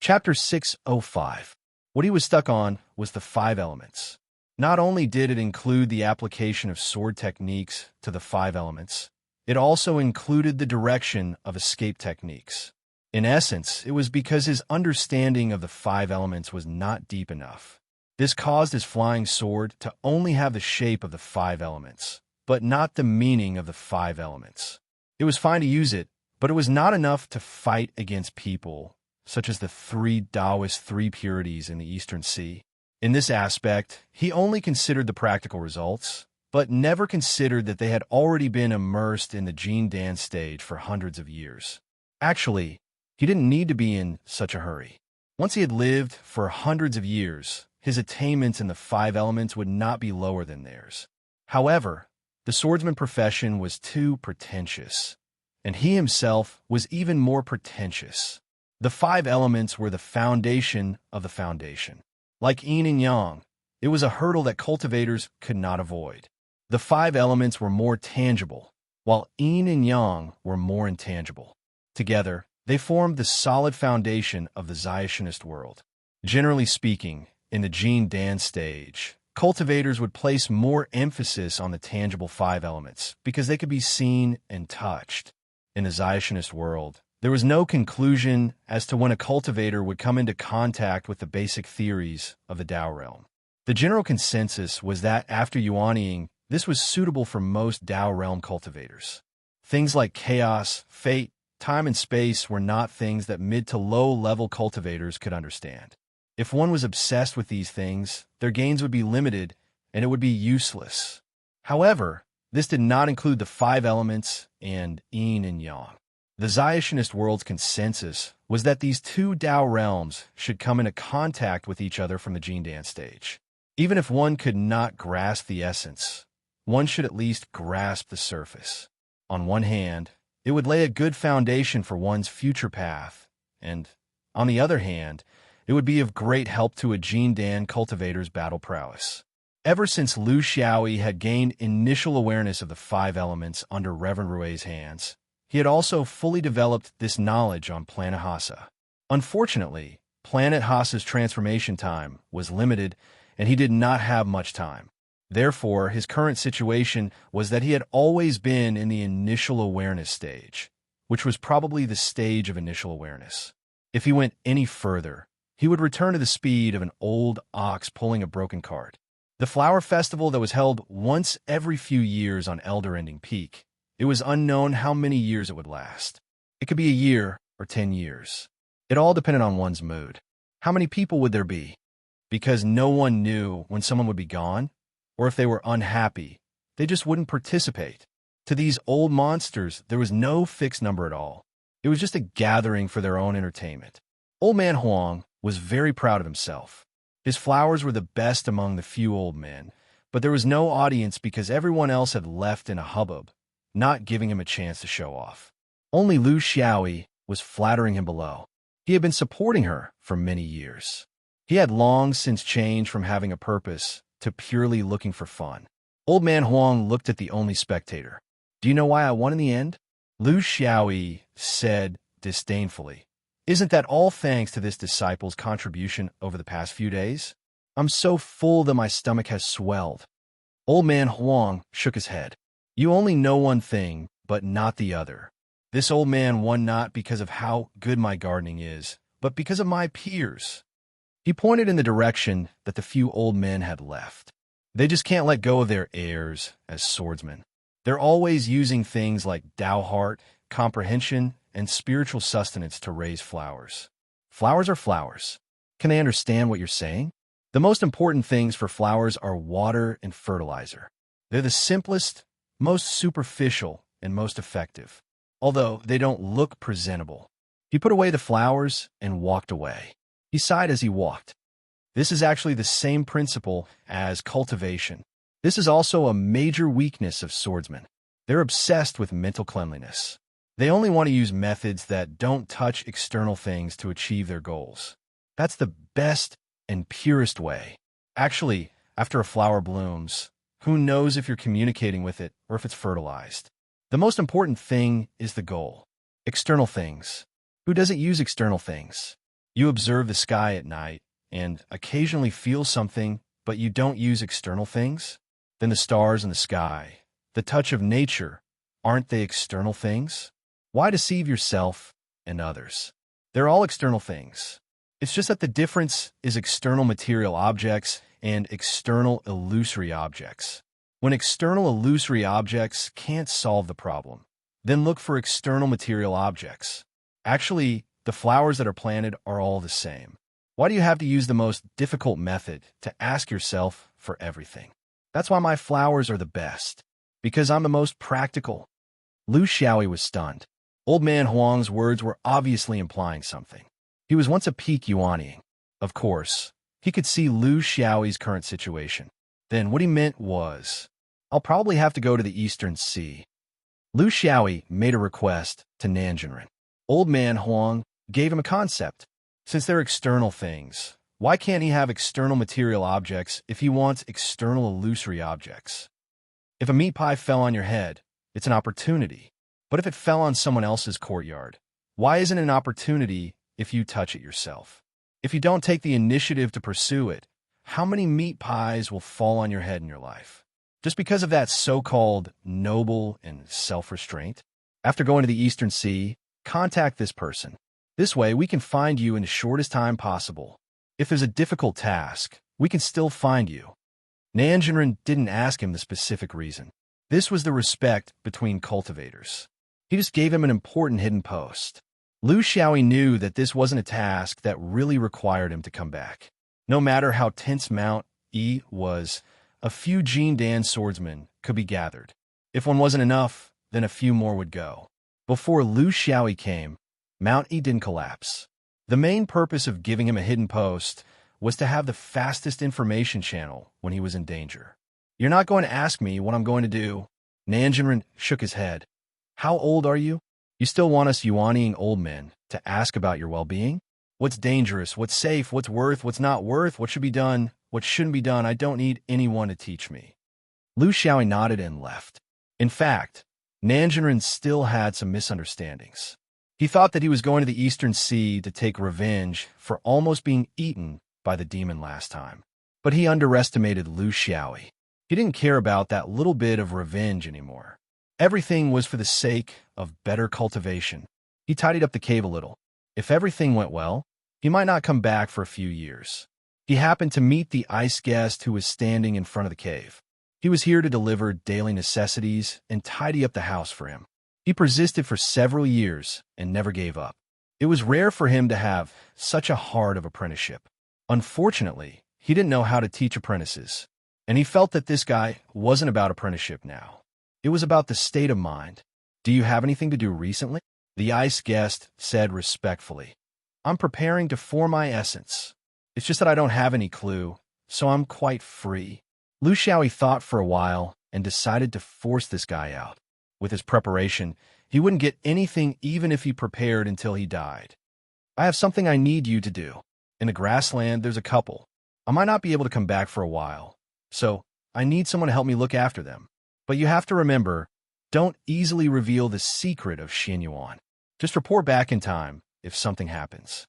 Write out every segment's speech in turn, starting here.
Chapter 605. What he was stuck on was the five elements. Not only did it include the application of sword techniques to the five elements, it also included the direction of escape techniques. In essence, it was because his understanding of the five elements was not deep enough. This caused his flying sword to only have the shape of the five elements, but not the meaning of the five elements. It was fine to use it, but it was not enough to fight against people, such as the three Taoist three purities in the Eastern Sea. In this aspect, he only considered the practical results, but never considered that they had already been immersed in the Jin Dan stage for hundreds of years. Actually, he didn't need to be in such a hurry. Once he had lived for hundreds of years, his attainments in the five elements would not be lower than theirs. However, the swordsman profession was too pretentious, and he himself was even more pretentious. The five elements were the foundation of the foundation. Like yin and yang, it was a hurdle that cultivators could not avoid. The five elements were more tangible, while yin and yang were more intangible. Together, they formed the solid foundation of the Zionist world. Generally speaking, in the Jin Dan stage, cultivators would place more emphasis on the tangible five elements because they could be seen and touched. In the Zionist world, there was no conclusion as to when a cultivator would come into contact with the basic theories of the Tao realm. The general consensus was that after Yuanying, this was suitable for most Tao realm cultivators. Things like chaos, fate, time and space were not things that mid to low-level cultivators could understand. If one was obsessed with these things, their gains would be limited and it would be useless. However, this did not include the five elements and yin and yang. The Zionist world's consensus was that these two Tao realms should come into contact with each other from the Jin Dan stage. Even if one could not grasp the essence, one should at least grasp the surface. On one hand, it would lay a good foundation for one's future path, and, on the other hand, it would be of great help to a Jin Dan cultivator's battle prowess. Ever since Liu Xiaoyi had gained initial awareness of the five elements under Reverend Rui's hands, he had also fully developed this knowledge on Planet Hasa. Unfortunately, Planet Hasa's transformation time was limited, and he did not have much time. Therefore, his current situation was that he had always been in the initial awareness stage, which was probably the stage of initial awareness. If he went any further, he would return to the speed of an old ox pulling a broken cart. The flower festival that was held once every few years on Elder Ending Peak, it was unknown how many years it would last. It could be a year or 10 years. It all depended on one's mood. How many people would there be? Because no one knew when someone would be gone, or if they were unhappy, they just wouldn't participate. To these old monsters, there was no fixed number at all. It was just a gathering for their own entertainment. Old Man Huang was very proud of himself. His flowers were the best among the few old men, but there was no audience because everyone else had left in a hubbub, not giving him a chance to show off. Only Liu Xiaoyi was flattering him below. He had been supporting her for many years. He had long since changed from having a purpose to purely looking for fun. Old Man Huang looked at the only spectator. "Do you know why I won in the end?" Liu Xiaoyi said disdainfully. "Isn't that all thanks to this disciple's contribution over the past few days? I'm so full that my stomach has swelled." Old Man Huang shook his head. "You only know one thing, but not the other. This old man won not because of how good my gardening is, but because of my peers." He pointed in the direction that the few old men had left. They just can't let go of their airs as swordsmen. They're always using things like Tao heart, comprehension, and spiritual sustenance to raise flowers. Flowers are flowers. Can they understand what you're saying? The most important things for flowers are water and fertilizer. They're the simplest, most superficial, and most effective, although they don't look presentable. He put away the flowers and walked away. He sighed as he walked. This is actually the same principle as cultivation. This is also a major weakness of swordsmen. They're obsessed with mental cleanliness. They only want to use methods that don't touch external things to achieve their goals. That's the best and purest way. Actually, after a flower blooms, who knows if you're communicating with it or if it's fertilized? The most important thing is the goal. External things. Who doesn't use external things? You observe the sky at night and occasionally feel something, but you don't use external things? Then the stars in the sky, the touch of nature, aren't they external things? Why deceive yourself and others? They're all external things. It's just that the difference is external material objects and external illusory objects. When external illusory objects can't solve the problem, then look for external material objects. Actually, the flowers that are planted are all the same. Why do you have to use the most difficult method to ask yourself for everything? That's why my flowers are the best, because I'm the most practical. Lu Xiaoyi was stunned. Old man Huang's words were obviously implying something. He was once a peak Yuanying. Of course, he could see Lu Xiaoyi's current situation. Then what he meant was, I'll probably have to go to the Eastern Sea. Lu Xiaoyi made a request to Nanjinren. Old man Huang gave him a concept. Since they're external things, why can't he have external material objects if he wants external illusory objects? If a meat pie fell on your head, it's an opportunity. But if it fell on someone else's courtyard, why isn't it an opportunity if you touch it yourself? If you don't take the initiative to pursue it, how many meat pies will fall on your head in your life? Just because of that so-called noble and self-restraint? After going to the Eastern Sea, contact this person. This way, we can find you in the shortest time possible. If there's a difficult task, we can still find you. Nanjinren didn't ask him the specific reason. This was the respect between cultivators. He just gave him an important hidden post. Lu Xiaoyi knew that this wasn't a task that really required him to come back. No matter how tense Mount E was, a few Jin Dan swordsmen could be gathered. If one wasn't enough, then a few more would go. Before Lu Xiaoyi came, Mount E didn't collapse. The main purpose of giving him a hidden post was to have the fastest information channel when he was in danger. You're not going to ask me what I'm going to do. Nanjinren shook his head. How old are you? You still want us Yuanying old men to ask about your well-being? What's dangerous, what's safe, what's worth, what's not worth, what should be done, what shouldn't be done? I don't need anyone to teach me. Lu Xiaoyi nodded and left. In fact, Nanjinren still had some misunderstandings. He thought that he was going to the Eastern Sea to take revenge for almost being eaten by the demon last time. But he underestimated Lu Xiaoyi. He didn't care about that little bit of revenge anymore. Everything was for the sake of better cultivation. He tidied up the cave a little. If everything went well, he might not come back for a few years. He happened to meet the ice guest who was standing in front of the cave. He was here to deliver daily necessities and tidy up the house for him. He persisted for several years and never gave up. It was rare for him to have such a heart of apprenticeship. Unfortunately, he didn't know how to teach apprentices, and he felt that this guy wasn't about apprenticeship now. It was about the state of mind. Do you have anything to do recently? The ice guest said respectfully. I'm preparing to form my essence. It's just that I don't have any clue, so I'm quite free. Lu Xiaoyi thought for a while and decided to force this guy out. With his preparation, he wouldn't get anything even if he prepared until he died. I have something I need you to do. In the grassland, there's a couple. I might not be able to come back for a while, so I need someone to help me look after them. But you have to remember, don't easily reveal the secret of Xinyuan. Just report back in time if something happens.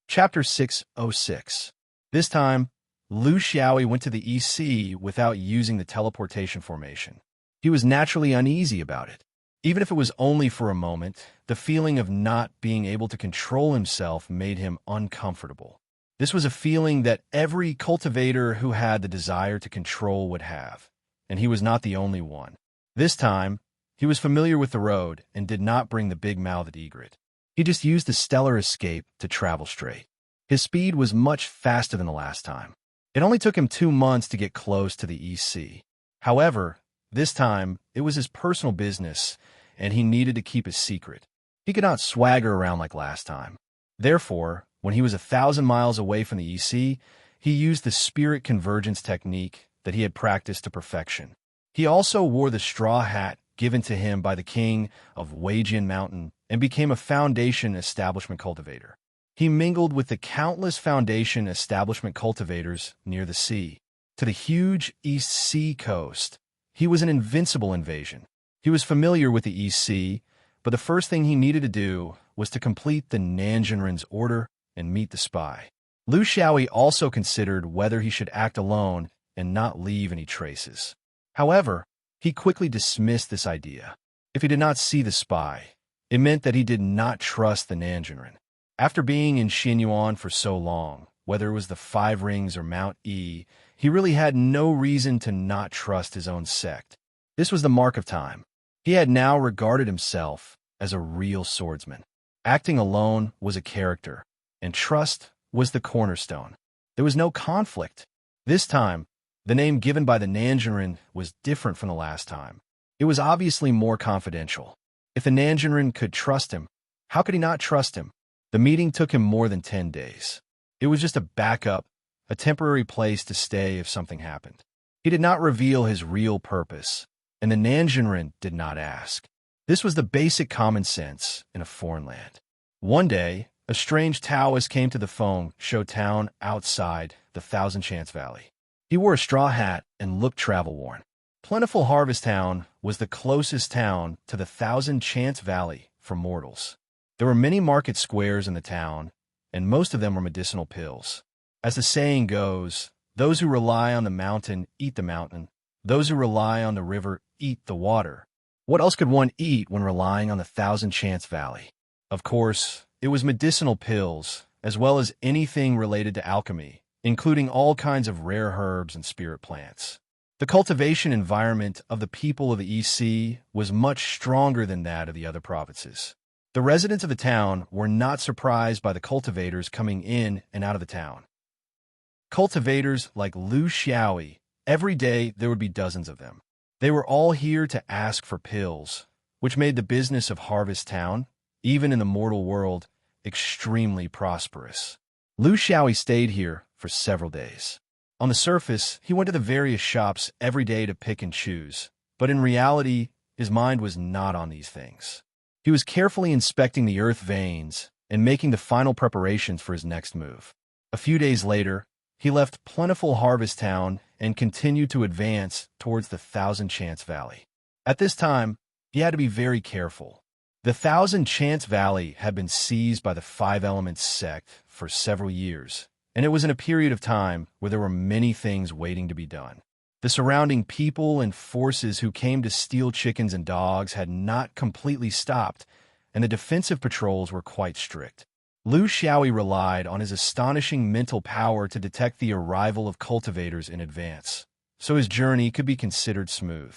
Chapter 606. This time, Lu Xiaoyi went to the East Sea without using the teleportation formation. He was naturally uneasy about it. Even if it was only for a moment, the feeling of not being able to control himself made him uncomfortable. This was a feeling that every cultivator who had the desire to control would have, and he was not the only one. This time, he was familiar with the road and did not bring the big-mouthed egret. He just used the stellar escape to travel straight. His speed was much faster than the last time. It only took him 2 months to get close to the East Sea. However, this time, it was his personal business, and he needed to keep it secret. He could not swagger around like last time. Therefore, when he was 1,000 miles away from the East Sea, he used the spirit convergence technique that he had practiced to perfection. He also wore the straw hat given to him by the king of Weijin Mountain and became a foundation establishment cultivator. He mingled with the countless foundation establishment cultivators near the sea. To the huge East Sea coast, he was an invincible invasion. He was familiar with the East Sea, but the first thing he needed to do was to complete the Nanjinren's order and meet the spy. Lu Xiaoyi also considered whether he should act alone and not leave any traces. However, he quickly dismissed this idea. If he did not see the spy, it meant that he did not trust the Nanjinren. After being in Xinyuan for so long, whether it was the Five Rings or Mount E, he really had no reason to not trust his own sect. This was the mark of time. He had now regarded himself as a real swordsman. Acting alone was a character, and trust was the cornerstone. There was no conflict. This time, the name given by the Nanjinren was different from the last time. It was obviously more confidential. If the Nanjinren could trust him, how could he not trust him? The meeting took him more than 10 days. It was just a backup, a temporary place to stay if something happened. He did not reveal his real purpose, and the Nanjinren did not ask. This was the basic common sense in a foreign land. One day, a strange Taoist came to the Feng Shou town outside the Thousand Chance Valley. He wore a straw hat and looked travel-worn. Plentiful Harvest Town was the closest town to the Thousand Chance Valley for mortals. There were many market squares in the town, and most of them were medicinal pills. As the saying goes, those who rely on the mountain eat the mountain. Those who rely on the river eat the water. What else could one eat when relying on the Thousand Chance Valley? Of course, it was medicinal pills, as well as anything related to alchemy, including all kinds of rare herbs and spirit plants. The cultivation environment of the people of the EC was much stronger than that of the other provinces. The residents of the town were not surprised by the cultivators coming in and out of the town. Cultivators like Lu Xiaoyi, every day there would be dozens of them. They were all here to ask for pills, which made the business of Harvest Town, even in the mortal world, extremely prosperous. Lu Xiaoyi stayed here for several days. On the surface, he went to the various shops every day to pick and choose, but in reality, his mind was not on these things. He was carefully inspecting the earth veins and making the final preparations for his next move. A few days later, he left Plentiful Harvest Town and continued to advance towards the Thousand Chance Valley. At this time, he had to be very careful. The Thousand Chance Valley had been seized by the Five Elements sect for several years, and it was in a period of time where there were many things waiting to be done. The surrounding people and forces who came to steal chickens and dogs had not completely stopped, and the defensive patrols were quite strict. Lu Xiaoyi relied on his astonishing mental power to detect the arrival of cultivators in advance, so his journey could be considered smooth.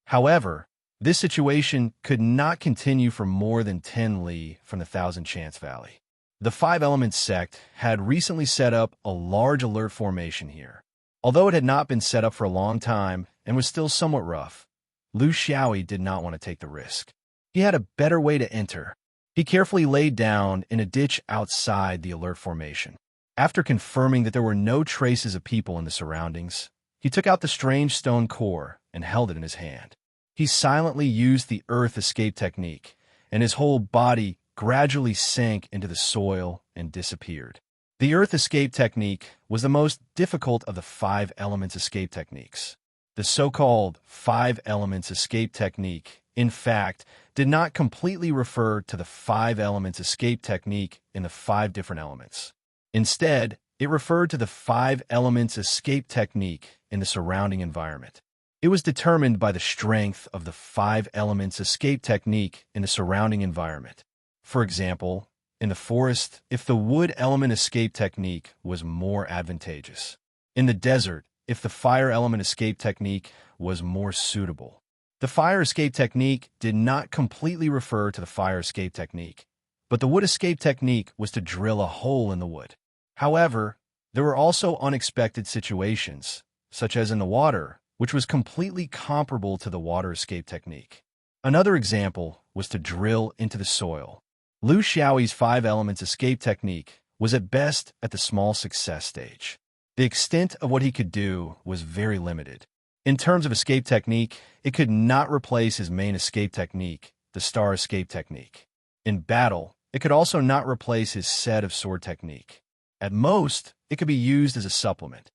However, this situation could not continue for more than 10 li from the Thousand Chance Valley. The Five Elements sect had recently set up a large alert formation here. Although it had not been set up for a long time and was still somewhat rough, Lu Xiaoyi did not want to take the risk. He had a better way to enter. He carefully laid down in a ditch outside the alert formation. After confirming that there were no traces of people in the surroundings, he took out the strange stone core and held it in his hand. He silently used the earth escape technique, and his whole body gradually sank into the soil and disappeared. The earth escape technique was the most difficult of the Five Elements escape techniques. The so-called Five Elements escape technique, in fact, did not completely refer to the Five Elements escape technique in the five different elements. Instead, it referred to the Five Elements escape technique in the surrounding environment. It was determined by the strength of the Five Elements escape technique in the surrounding environment. For example, in the forest, if the wood element escape technique was more advantageous. In the desert, if the fire element escape technique was more suitable. The fire escape technique did not completely refer to the fire escape technique, but the wood escape technique was to drill a hole in the wood. However, there were also unexpected situations, such as in the water, which was completely comparable to the water escape technique. Another example was to drill into the soil. Lu Xiaoyi's Five Elements escape technique was at best at the small success stage. The extent of what he could do was very limited. In terms of escape technique, it could not replace his main escape technique, the star escape technique. In battle, it could also not replace his set of sword technique. At most, it could be used as a supplement.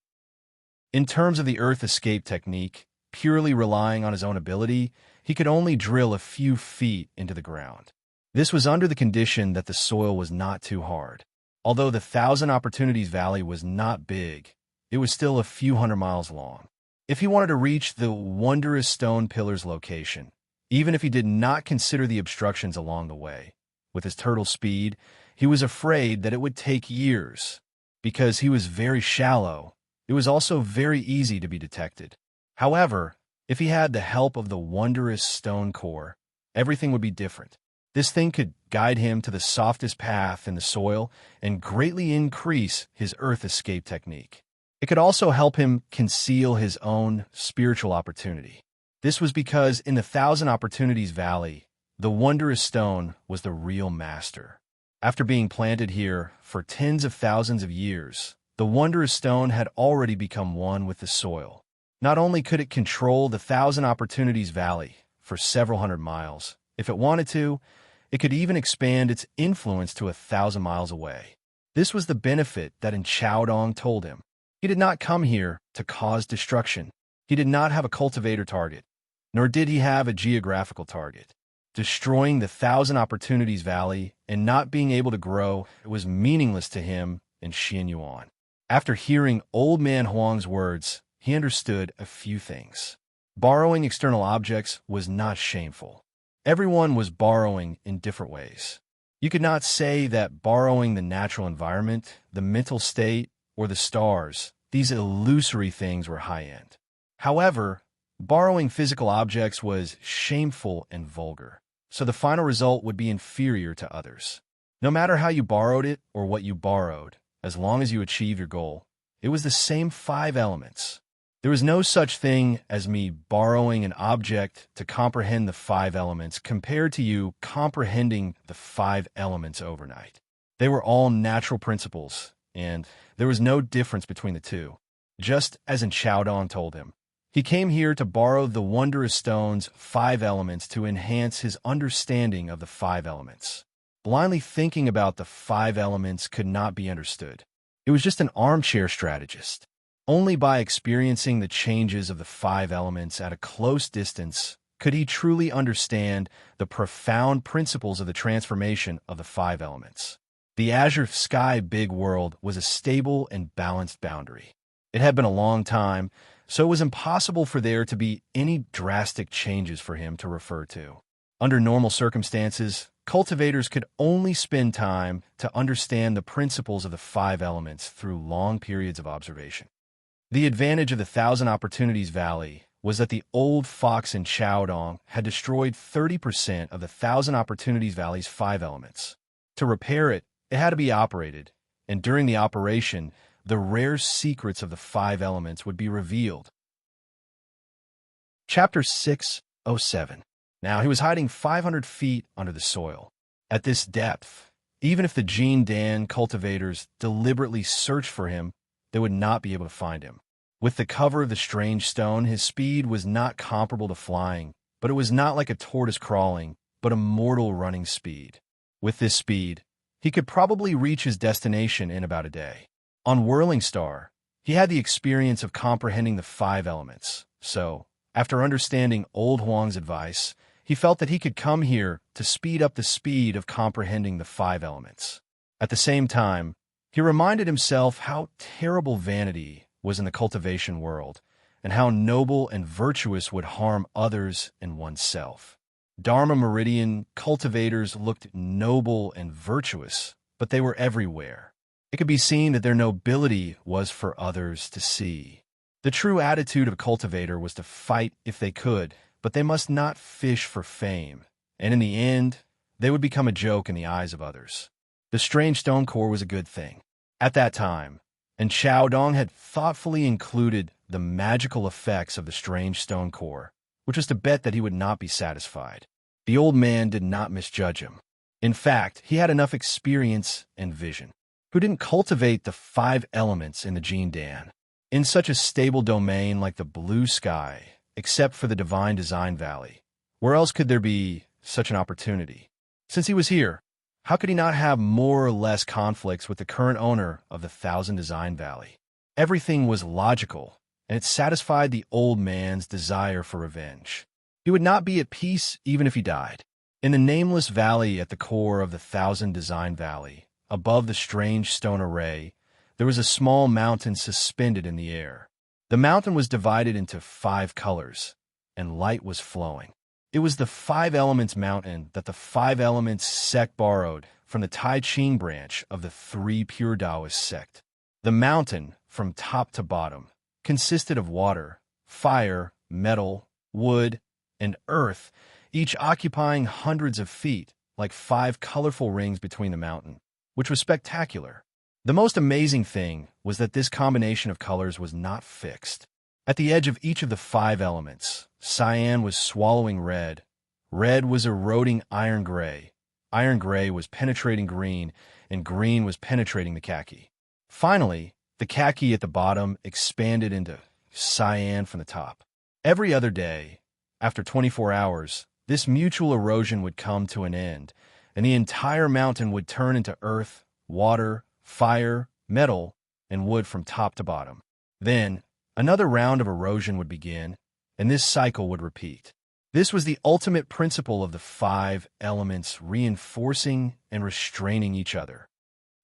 In terms of the earth escape technique, purely relying on his own ability, he could only drill a few feet into the ground. This was under the condition that the soil was not too hard. Although the Thousand Opportunities Valley was not big, it was still a few hundred miles long. If he wanted to reach the wondrous stone pillar's location, even if he did not consider the obstructions along the way, with his turtle speed, he was afraid that it would take years. Because he was very shallow, it was also very easy to be detected. However, if he had the help of the wondrous stone core, everything would be different. This thing could guide him to the softest path in the soil and greatly increase his earth escape technique. It could also help him conceal his own spiritual opportunity. This was because in the Thousand Opportunities Valley, the wondrous stone was the real master. After being planted here for tens of thousands of years, the wondrous stone had already become one with the soil. Not only could it control the Thousand Opportunities Valley for several hundred miles, if it wanted to, it could even expand its influence to 1,000 miles away. This was the benefit that Enchantment told him. He did not come here to cause destruction. He did not have a cultivator target, nor did he have a geographical target. Destroying the Thousand Opportunities Valley and not being able to grow was meaningless to him and Xianyuan. After hearing Old Man Huang's words, he understood a few things. Borrowing external objects was not shameful. Everyone was borrowing in different ways. You could not say that borrowing the natural environment, the mental state, or the stars, these illusory things were high-end. However, borrowing physical objects was shameful and vulgar, so the final result would be inferior to others. No matter how you borrowed it or what you borrowed, as long as you achieve your goal, it was the same 5 elements. There was no such thing as me borrowing an object to comprehend the 5 elements compared to you comprehending the 5 elements overnight. They were all natural principles, and there was no difference between the two. Just as Enchantment told him, he came here to borrow the wondrous stone's 5 elements to enhance his understanding of the 5 elements. Blindly thinking about the 5 elements could not be understood. It was just an armchair strategist. Only by experiencing the changes of the 5 elements at a close distance could he truly understand the profound principles of the transformation of the 5 elements. The azure sky big world was a stable and balanced boundary. It had been a long time, so it was impossible for there to be any drastic changes for him to refer to. Under normal circumstances, cultivators could only spend time to understand the principles of the 5 elements through long periods of observation. The advantage of the Thousand Opportunities Valley was that the old fox in Chaodong had destroyed 30% of the Thousand Opportunities Valley's 5 elements. To repair it, it had to be operated, and during the operation, the rare secrets of the 5 elements would be revealed. Chapter 607. Now he was hiding 500 feet under the soil. At this depth, even if the Jin Dan cultivators deliberately searched for him, they would not be able to find him. With the cover of the strange stone, his speed was not comparable to flying, but it was not like a tortoise crawling, but a mortal running speed. With this speed, he could probably reach his destination in about a day. On Whirling Star, he had the experience of comprehending the 5 elements, so, after understanding Old Huang's advice, he felt that he could come here to speed up the speed of comprehending the 5 elements. At the same time, he reminded himself how terrible vanity was in the cultivation world, and how noble and virtuous would harm others and oneself. Dharma Meridian cultivators looked noble and virtuous, but they were everywhere. It could be seen that their nobility was for others to see. The true attitude of a cultivator was to fight if they could, but they must not fish for fame, and in the end, they would become a joke in the eyes of others. The strange stone core was a good thing. At that time, and Chaodong had thoughtfully included the magical effects of the strange stone core, which was to bet that he would not be satisfied. The old man did not misjudge him. In fact, he had enough experience and vision. Who didn't cultivate the 5 elements in the Jin Dan? In such a stable domain like the blue sky, except for the Divine Design Valley, where else could there be such an opportunity? Since he was here, how could he not have more or less conflicts with the current owner of the Thousand Design Valley? Everything was logical, and it satisfied the old man's desire for revenge. He would not be at peace even if he died. In the nameless valley at the core of the Thousand Design Valley, above the strange stone array, there was a small mountain suspended in the air. The mountain was divided into 5 colors, and light was flowing. It was the 5 Elements mountain that the 5 Elements sect borrowed from the Tai Ching branch of the 3 Pure Taoist sect. The mountain, from top to bottom, consisted of water, fire, metal, wood, and earth, each occupying hundreds of feet, like 5 colorful rings between the mountain, which was spectacular. The most amazing thing was that this combination of colors was not fixed. At the edge of each of the 5 elements, cyan was swallowing red, red was eroding iron gray was penetrating green, and green was penetrating the khaki. Finally, the khaki at the bottom expanded into cyan from the top. Every other day, after 24 hours, this mutual erosion would come to an end, and the entire mountain would turn into earth, water, fire, metal, and wood from top to bottom. Then, another round of erosion would begin, and this cycle would repeat. This was the ultimate principle of the 5 elements reinforcing and restraining each other.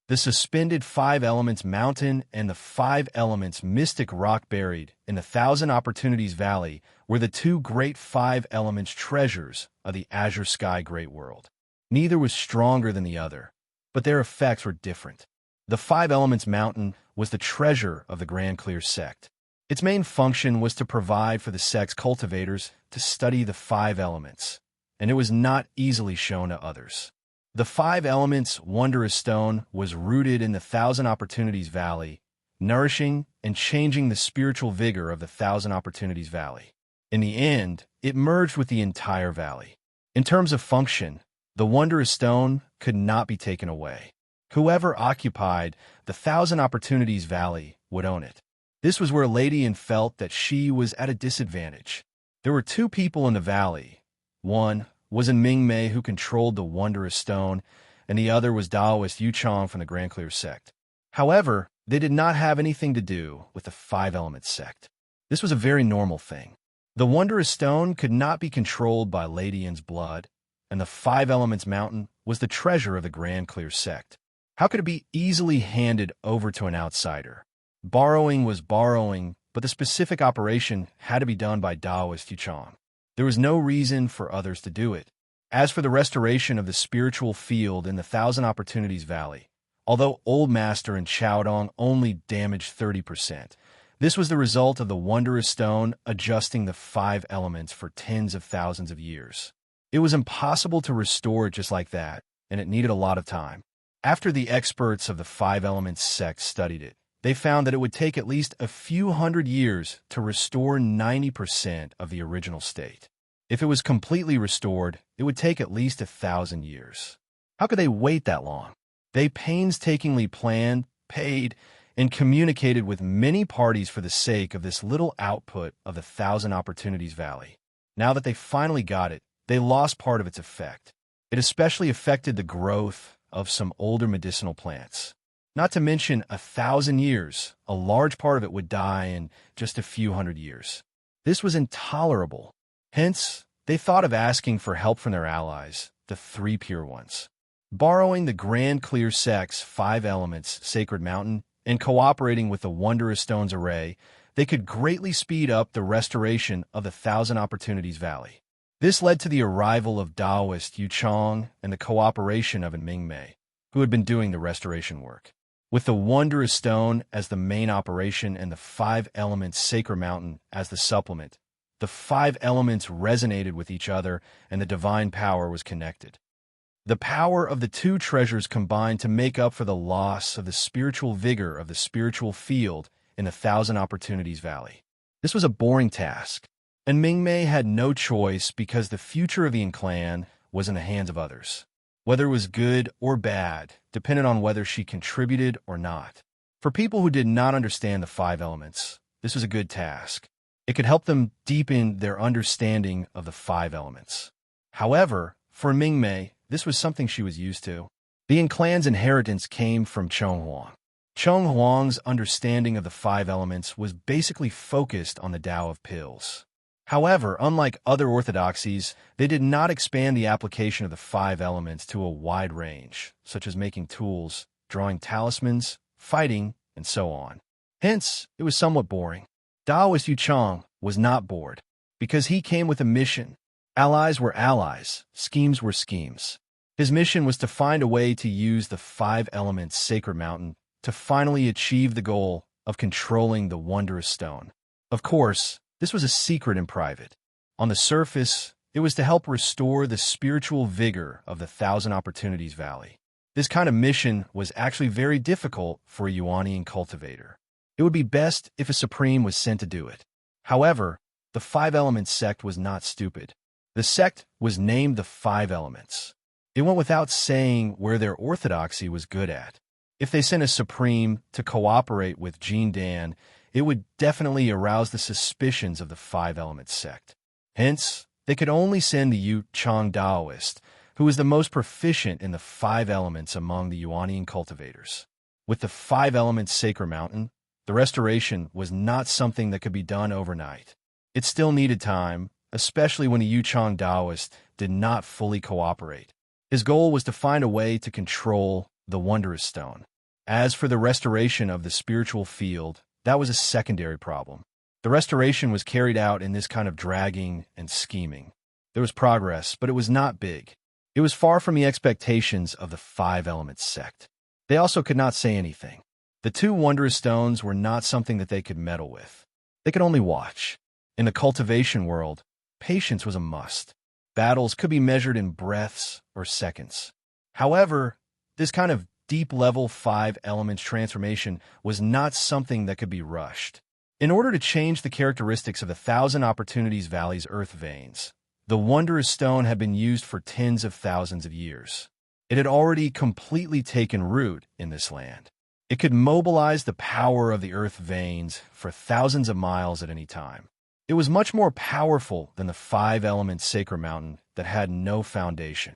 The suspended 5 Elements mountain and the 5 Elements mystic rock buried in the 1,000 Opportunities Valley were the 2 great 5 Elements treasures of the Azure Sky Great World. Neither was stronger than the other, but their effects were different. The 5 Elements mountain was the treasure of the Grand Clear sect. Its main function was to provide for the sect's cultivators to study the 5 elements, and it was not easily shown to others. The 5 Elements Wondrous Stone was rooted in the 1,000 Opportunities Valley, nourishing and changing the spiritual vigor of the 1,000 Opportunities Valley. In the end, it merged with the entire valley. In terms of function, the Wondrous Stone could not be taken away. Whoever occupied the 1,000 Opportunities Valley would own it. This was where Lady Anne felt that she was at a disadvantage. There were 2 people in the valley. One was in Ming Mei, who controlled the Wondrous Stone, and the other was Taoist Yu Chong from the Grand Clear sect. However, they did not have anything to do with the 5 Elements sect. This was a very normal thing. The Wondrous Stone could not be controlled by Lady Anne's blood, and the 5 Elements mountain was the treasure of the Grand Clear sect. How could it be easily handed over to an outsider? Borrowing was borrowing, but the specific operation had to be done by Taoist Yu Chong. There was no reason for others to do it. As for the restoration of the spiritual field in the 1,000 Opportunities Valley, although Old Master and Chao Dong only damaged 30%, this was the result of the Wondrous Stone adjusting the 5 elements for tens of thousands of years. It was impossible to restore it just like that, and it needed a lot of time. After the experts of the 5 Elements sect studied it, they found that it would take at least a few hundred years to restore 90% of the original state. If it was completely restored, it would take at least 1,000 years. How could they wait that long? They painstakingly planned, paid, and communicated with many parties for the sake of this little output of the 1,000 Opportunities Valley. Now that they finally got it, they lost part of its effect. It especially affected the growth of some older medicinal plants. Not to mention 1,000 years, a large part of it would die in just a few hundred years. This was intolerable. Hence, they thought of asking for help from their allies, the 3 Pure Ones. Borrowing the Grand Clear sect's 5 Elements Sacred Mountain and cooperating with the Wondrous Stones array, they could greatly speed up the restoration of the 1,000 Opportunities Valley. This led to the arrival of Taoist Yu Chong and the cooperation of Ming Mei, who had been doing the restoration work. With the Wondrous Stone as the main operation and the 5 Elements Sacred Mountain as the supplement, the 5 elements resonated with each other and the divine power was connected. The power of the 2 treasures combined to make up for the loss of the spiritual vigor of the spiritual field in the 1,000 Opportunities Valley. This was a boring task, and Ming Mei had no choice because the future of the clan was in the hands of others. Whether it was good or bad depended on whether she contributed or not. For people who did not understand the 5 elements, this was a good task. It could help them deepen their understanding of the 5 elements. However, for Ming Mei, this was something she was used to. The clan's inheritance came from Chong Huang. Chong Huang's understanding of the 5 elements was basically focused on the Tao of pills. However, unlike other orthodoxies, they did not expand the application of the five elements to a wide range, such as making tools, drawing talismans, fighting, and so on. Hence, it was somewhat boring. Taoist Yu Chang was not bored, because he came with a mission. Allies were allies, schemes were schemes. His mission was to find a way to use the five elements sacred mountain to finally achieve the goal of controlling the wondrous stone. Of course, this was a secret and private. On the surface, it was to help restore the spiritual vigor of the Thousand Opportunities Valley. This kind of mission was actually very difficult for a Yuanian cultivator. It would be best if a supreme was sent to do it. However, the Five Elements sect was not stupid. The sect was named the Five Elements. It went without saying where their orthodoxy was good at. If they sent a supreme to cooperate with Jin Dan, it would definitely arouse the suspicions of the Five Elements sect. Hence, they could only send the Yu Chang Daoist, who was the most proficient in the five elements among the Yuanian cultivators. With the Five Elements Sacred Mountain, the restoration was not something that could be done overnight. It still needed time, especially when the Yu Chang Daoist did not fully cooperate. His goal was to find a way to control the wondrous stone. As for the restoration of the spiritual field, that was a secondary problem. The restoration was carried out in this kind of dragging and scheming. There was progress, but it was not big. It was far from the expectations of the Five Elements sect. They also could not say anything. The two wondrous stones were not something that they could meddle with. They could only watch. In the cultivation world, patience was a must. Battles could be measured in breaths or seconds. However, this kind of deep-level Five Elements transformation was not something that could be rushed. In order to change the characteristics of the Thousand Opportunities Valley's earth veins, the wondrous stone had been used for tens of thousands of years. It had already completely taken root in this land. It could mobilize the power of the earth veins for thousands of miles at any time. It was much more powerful than the Five Elements Sacred Mountain that had no foundation.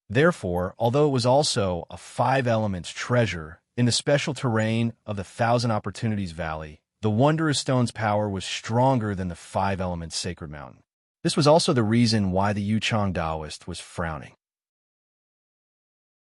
Therefore, although it was also a Five Elements treasure in the special terrain of the Thousand Opportunities Valley, the wondrous stone's power was stronger than the Five Elements Sacred Mountain. This was also the reason why the Yu Chang Daoist was frowning.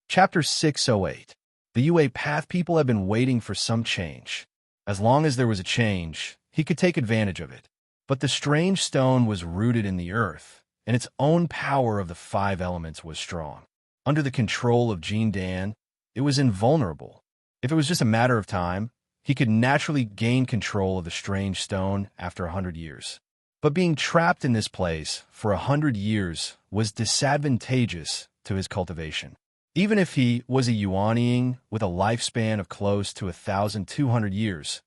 Chapter 608. The Yue Path people had been waiting for some change. As long as there was a change, he could take advantage of it. But the strange stone was rooted in the earth, and its own power of the five elements was strong. Under the control of Jin Dan, it was invulnerable. If it was just a matter of time, he could naturally gain control of the strange stone after 100 years. But being trapped in this place for 100 years was disadvantageous to his cultivation. Even if he was a Yuanian with a lifespan of close to 1,200 years,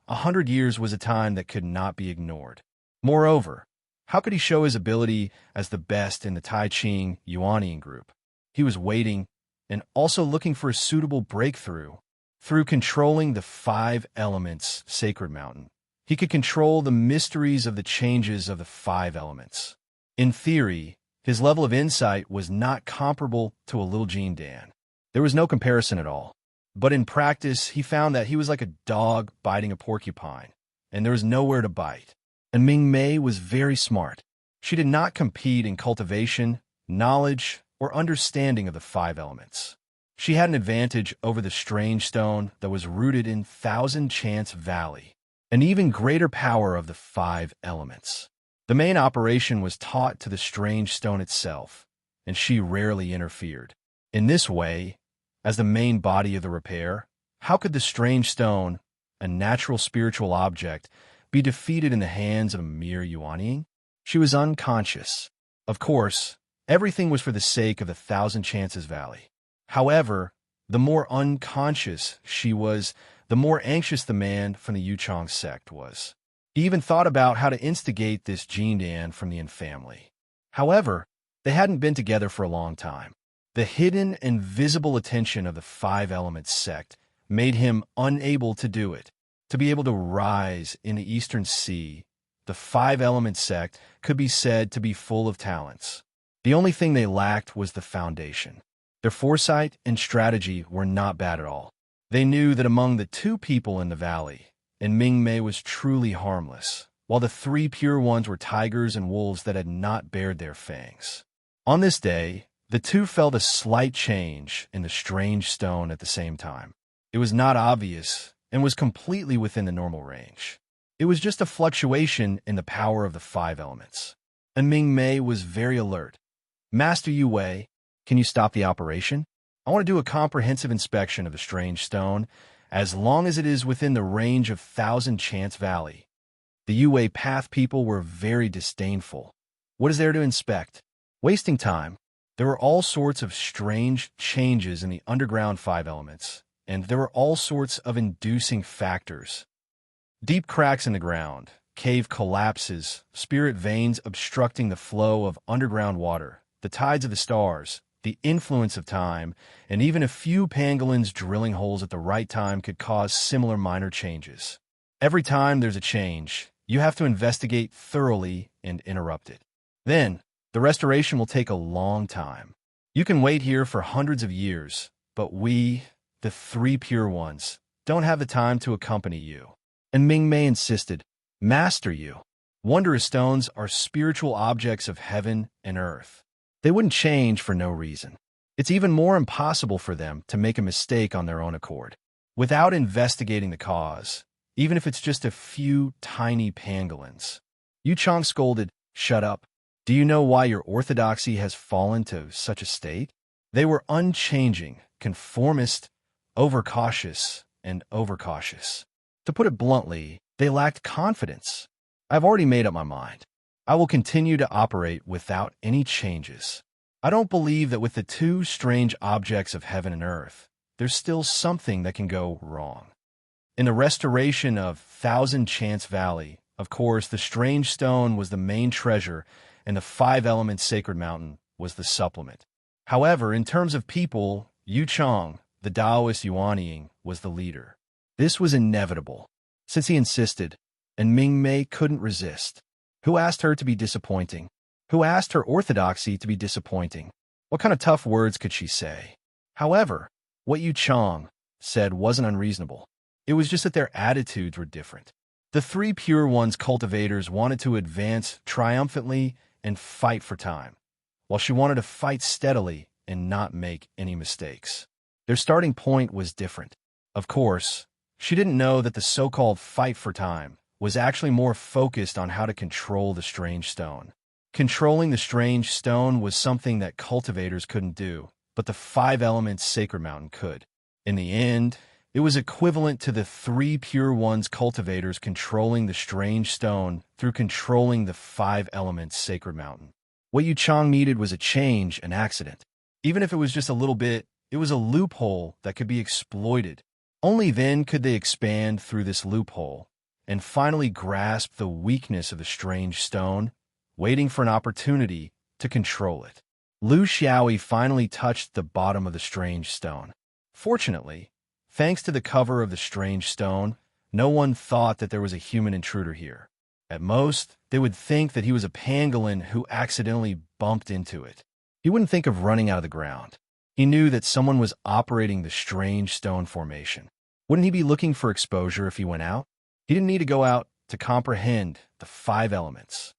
100 years was a time that could not be ignored. Moreover, how could he show his ability as the best in the Tai Ching Yuanian group? He was waiting and also looking for a suitable breakthrough. Through controlling the five elements sacred mountain, he could control the mysteries of the changes of the five elements. In theory, his level of insight was not comparable to a little Jin Dan. There was no comparison at all. But in practice, he found that he was like a dog biting a porcupine, and there was nowhere to bite. And Ming Mei was very smart. She did not compete in cultivation, knowledge, or understanding of the five elements. She had an advantage over the strange stone that was rooted in Thousand Chance Valley, an even greater power of the five elements. The main operation was taught to the strange stone itself, and she rarely interfered. In this way, as the main body of the repair, how could the strange stone, a natural spiritual object, be defeated in the hands of a mere Yuanian? She was unconscious. Of course, everything was for the sake of the Thousand Chances Valley. However, the more unconscious she was, the more anxious the man from the Yuchang sect was. He even thought about how to instigate this Jin Dan from the Yin family. However, they hadn't been together for a long time. The hidden and visible attention of the five elements sect made him unable to do it. To be able to rise in the Eastern Sea, the five elements sect could be said to be full of talents. The only thing they lacked was the foundation. Their foresight and strategy were not bad at all. They knew that among the two people in the valley, and Ming Mei was truly harmless, while the three pure ones were tigers and wolves that had not bared their fangs. On this day, the two felt a slight change in the strange stone at the same time. It was not obvious and was completely within the normal range. It was just a fluctuation in the power of the five elements. And Ming Mei was very alert. Master Yu Wei, can you stop the operation? I want to do a comprehensive inspection of the strange stone, as long as it is within the range of Thousand Chance Valley. The Yue Wei Path people were very disdainful. What is there to inspect? Wasting time. There were all sorts of strange changes in the underground five elements, and there were all sorts of inducing factors. Deep cracks in the ground, cave collapses, spirit veins obstructing the flow of underground water, the tides of the stars, the influence of time, and even a few pangolins drilling holes at the right time could cause similar minor changes. Every time there's a change, you have to investigate thoroughly and interrupt it. Then, the restoration will take a long time. You can wait here for hundreds of years, but we, the three pure ones, don't have the time to accompany you. And Ming Mei insisted, Master Yu, wondrous stones are spiritual objects of heaven and earth. They wouldn't change for no reason. It's even more impossible for them to make a mistake on their own accord, without investigating the cause, even if it's just a few tiny pangolins. Yu Chang scolded, Shut up. Do you know why your orthodoxy has fallen to such a state? They were unchanging, conformist, overcautious, and overcautious. To put it bluntly, they lacked confidence. I've already made up my mind. I will continue to operate without any changes. I don't believe that with the two strange objects of heaven and earth, there's still something that can go wrong. In the restoration of Thousand Chance Valley, of course, the strange stone was the main treasure, and the five-element sacred mountain was the supplement. However, in terms of people, Yu Chang, the Taoist Yuanying, was the leader. This was inevitable, since he insisted, and Ming Mei couldn't resist. Who asked her to be disappointing? Who asked her orthodoxy to be disappointing? What kind of tough words could she say? However, what Yu Chang said wasn't unreasonable. It was just that their attitudes were different. The three pure ones cultivators wanted to advance triumphantly and fight for time, while she wanted to fight steadily and not make any mistakes. Their starting point was different. Of course, she didn't know that the so-called fight for time was actually more focused on how to control the strange stone. Controlling the strange stone was something that cultivators couldn't do, but the five-element sacred mountain could. In the end, it was equivalent to the three pure ones cultivators controlling the strange stone through controlling the five-element sacred mountain. What Yu Chang needed was a change, an accident. Even if it was just a little bit, it was a loophole that could be exploited. Only then could they expand through this loophole and finally grasp the weakness of the strange stone, waiting for an opportunity to control it. Lu Xiaoyi finally touched the bottom of the strange stone. Fortunately, thanks to the cover of the strange stone, no one thought that there was a human intruder here. At most, they would think that he was a pangolin who accidentally bumped into it. He wouldn't think of running out of the ground. He knew that someone was operating the strange stone formation. Wouldn't he be looking for exposure if he went out? He didn't need to go out to comprehend the five elements.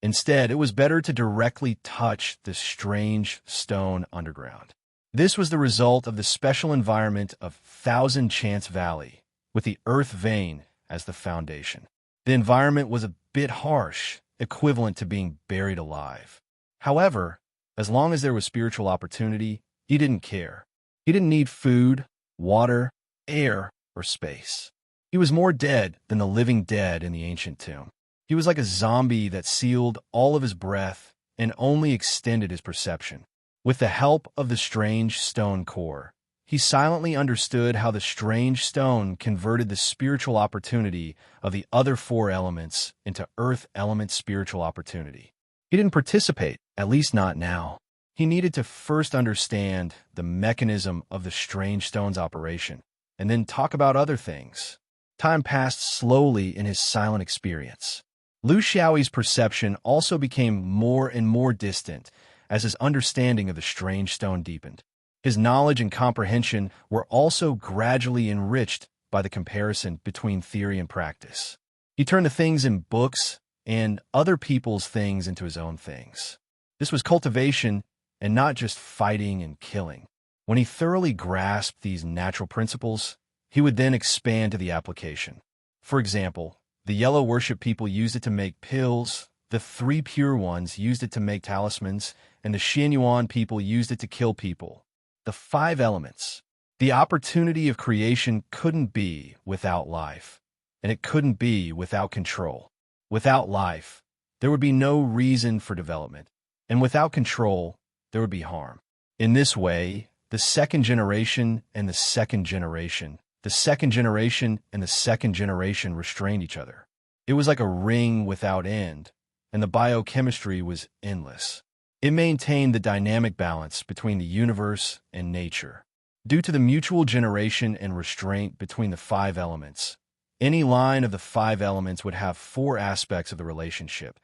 Instead, it was better to directly touch the strange stone underground. This was the result of the special environment of Thousand Chance Valley, with the earth vein as the foundation. The environment was a bit harsh, equivalent to being buried alive. However, as long as there was spiritual opportunity, he didn't care. He didn't need food, water, air, or space. He was more dead than the living dead in the ancient tomb. He was like a zombie that sealed all of his breath and only extended his perception. With the help of the strange stone core, he silently understood how the strange stone converted the spiritual opportunity of the other four elements into earth element spiritual opportunity. He didn't participate, at least not now. He needed to first understand the mechanism of the strange stone's operation, and then talk about other things. Time passed slowly in his silent experience. Lu Xiaoyi's perception also became more and more distant as his understanding of the strange stone deepened. His knowledge and comprehension were also gradually enriched by the comparison between theory and practice. He turned the things in books and other people's things into his own things. This was cultivation and not just fighting and killing. When he thoroughly grasped these natural principles, he would then expand to the application. For example, the yellow worship people used it to make pills, the three pure ones used it to make talismans, and the Xianyuan people used it to kill people. The five elements. The opportunity of creation couldn't be without life, and it couldn't be without control. Without life, there would be no reason for development, and without control, there would be harm. In this way, the second generation and the second generation, the second generation and the second generation restrained each other. It was like a ring without end, and the biochemistry was endless. It maintained the dynamic balance between the universe and nature. Due to the mutual generation and restraint between the five elements, any line of the five elements would have four aspects of the relationship.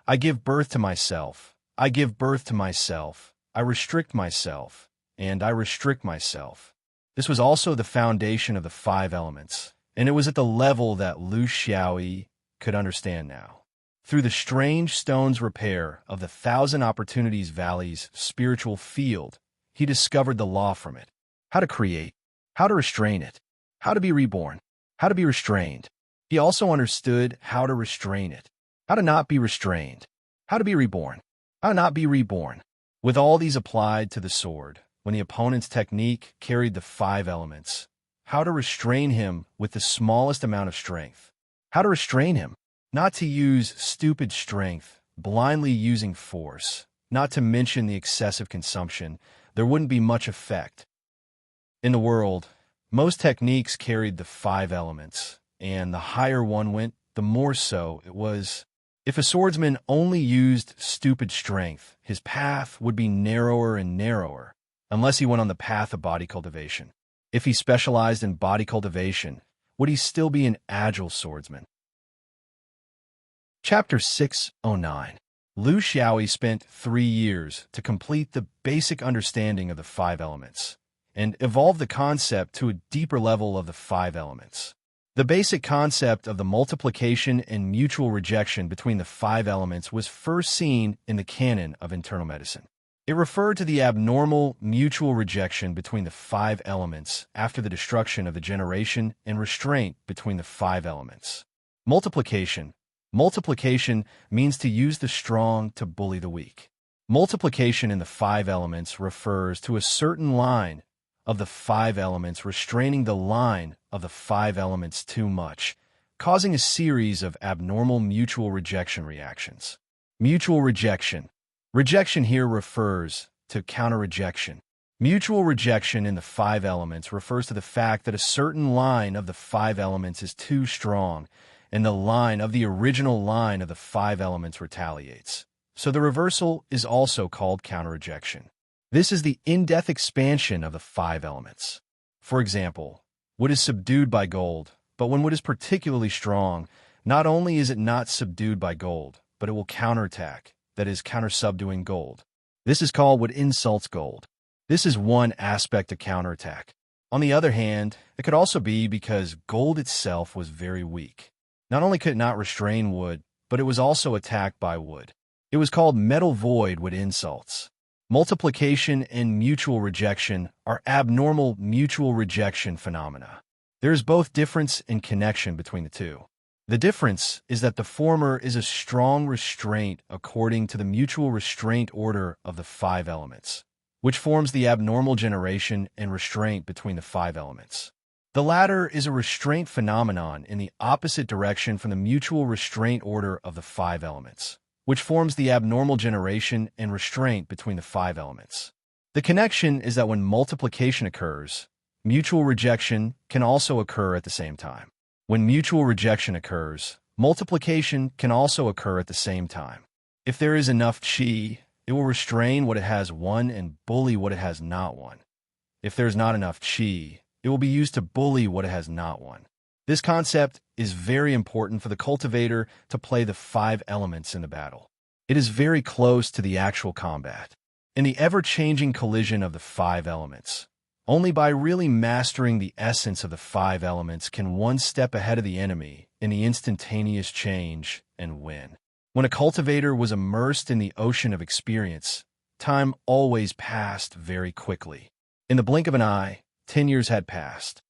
I give birth to myself. I give birth to myself. I restrict myself. And I restrict myself. This was also the foundation of the five elements, and it was at the level that Lu Xiaoyi could understand now. Through the strange stone's repair of the Thousand Opportunities Valley's spiritual field, he discovered the law from it. How to create, how to restrain it, how to be reborn, how to be restrained. He also understood how to restrain it, how to not be restrained, how to be reborn, how to not be reborn. With all these applied to the sword, when the opponent's technique carried the five elements, how to restrain him with the smallest amount of strength, how to restrain him, not to use stupid strength, blindly using force, not to mention the excessive consumption, there wouldn't be much effect. In the world, most techniques carried the five elements, and the higher one went, the more so it was. If a swordsman only used stupid strength, his path would be narrower and narrower, unless he went on the path of body cultivation. If he specialized in body cultivation, would he still be an agile swordsman? Chapter 609. Lu Xiaoyi spent 3 years to complete the basic understanding of the five elements, and evolve the concept to a deeper level of the five elements. The basic concept of the multiplication and mutual rejection between the five elements was first seen in the canon of internal medicine. It referred to the abnormal mutual rejection between the five elements after the destruction of the generation and restraint between the five elements. Multiplication. Multiplication means to use the strong to bully the weak. Multiplication in the five elements refers to a certain line of the five elements restraining the line of the five elements too much, causing a series of abnormal mutual rejection reactions. Mutual rejection. Rejection here refers to counter-rejection. Mutual rejection in the five elements refers to the fact that a certain line of the five elements is too strong, and the line of the original line of the five elements retaliates. So the reversal is also called counter-rejection. This is the in-depth expansion of the five elements. For example, wood is subdued by gold, but when wood is particularly strong, not only is it not subdued by gold, but it will counterattack, that is, counter-subduing gold. This is called wood insults gold. This is one aspect of counterattack. On the other hand, it could also be because gold itself was very weak. Not only could it not restrain wood, but it was also attacked by wood. It was called metal void wood insults. Multiplication and mutual rejection are abnormal mutual rejection phenomena. There is both difference and connection between the two. The difference is that the former is a strong restraint according to the mutual restraint order of the five elements, which forms the abnormal generation and restraint between the five elements. The latter is a restraint phenomenon in the opposite direction from the mutual restraint order of the five elements, which forms the abnormal generation and restraint between the five elements. The connection is that when multiplication occurs, mutual rejection can also occur at the same time. When mutual rejection occurs, multiplication can also occur at the same time. If there is enough qi, it will restrain what it has won and bully what it has not won. If there is not enough qi, it will be used to bully what it has not won. This concept is very important for the cultivator to play the five elements in the battle. It is very close to the actual combat. In the ever-changing collision of the five elements, only by really mastering the essence of the five elements can one step ahead of the enemy in the instantaneous change and win. When a cultivator was immersed in the ocean of experience, time always passed very quickly. In the blink of an eye, 10 years had passed.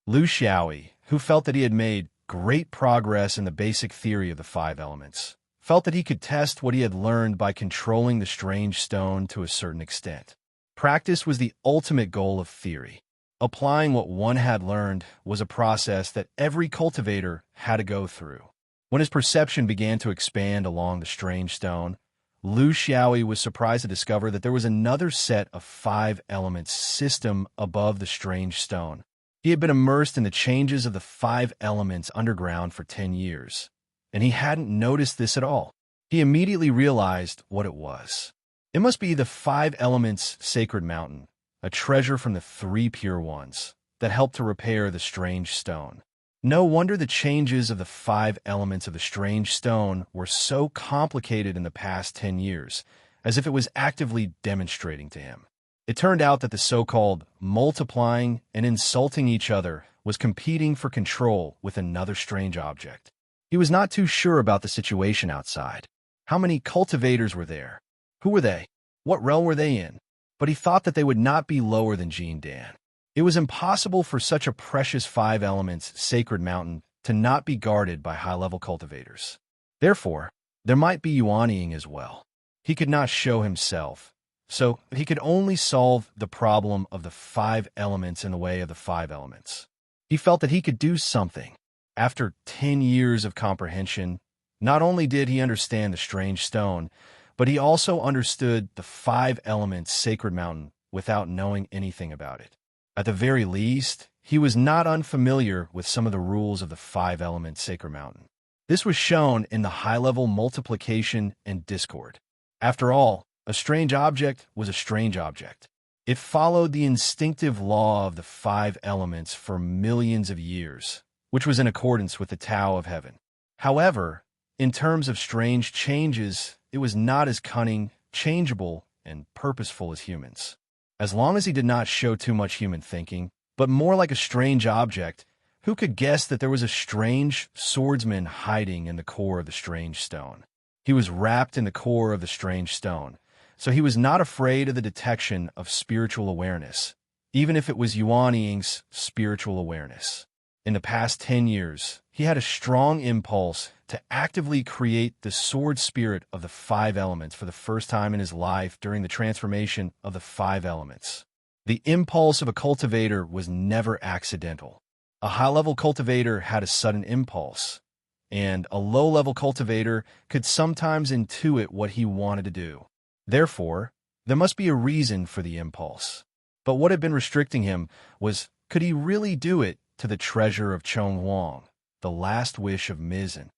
Lu Xiaoyi, who felt that he had made great progress in the basic theory of the five elements, felt that he could test what he had learned by controlling the strange stone to a certain extent. Practice was the ultimate goal of theory. Applying what one had learned was a process that every cultivator had to go through. When his perception began to expand along the strange stone, Lu Xiaoyi was surprised to discover that there was another set of five elements system above the strange stone. He had been immersed in the changes of the five elements underground for 10 years, and he hadn't noticed this at all. He immediately realized what it was. It must be the five elements sacred mountain, a treasure from the three pure ones, that helped to repair the strange stone. No wonder the changes of the five elements of the strange stone were so complicated in the past 10 years, as if it was actively demonstrating to him. It turned out that the so-called multiplying and insulting each other was competing for control with another strange object. He was not too sure about the situation outside. How many cultivators were there? Who were they? What realm were they in? But he thought that they would not be lower than Jean Dan. It was impossible for such a precious five elements sacred mountain to not be guarded by high-level cultivators. Therefore, there might be Yuanying as well. He could not show himself, so he could only solve the problem of the five elements in the way of the five elements. He felt that he could do something. After 10 years of comprehension, not only did he understand the strange stone, but he also understood the five elements sacred mountain without knowing anything about it. At the very least, he was not unfamiliar with some of the rules of the five elements sacred mountain. This was shown in the high-level multiplication and discord. After all, a strange object was a strange object. It followed the instinctive law of the five elements for millions of years, which was in accordance with the Tao of Heaven. However, in terms of strange changes, it was not as cunning, changeable, and purposeful as humans. As long as he did not show too much human thinking, but more like a strange object, who could guess that there was a strange swordsman hiding in the core of the strange stone? He was wrapped in the core of the strange stone, so he was not afraid of the detection of spiritual awareness, even if it was Yuanying's spiritual awareness. In the past 10 years, he had a strong impulse to actively create the sword spirit of the five elements for the first time in his life during the transformation of the five elements. The impulse of a cultivator was never accidental. A high-level cultivator had a sudden impulse, and a low-level cultivator could sometimes intuit what he wanted to do. Therefore, there must be a reason for the impulse. But what had been restricting him was, could he really do it to the treasure of Chong Huang, the last wish of Mizan?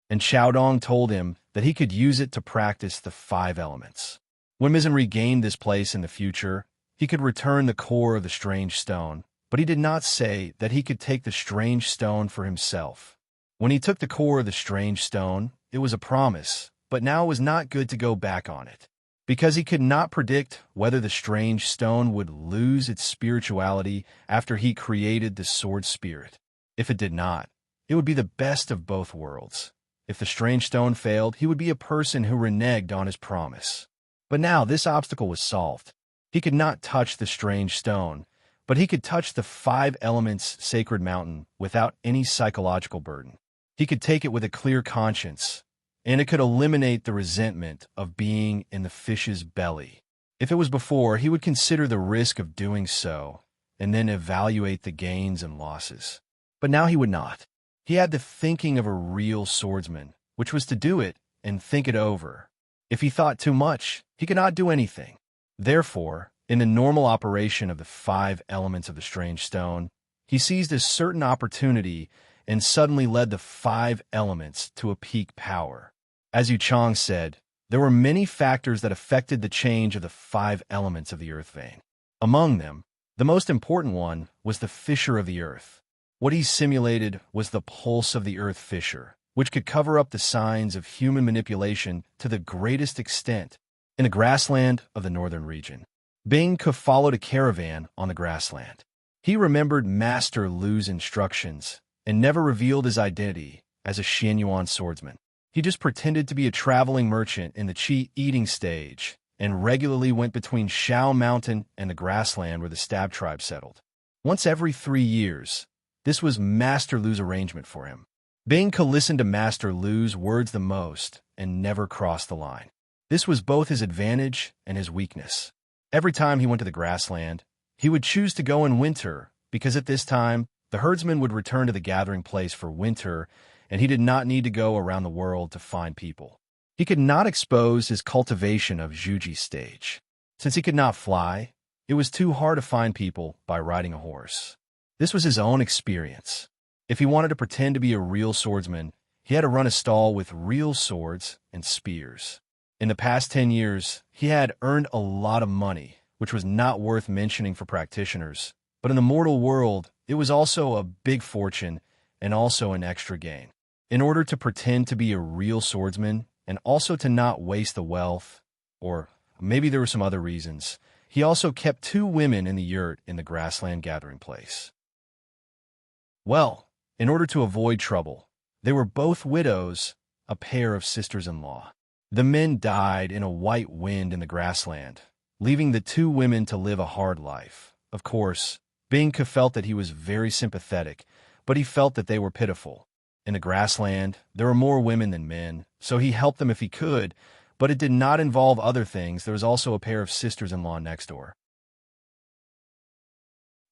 And Xiaodong told him that he could use it to practice the five elements. When Mizan regained this place in the future, he could return the core of the strange stone, but he did not say that he could take the strange stone for himself. When he took the core of the strange stone, it was a promise, but now it was not good to go back on it, because he could not predict whether the strange stone would lose its spirituality after he created the sword spirit. If it did not, it would be the best of both worlds. If the strange stone failed, he would be a person who reneged on his promise. But now this obstacle was solved. He could not touch the strange stone, but he could touch the five elements sacred mountain without any psychological burden. He could take it with a clear conscience, and it could eliminate the resentment of being in the fish's belly. If it was before, he would consider the risk of doing so, and then evaluate the gains and losses. But now he would not. He had the thinking of a real swordsman, which was to do it and think it over. If he thought too much, he could not do anything. Therefore, in the normal operation of the five elements of the strange stone, he seized a certain opportunity and suddenly led the five elements to a peak power. As Yu Chang said, there were many factors that affected the change of the five elements of the earth vein. Among them, the most important one was the fissure of the earth. What he simulated was the pulse of the earth fissure, which could cover up the signs of human manipulation to the greatest extent. In the grassland of the northern region, Bing followed a caravan on the grassland. He remembered Master Lu's instructions and never revealed his identity as a Xianyuan swordsman. He just pretended to be a traveling merchant in the Qi eating stage and regularly went between Shao Mountain and the grassland where the Stab tribe settled. Once every 3 years, this was Master Lu's arrangement for him. Bing could listen to Master Lu's words the most and never crossed the line. This was both his advantage and his weakness. Every time he went to the grassland, he would choose to go in winter because at this time, the herdsman would return to the gathering place for winter and he did not need to go around the world to find people. He could not expose his cultivation of Zhuji stage. Since he could not fly, it was too hard to find people by riding a horse. This was his own experience. If he wanted to pretend to be a real swordsman, he had to run a stall with real swords and spears. In the past 10 years, he had earned a lot of money, which was not worth mentioning for practitioners. But in the mortal world, it was also a big fortune and also an extra gain. In order to pretend to be a real swordsman and also to not waste the wealth, or maybe there were some other reasons, he also kept 2 women in the yurt in the grassland gathering place. Well, in order to avoid trouble, they were both widows, a pair of sisters-in-law. The men died in a white wind in the grassland, leaving the 2 women to live a hard life. Of course, Bingke felt that he was very sympathetic, but he felt that they were pitiful. In the grassland, there were more women than men, so he helped them if he could, but it did not involve other things. There was also a pair of sisters-in-law next door.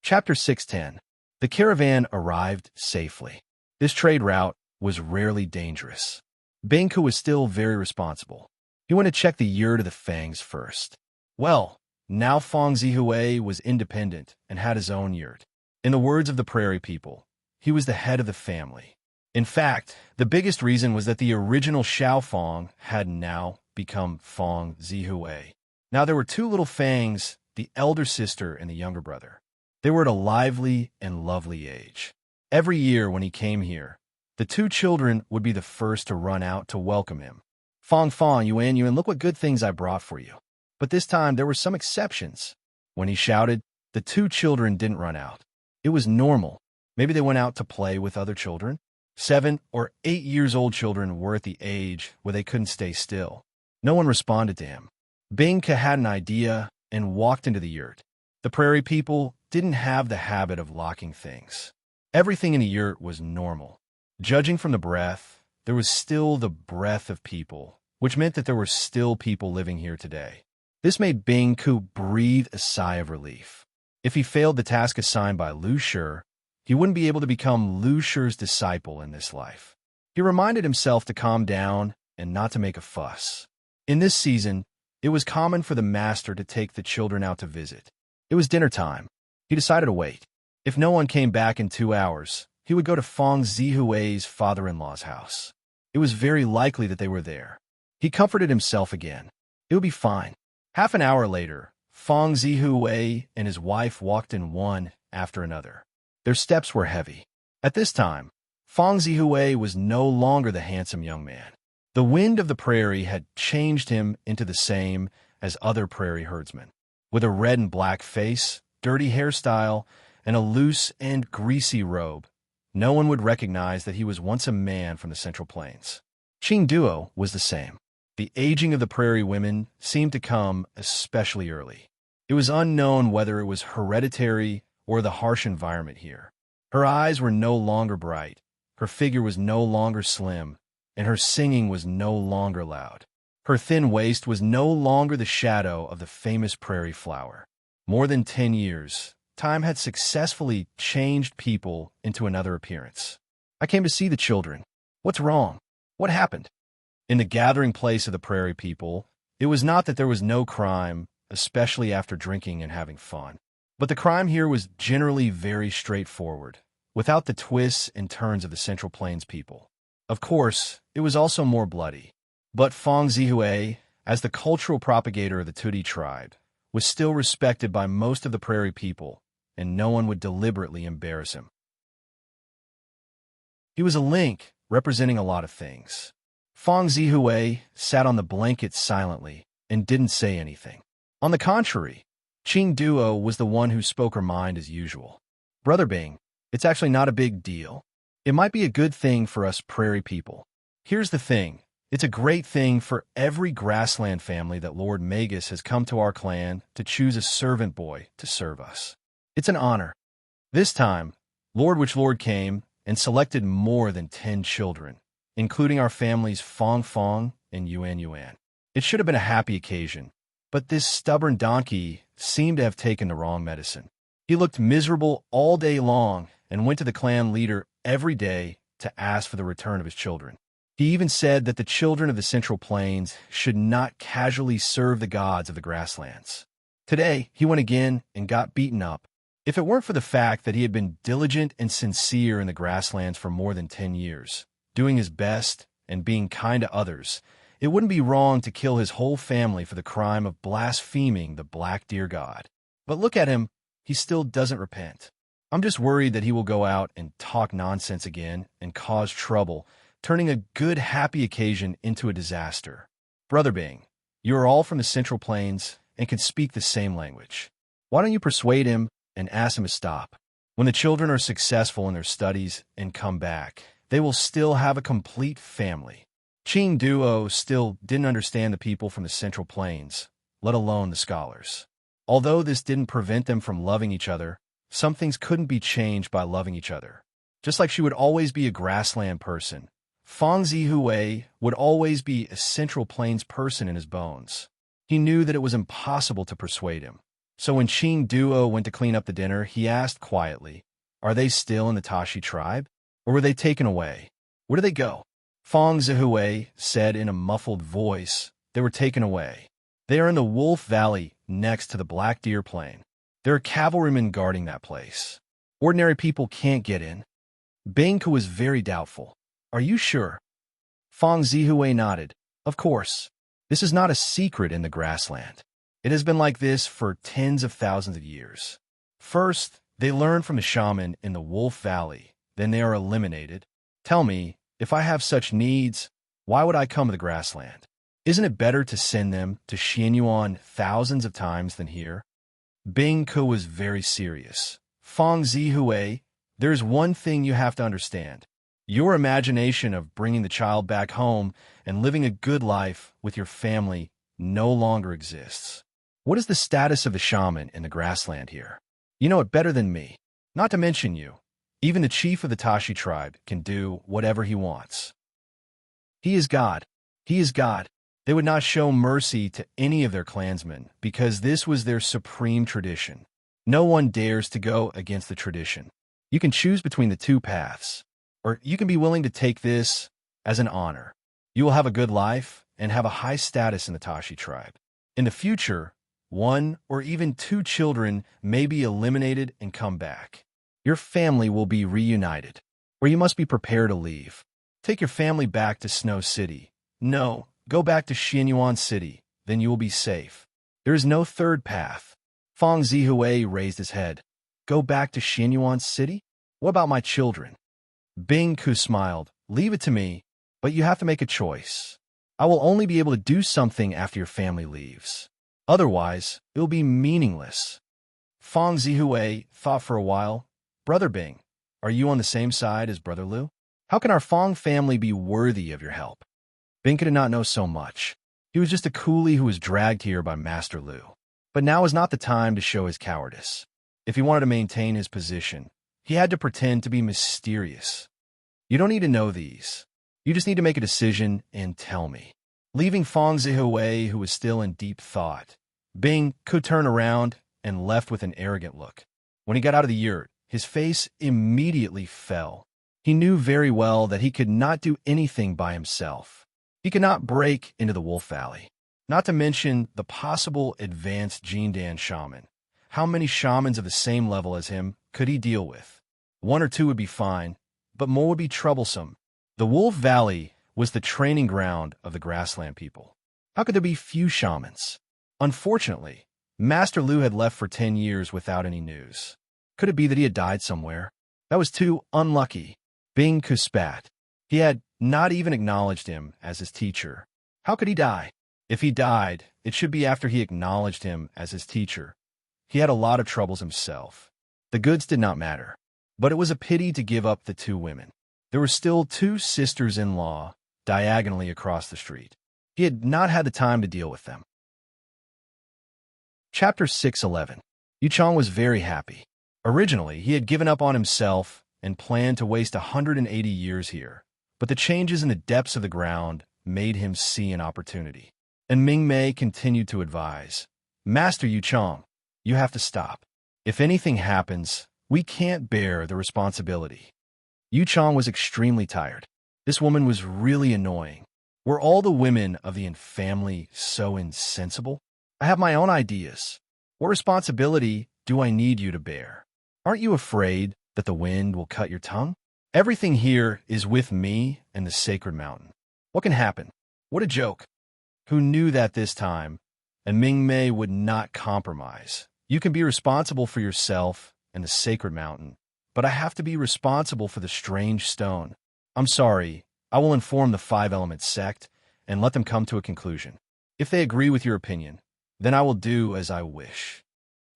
Chapter 610. The caravan arrived safely. This trade route was rarely dangerous. Bingke was still very responsible. He went to check the yurt of the Fangs first. Well, now Fang Zihue was independent and had his own yurt. In the words of the prairie people, he was the head of the family. In fact, the biggest reason was that the original Xiao Fang had now become Fang Zihue. Now there were 2 little Fangs, the elder sister and the younger brother. They were at a lively and lovely age. Every year when he came here, the 2 children would be the first to run out to welcome him. Fang, Yuan, look what good things I brought for you. But this time there were some exceptions. When he shouted, the 2 children didn't run out. It was normal. Maybe they went out to play with other children. 7 or 8 years old children were at the age where they couldn't stay still. No one responded to him. Bingke had an idea and walked into the yurt. The prairie people didn't have the habit of locking things. Everything in the yurt was normal. Judging from the breath, there was still the breath of people, which meant that there were still people living here today. This made Bingke breathe a sigh of relief. If he failed the task assigned by Lu Shi, he wouldn't be able to become Lu Shi's disciple in this life. He reminded himself to calm down and not to make a fuss. In this season, it was common for the master to take the children out to visit. It was dinner time. He decided to wait. If no one came back in 2 hours, he would go to Fang Zihue's father-in-law's house. It was very likely that they were there. He comforted himself again. It would be fine. Half an hour later, Fang Zihue and his wife walked in one after another. Their steps were heavy. At this time, Fang Zihue was no longer the handsome young man. The wind of the prairie had changed him into the same as other prairie herdsmen. With a red and black face, dirty hairstyle, and a loose and greasy robe, no one would recognize that he was once a man from the Central Plains. Qing Duo was the same. The aging of the prairie women seemed to come especially early. It was unknown whether it was hereditary or the harsh environment here. Her eyes were no longer bright, her figure was no longer slim, and her singing was no longer loud. Her thin waist was no longer the shadow of the famous prairie flower. More than 10 years, time had successfully changed people into another appearance. I came to see the children. What's wrong? What happened? In the gathering place of the prairie people, it was not that there was no crime, especially after drinking and having fun. But the crime here was generally very straightforward, without the twists and turns of the Central Plains people. Of course, it was also more bloody. But Fang Zihue, as the cultural propagator of the Tudi tribe, was still respected by most of the prairie people, and no one would deliberately embarrass him. He was a link, representing a lot of things. Fang Zihue sat on the blanket silently and didn't say anything. On the contrary, Qing Duo was the one who spoke her mind as usual. Brother Bing, it's actually not a big deal. It might be a good thing for us prairie people. Here's the thing. It's a great thing for every grassland family that Lord Magus has come to our clan to choose a servant boy to serve us. It's an honor. This time, Lord Witchlord came and selected more than 10 children, including our families Fong Fong and Yuan Yuan. It should have been a happy occasion, but this stubborn donkey seemed to have taken the wrong medicine. He looked miserable all day long and went to the clan leader every day to ask for the return of his children. He even said that the children of the Central Plains should not casually serve the gods of the grasslands. Today, he went again and got beaten up. If it weren't for the fact that he had been diligent and sincere in the grasslands for more than 10 years, doing his best and being kind to others, it wouldn't be wrong to kill his whole family for the crime of blaspheming the black deer god. But look at him, he still doesn't repent. I'm just worried that he will go out and talk nonsense again and cause trouble, turning a good, happy occasion into a disaster. Brother Bing, you are all from the Central Plains and can speak the same language. Why don't you persuade him and ask him to stop? When the children are successful in their studies and come back, they will still have a complete family. Ching Duo still didn't understand the people from the Central Plains, let alone the scholars. Although this didn't prevent them from loving each other, some things couldn't be changed by loving each other. Just like she would always be a grassland person, Fong Zihui would always be a Central Plains person in his bones. He knew that it was impossible to persuade him. So when Ching Duo went to clean up the dinner, he asked quietly, "Are they still in the Tashi tribe? Or were they taken away? Where do they go?" Fong Zihui said in a muffled voice, "They were taken away. They are in the Wolf Valley next to the Black Deer Plain. There are cavalrymen guarding that place. Ordinary people can't get in." Bingka was very doubtful. "Are you sure?" Fong Zihui nodded. "Of course. This is not a secret in the grassland. It has been like this for tens of thousands of years. First, they learn from the shaman in the Wolf Valley. Then they are eliminated. Tell me, if I have such needs, why would I come to the grassland? Isn't it better to send them to Xianyuan thousands of times than here?" Bingka was very serious. "Fong Zihui, there's one thing you have to understand. Your imagination of bringing the child back home and living a good life with your family no longer exists. What is the status of the shaman in the grassland here? You know it better than me. Not to mention you. Even the chief of the Tashi tribe can do whatever he wants. He is God. He is God." They would not show mercy to any of their clansmen because this was their supreme tradition. No one dares to go against the tradition. You can choose between the two paths, or you can be willing to take this as an honor. You will have a good life and have a high status in the Tashi tribe. In the future, 1 or even 2 children may be eliminated and come back. Your family will be reunited, or you must be prepared to leave. Take your family back to Snow City. No, go back to Xianyuan City, then you will be safe. There is no third path. Fong Zihui raised his head. "Go back to Xianyuan City? What about my children?" Bingku smiled. "Leave it to me, but you have to make a choice. I will only be able to do something after your family leaves. Otherwise, it will be meaningless." Fong Zihui thought for a while. "Brother Bing, are you on the same side as Brother Liu? How can our Fong family be worthy of your help?" Bingka did not know so much. He was just a coolie who was dragged here by Master Liu. But now was not the time to show his cowardice. If he wanted to maintain his position, he had to pretend to be mysterious. "You don't need to know these. You just need to make a decision and tell me." Leaving Fong Zihui, who was still in deep thought, Bing could turn around and left with an arrogant look. When he got out of the yurt, his face immediately fell. He knew very well that he could not do anything by himself. He could not break into the Wolf Valley. Not to mention the possible advanced Jindan shaman. How many shamans of the same level as him could he deal with? 1 or 2 would be fine, but more would be troublesome. The Wolf Valley was the training ground of the grassland people. How could there be few shamans? Unfortunately, Master Liu had left for 10 years without any news. Could it be that he had died somewhere? That was too unlucky. Bing spat. He had not even acknowledged him as his teacher. How could he die? If he died, it should be after he acknowledged him as his teacher. He had a lot of troubles himself. The goods did not matter. But it was a pity to give up the 2 women. There were still two sisters-in-law diagonally across the street. He had not had the time to deal with them. Chapter 6:11. Yuchong was very happy. Originally, he had given up on himself and planned to waste 180 years here, but the changes in the depths of the ground made him see an opportunity. And Ming Mei continued to advise, "Master Yuchong, you have to stop. If anything happens, we can't bear the responsibility." Yuchong was extremely tired. This woman was really annoying. Were all the women of the family so insensible? I have my own ideas. What responsibility do I need you to bear? Aren't you afraid that the wind will cut your tongue? Everything here is with me and the sacred mountain. What can happen? What a joke. Who knew that this time? And Ming Mei would not compromise. You can be responsible for yourself and the sacred mountain, but I have to be responsible for the strange stone. I'm sorry, I will inform the five-element sect and let them come to a conclusion. If they agree with your opinion, then I will do as I wish.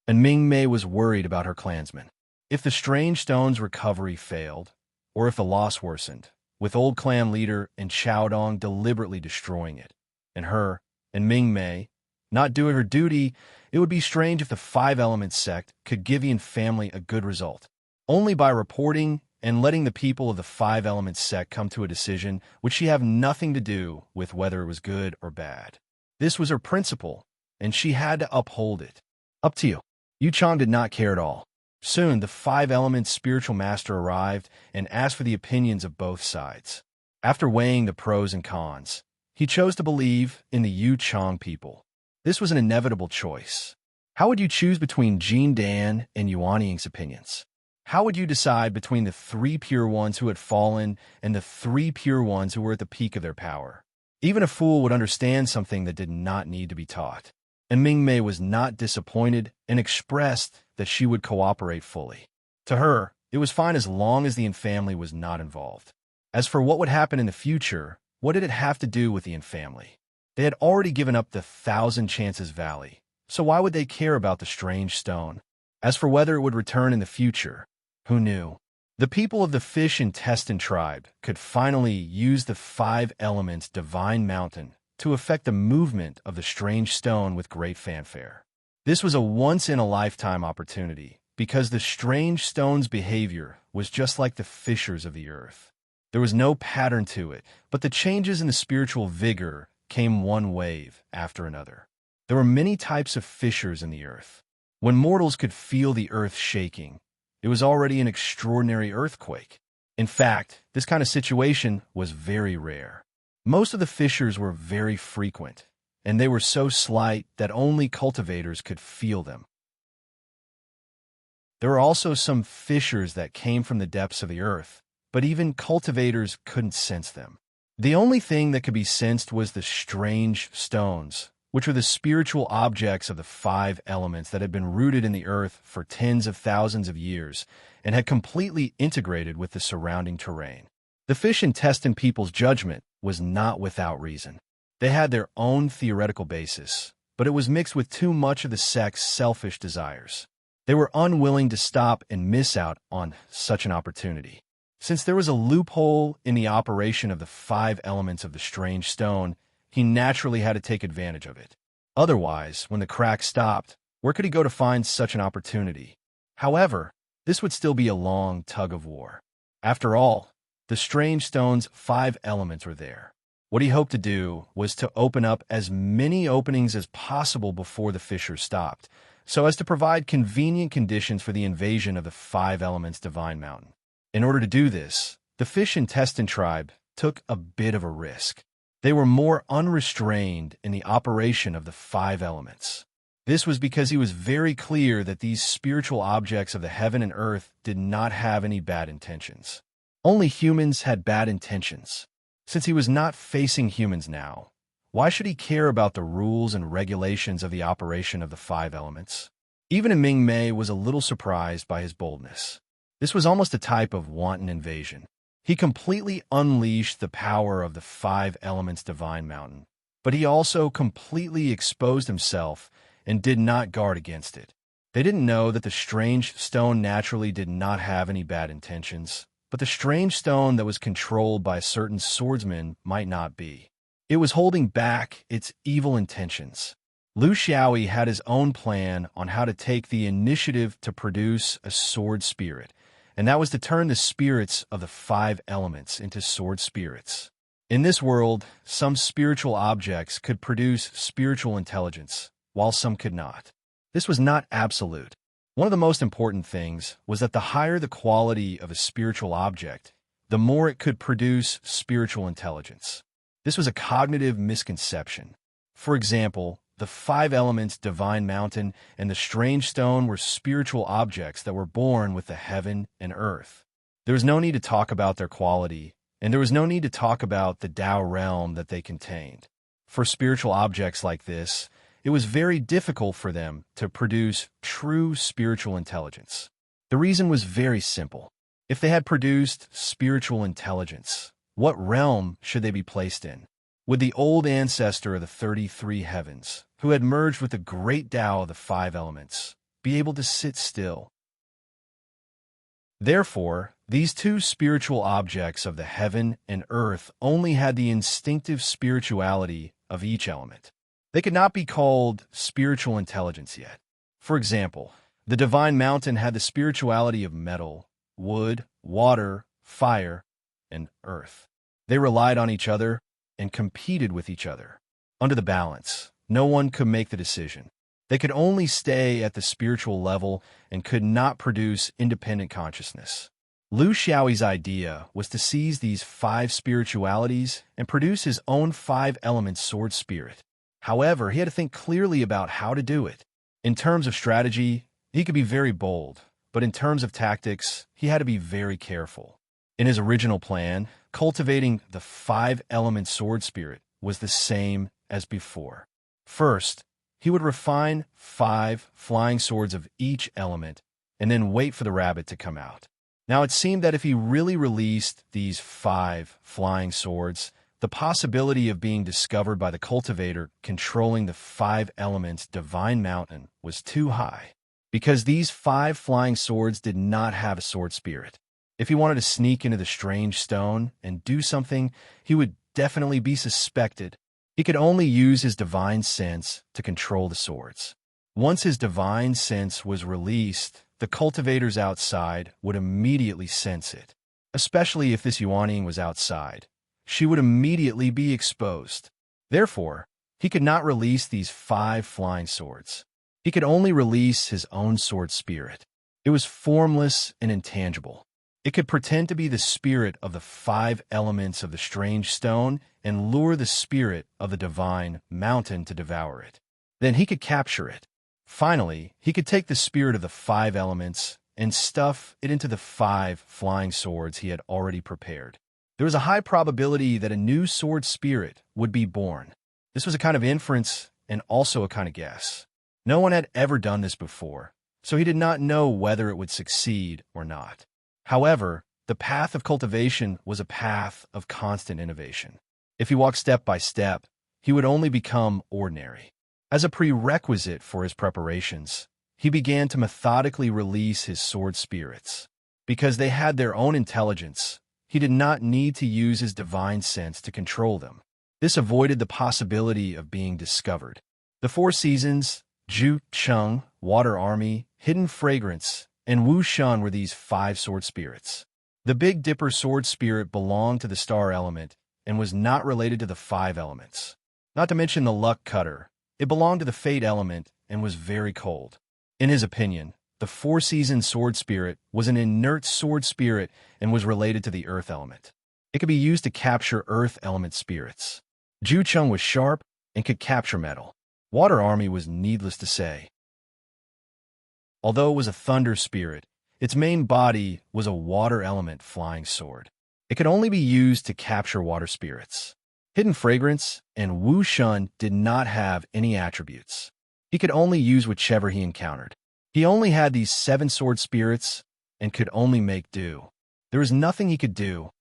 And Ming Mei was worried about her clansmen. If the strange stone's recovery failed, or if the loss worsened, with old clan leader and Chaodong deliberately destroying it, and her, and Ming Mei, not doing her duty, it would be strange if the five-element sect could give Yin family a good result. Only by reporting and letting the people of the five-element sect come to a decision would she have nothing to do with whether it was good or bad. This was her principle, and she had to uphold it. Up to you. Yuchong did not care at all. Soon, the five-element spiritual master arrived and asked for the opinions of both sides. After weighing the pros and cons, he chose to believe in the Yuchong people. This was an inevitable choice. How would you choose between Jin Dan and Yuanying's opinions? How would you decide between the three pure ones who had fallen and the three pure ones who were at the peak of their power? Even a fool would understand something that did not need to be taught. And Ming Mei was not disappointed and expressed that she would cooperate fully. To her, it was fine as long as the Yin family was not involved. As for what would happen in the future, what did it have to do with the Yin family? They had already given up the Thousand Chances Valley, so why would they care about the strange stone? As for whether it would return in the future, who knew? The people of the fish intestine tribe could finally use the five elements divine mountain to affect the movement of the strange stone with great fanfare. This was a once-in-a-lifetime opportunity because the strange stone's behavior was just like the fissures of the earth. There was no pattern to it, but the changes in the spiritual vigor came one wave after another. There were many types of fissures in the earth. When mortals could feel the earth shaking, it was already an extraordinary earthquake. In fact, this kind of situation was very rare. Most of the fissures were very frequent, and they were so slight that only cultivators could feel them. There were also some fissures that came from the depths of the earth, but even cultivators couldn't sense them. The only thing that could be sensed was the strange stones, which were the spiritual objects of the five elements that had been rooted in the earth for tens of thousands of years and had completely integrated with the surrounding terrain. The fish intestine people's judgment was not without reason. They had their own theoretical basis, but it was mixed with too much of the sect's selfish desires. They were unwilling to stop and miss out on such an opportunity. Since there was a loophole in the operation of the five elements of the strange stone, he naturally had to take advantage of it. Otherwise, when the crack stopped, where could he go to find such an opportunity? However, this would still be a long tug of war. After all, the strange stone's five elements were there. What he hoped to do was to open up as many openings as possible before the fissure stopped, so as to provide convenient conditions for the invasion of the five elements divine mountain. In order to do this, the fish intestine tribe took a bit of a risk. They were more unrestrained in the operation of the five elements. This was because he was very clear that these spiritual objects of the heaven and earth did not have any bad intentions. Only humans had bad intentions. Since he was not facing humans now, why should he care about the rules and regulations of the operation of the five elements? Even Ming Mei was a little surprised by his boldness. This was almost a type of wanton invasion. He completely unleashed the power of the five elements divine mountain, but he also completely exposed himself and did not guard against it. They didn't know that the strange stone naturally did not have any bad intentions, but the strange stone that was controlled by a certain swordsman might not be. It was holding back its evil intentions. Lu Xiaoyi had his own plan on how to take the initiative to produce a sword spirit, and that was to turn the spirits of the 5 elements into sword spirits. In this world, some spiritual objects could produce spiritual intelligence, while some could not. This was not absolute. One of the most important things was that the higher the quality of a spiritual object, the more it could produce spiritual intelligence. This was a cognitive misconception. For example, the 5 elements divine mountain and the strange stone were spiritual objects that were born with the heaven and earth. There was no need to talk about their quality, and there was no need to talk about the Tao realm that they contained. For spiritual objects like this, it was very difficult for them to produce true spiritual intelligence. The reason was very simple. If they had produced spiritual intelligence, what realm should they be placed in? Would the old ancestor of the 33 heavens, who had merged with the great Tao of the 5 elements, be able to sit still? Therefore, these 2 spiritual objects of the heaven and earth only had the instinctive spirituality of each element. They could not be called spiritual intelligence yet. For example, the divine mountain had the spirituality of metal, wood, water, fire, and earth. They relied on each other and competed with each other. Under the balance, no one could make the decision. They could only stay at the spiritual level and could not produce independent consciousness. Lu Xiaoyi's idea was to seize these 5 spiritualities and produce his own 5-element sword spirit. However, he had to think clearly about how to do it. In terms of strategy, he could be very bold, but in terms of tactics, he had to be very careful. In his original plan, cultivating the 5-element sword spirit was the same as before. First, he would refine 5 flying swords of each element and then wait for the rabbit to come out. Now, it seemed that if he really released these 5 flying swords, the possibility of being discovered by the cultivator controlling the 5 elements divine mountain was too high, because these 5 flying swords did not have a sword spirit. If he wanted to sneak into the strange stone and do something, he would definitely be suspected. He could only use his divine sense to control the swords. Once his divine sense was released, the cultivators outside would immediately sense it. Especially if this Yuaning was outside, she would immediately be exposed. Therefore, he could not release these 5 flying swords. He could only release his own sword spirit. It was formless and intangible. It could pretend to be the spirit of the 5 elements of the strange stone and lure the spirit of the divine mountain to devour it. Then he could capture it. Finally, he could take the spirit of the 5 elements and stuff it into the 5 flying swords he had already prepared. There was a high probability that a new sword spirit would be born. This was a kind of inference and also a kind of guess. No one had ever done this before, so he did not know whether it would succeed or not. However, the path of cultivation was a path of constant innovation. If he walked step by step, he would only become ordinary. As a prerequisite for his preparations, he began to methodically release his sword spirits. Because they had their own intelligence, he did not need to use his divine sense to control them. This avoided the possibility of being discovered. The 4 seasons, Zhu Cheng, Water Army, Hidden Fragrance, and Wu Shun were these 5 sword spirits. The Big Dipper sword spirit belonged to the star element and was not related to the 5 elements. Not to mention the luck cutter. It belonged to the fate element and was very cold. In his opinion, the 4-season sword spirit was an inert sword spirit and was related to the earth element. It could be used to capture earth element spirits. Zhu Cheng was sharp and could capture metal. Water Army was needless to say. Although it was a thunder spirit, its main body was a water element flying sword. It could only be used to capture water spirits. Hidden Fragrance and Wu Shun did not have any attributes. He could only use whichever he encountered. He only had these 7 sword spirits and could only make do. There was nothing he could do.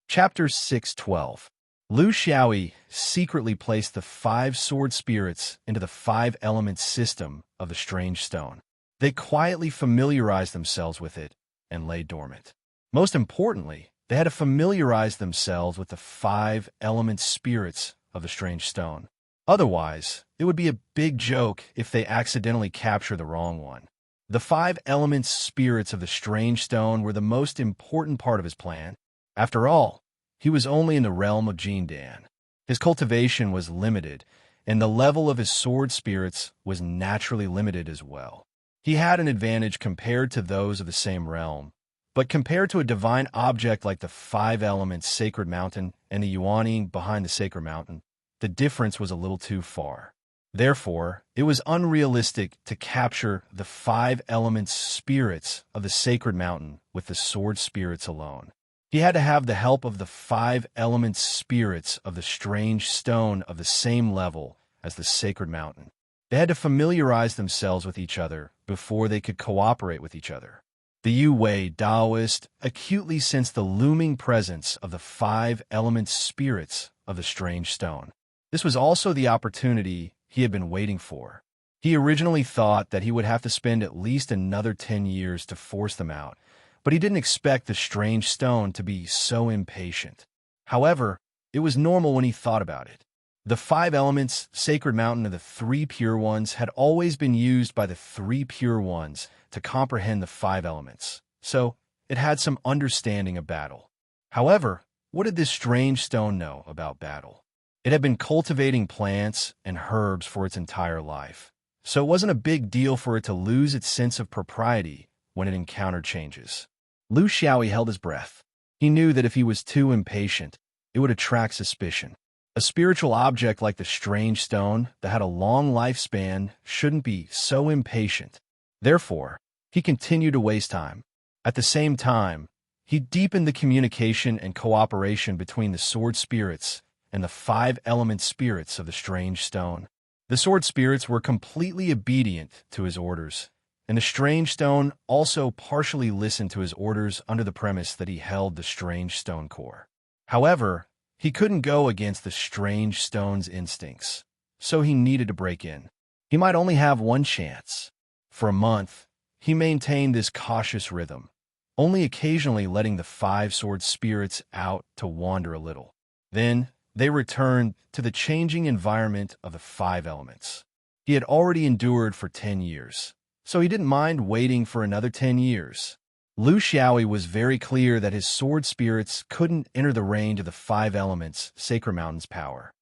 Chapter 6:12. Lu Xiaoyi secretly placed the 5 sword spirits into the 5 elements system of the strange stone. They quietly familiarized themselves with it and lay dormant. Most importantly, they had to familiarize themselves with the 5 element spirits of the strange stone. Otherwise, it would be a big joke if they accidentally capture the wrong one. The 5 element spirits of the strange stone were the most important part of his plan. After all, he was only in the realm of Jindan. His cultivation was limited, and the level of his sword spirits was naturally limited as well. He had an advantage compared to those of the same realm, but compared to a divine object like the 5 elements sacred mountain and the Yuan behind the sacred mountain, the difference was a little too far. Therefore, it was unrealistic to capture the 5 elements spirits of the sacred mountain with the sword spirits alone. He had to have the help of the 5 elements spirits of the strange stone of the same level as the sacred mountain. They had to familiarize themselves with each other before they could cooperate with each other. The Yu Wei Taoist acutely sensed the looming presence of the 5 elements spirits of the strange stone. This was also the opportunity he had been waiting for. He originally thought that he would have to spend at least another 10 years to force them out, but he didn't expect the strange stone to be so impatient. However, it was normal when he thought about it. The 5 elements sacred mountain of the 3 pure ones had always been used by the 3 pure ones to comprehend the 5 elements, so it had some understanding of battle. However, what did this strange stone know about battle? It had been cultivating plants and herbs for its entire life, so it wasn't a big deal for it to lose its sense of propriety when it encountered changes. Lu Xiaoyi held his breath. He knew that if he was too impatient, it would attract suspicion. A spiritual object like the strange stone that had a long lifespan shouldn't be so impatient. Therefore, he continued to waste time. At the same time, he deepened the communication and cooperation between the sword spirits and the 5 element spirits of the strange stone. The sword spirits were completely obedient to his orders, and the strange stone also partially listened to his orders under the premise that he held the strange stone core. However, he couldn't go against the strange stone's instincts, so he needed to break in. He might only have one chance. For a month, he maintained this cautious rhythm, only occasionally letting the 5 sword spirits out to wander a little. Then, they returned to the changing environment of the 5 elements. He had already endured for 10 years, so he didn't mind waiting for another 10 years. Lu Xiaoyi was very clear that his sword spirits couldn't enter the range of the 5 elements sacred mountain's power.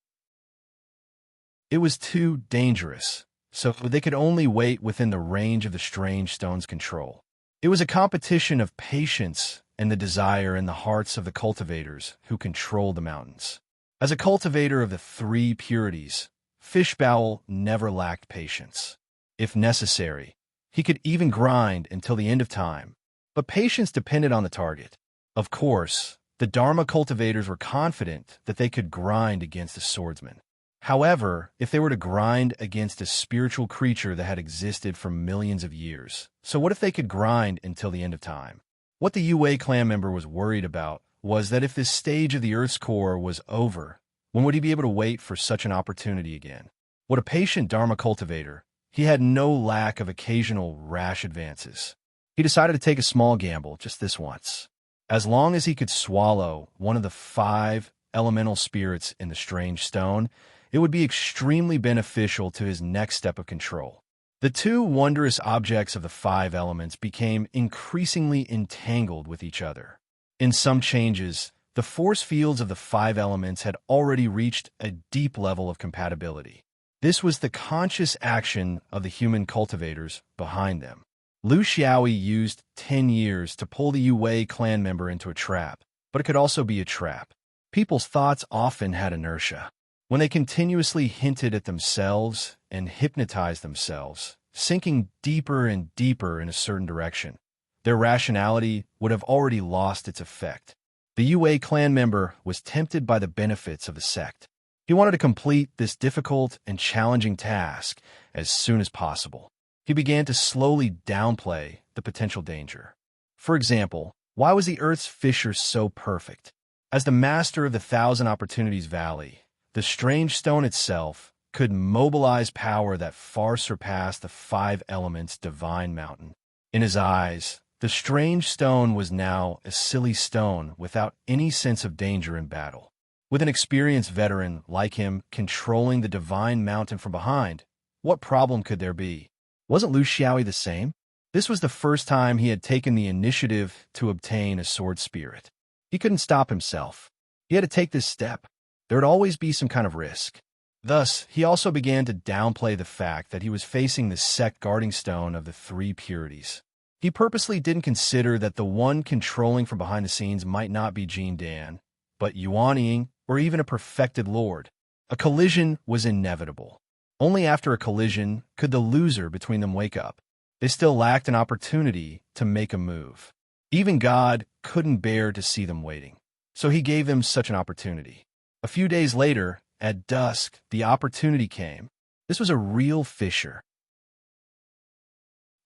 It was too dangerous, so they could only wait within the range of the strange stone's control. It was a competition of patience and the desire in the hearts of the cultivators who controlled the mountains. As a cultivator of the 3 purities, Fishbowl never lacked patience. If necessary, he could even grind until the end of time, but patience depended on the target. Of course, the Dharma cultivators were confident that they could grind against a swordsman. However, if they were to grind against a spiritual creature that had existed for millions of years, so what if they could grind until the end of time? What the Yue clan member was worried about was that if this stage of the Earth's core was over, when would he be able to wait for such an opportunity again? What a patient Dharma cultivator, he had no lack of occasional rash advances. He decided to take a small gamble just this once. As long as he could swallow one of the 5 elemental spirits in the strange stone, it would be extremely beneficial to his next step of control. The 2 wondrous objects of the 5 elements became increasingly entangled with each other. In some changes, the force fields of the 5 elements had already reached a deep level of compatibility. This was the conscious action of the human cultivators behind them. Lu Xiaoyi used 10 years to pull the Yue clan member into a trap, but it could also be a trap. People's thoughts often had inertia. When they continuously hinted at themselves and hypnotized themselves, sinking deeper and deeper in a certain direction, their rationality would have already lost its effect. The Yue clan member was tempted by the benefits of the sect. He wanted to complete this difficult and challenging task as soon as possible. He began to slowly downplay the potential danger. For example, why was the Earth's fissure so perfect? As the master of the 1,000 Opportunities Valley, the strange stone itself could mobilize power that far surpassed the five elements' divine mountain. In his eyes, the strange stone was now a silly stone without any sense of danger in battle. With an experienced veteran like him controlling the divine mountain from behind, what problem could there be? Wasn't Lu Xiaoyi the same? This was the first time he had taken the initiative to obtain a sword spirit. He couldn't stop himself. He had to take this step. There would always be some kind of risk. Thus, he also began to downplay the fact that he was facing the sect guarding stone of the three purities. He purposely didn't consider that the one controlling from behind the scenes might not be Jin Dan, but Yuan Ying, or even a perfected lord. A collision was inevitable. Only after a collision could the loser between them wake up. They still lacked an opportunity to make a move. Even God couldn't bear to see them waiting, so he gave them such an opportunity. A few days later, at dusk, the opportunity came. This was a real fissure.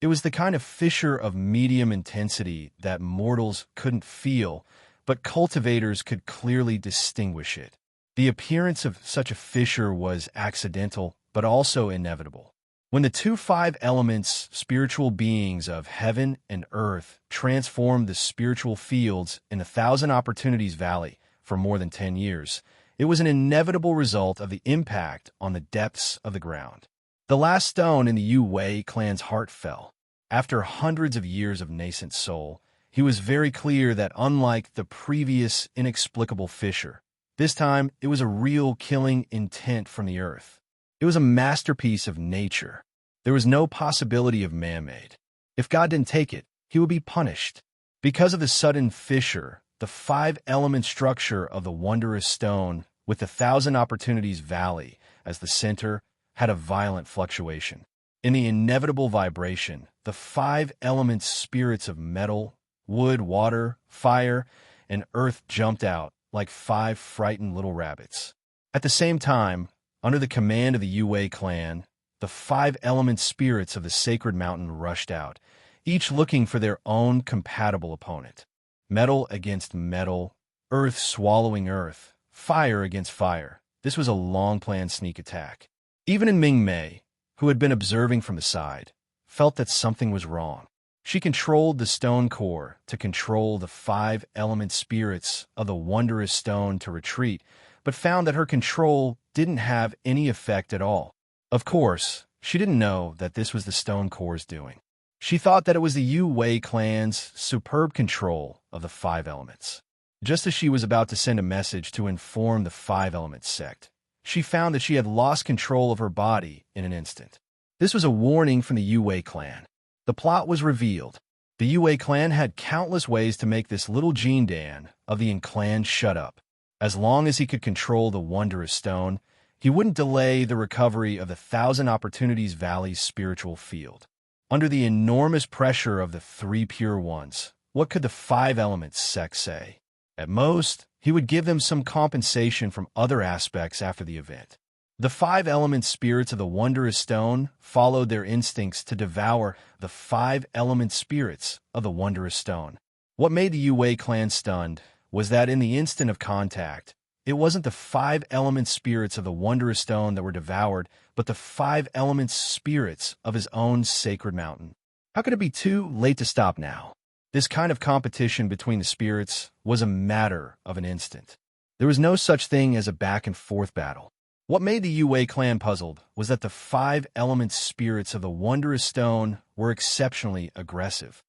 It was the kind of fissure of medium intensity that mortals couldn't feel, but cultivators could clearly distinguish it. The appearance of such a fissure was accidental, but also inevitable. When the two five elements, spiritual beings of heaven and earth, transformed the spiritual fields in the Thousand Opportunities Valley for more than 10 years, it was an inevitable result of the impact on the depths of the ground. The last stone in the Yu Wei clan's heart fell. After hundreds of years of nascent soul, he was very clear that unlike the previous inexplicable fissure, this time it was a real killing intent from the earth. It was a masterpiece of nature. There was no possibility of man-made. If God didn't take it, he would be punished. Because of the sudden fissure, the five-element structure of the wondrous stone, with the Thousand Opportunities Valley as the center, had a violent fluctuation. In the inevitable vibration, the five-element spirits of metal, wood, water, fire, and earth jumped out like five frightened little rabbits. At the same time, under the command of the Yu Wei clan, the five-element spirits of the sacred mountain rushed out, each looking for their own compatible opponent. Metal against metal, earth swallowing earth, fire against fire. This was a long-planned sneak attack. Even in Ming Mei, who had been observing from the side, felt that something was wrong. She controlled the stone core to control the five-element spirits of the wondrous stone to retreat, but found that her control didn't have any effect at all. Of course, she didn't know that this was the stone core's doing. She thought that it was the Yu Wei clan's superb control of the five elements. Just as she was about to send a message to inform the five-element sect, she found that she had lost control of her body in an instant. This was a warning from the Yu Wei clan. The plot was revealed. The Yu Wei clan had countless ways to make this little Jin Dan of the clan shut up. As long as he could control the wondrous stone, he wouldn't delay the recovery of the Thousand Opportunities Valley's spiritual field. Under the enormous pressure of the three pure ones, what could the five elements sect say? At most, he would give them some compensation from other aspects after the event. The five-element spirits of the wondrous stone followed their instincts to devour the five-element spirits of the wondrous stone. What made the Yu Wei clan stunned was that in the instant of contact, it wasn't the five-element spirits of the wondrous stone that were devoured, but the five-element spirits of his own sacred mountain. How could it be too late to stop now? This kind of competition between the spirits was a matter of an instant. There was no such thing as a back-and-forth battle. What made the Yu Wei clan puzzled was that the five-element spirits of the wondrous stone were exceptionally aggressive.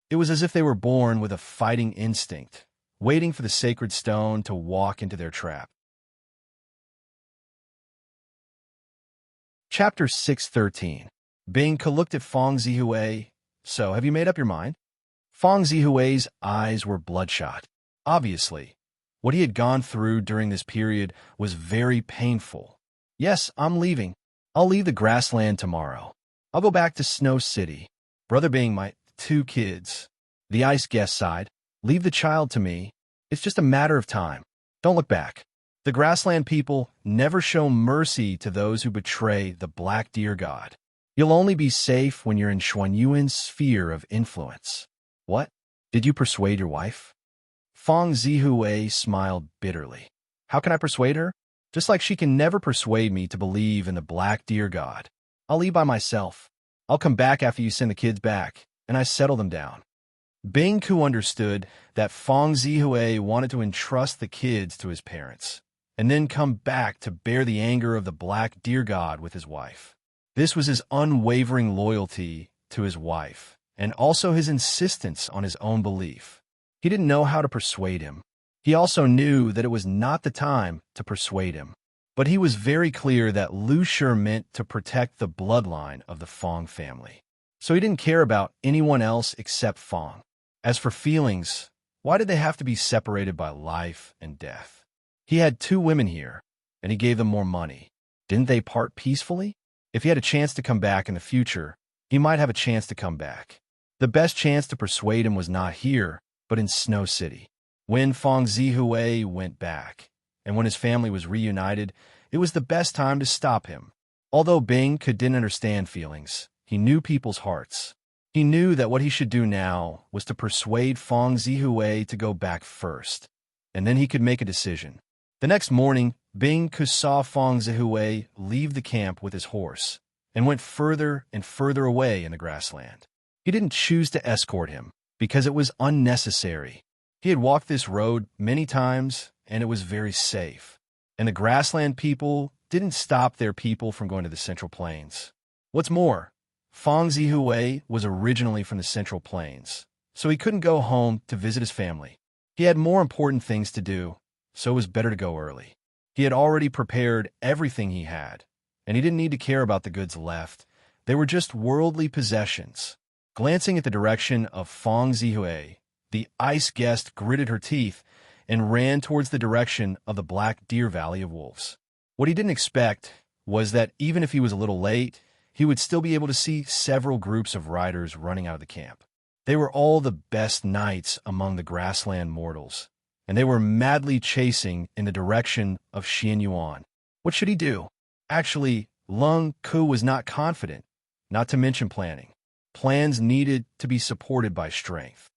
It was as if they were born with a fighting instinct, waiting for the sacred stone to walk into their trap. Chapter 613. Bing looked at Fong Zihui. So, have you made up your mind? Fong Zihui's eyes were bloodshot. Obviously, what he had gone through during this period was very painful. Yes, I'm leaving. I'll leave the grassland tomorrow. I'll go back to Snow City. Brother Bing, my 2 kids. The ice guest sighed. Leave the child to me. It's just a matter of time. Don't look back. The grassland people never show mercy to those who betray the black deer god. You'll only be safe when you're in Xuanyuan's sphere of influence. What? Did you persuade your wife? Fong Zihui smiled bitterly. How can I persuade her? Just like she can never persuade me to believe in the black deer god. I'll leave by myself. I'll come back after you send the kids back, and I settle them down. Bing Ku understood that Fong Zihui wanted to entrust the kids to his parents, and then come back to bear the anger of the black deer god with his wife. This was his unwavering loyalty to his wife, and also his insistence on his own belief. He didn't know how to persuade him. He also knew that it was not the time to persuade him. But he was very clear that Lu Shi meant to protect the bloodline of the Fong family. So he didn't care about anyone else except Fong. As for feelings, why did they have to be separated by life and death? He had 2 women here, and he gave them more money. Didn't they part peacefully? If he had a chance to come back in the future, he might have a chance to come back. The best chance to persuade him was not here, but in Snow City. When Fong Zihui went back, and when his family was reunited, it was the best time to stop him. Although Bing didn't understand feelings, he knew people's hearts. He knew that what he should do now was to persuade Fong Zihui to go back first, and then he could make a decision. The next morning, Bing saw Fong Zihui leave the camp with his horse, and went further and further away in the grassland. He didn't choose to escort him, because it was unnecessary. He had walked this road many times, and it was very safe. And the grassland people didn't stop their people from going to the Central Plains. What's more, Fong Zihui was originally from the Central Plains, so he couldn't go home to visit his family. He had more important things to do, so it was better to go early. He had already prepared everything he had, and he didn't need to care about the goods left. They were just worldly possessions. Glancing at the direction of Fong Zihui, the ice guest gritted her teeth and ran towards the direction of the Black Deer Valley of Wolves. What he didn't expect was that even if he was a little late, he would still be able to see several groups of riders running out of the camp. They were all the best knights among the grassland mortals, and they were madly chasing in the direction of Xianyuan. What should he do? Actually, Lung Ku was not confident, not to mention planning. Plans needed to be supported by strength.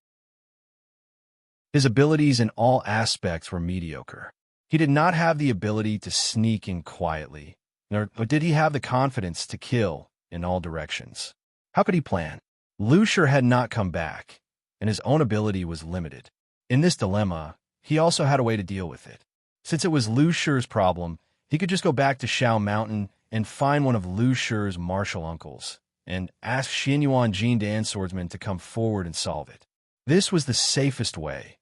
His abilities in all aspects were mediocre. He did not have the ability to sneak in quietly, nor did he have the confidence to kill in all directions. How could he plan? Lu Shi had not come back, and his own ability was limited. In this dilemma, he also had a way to deal with it. Since it was Lu Shi's problem, he could just go back to Shao Mountain and find one of Lu Shi's martial uncles, and ask Xianyuan Jin Dan swordsman to come forward and solve it. This was the safest way,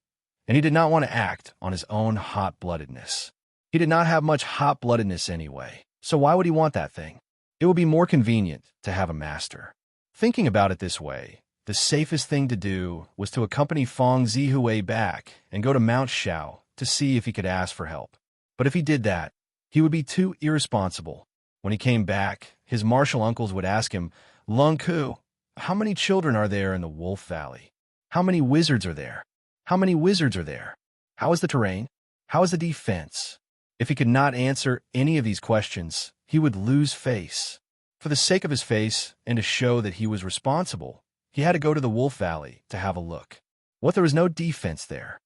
and he did not want to act on his own hot-bloodedness. He did not have much hot-bloodedness anyway, so why would he want that thing? It would be more convenient to have a master. Thinking about it this way, the safest thing to do was to accompany Fong Zihui back and go to Mount Shao to see if he could ask for help. But if he did that, he would be too irresponsible. When he came back, his martial uncles would ask him, "Lung Ku, how many children are there in the Wolf Valley? How many wizards are there? How many wizards are there? How is the terrain? How is the defense?" If he could not answer any of these questions, he would lose face. For the sake of his face and to show that he was responsible, he had to go to the Wolf Valley to have a look. What, there was no defense there?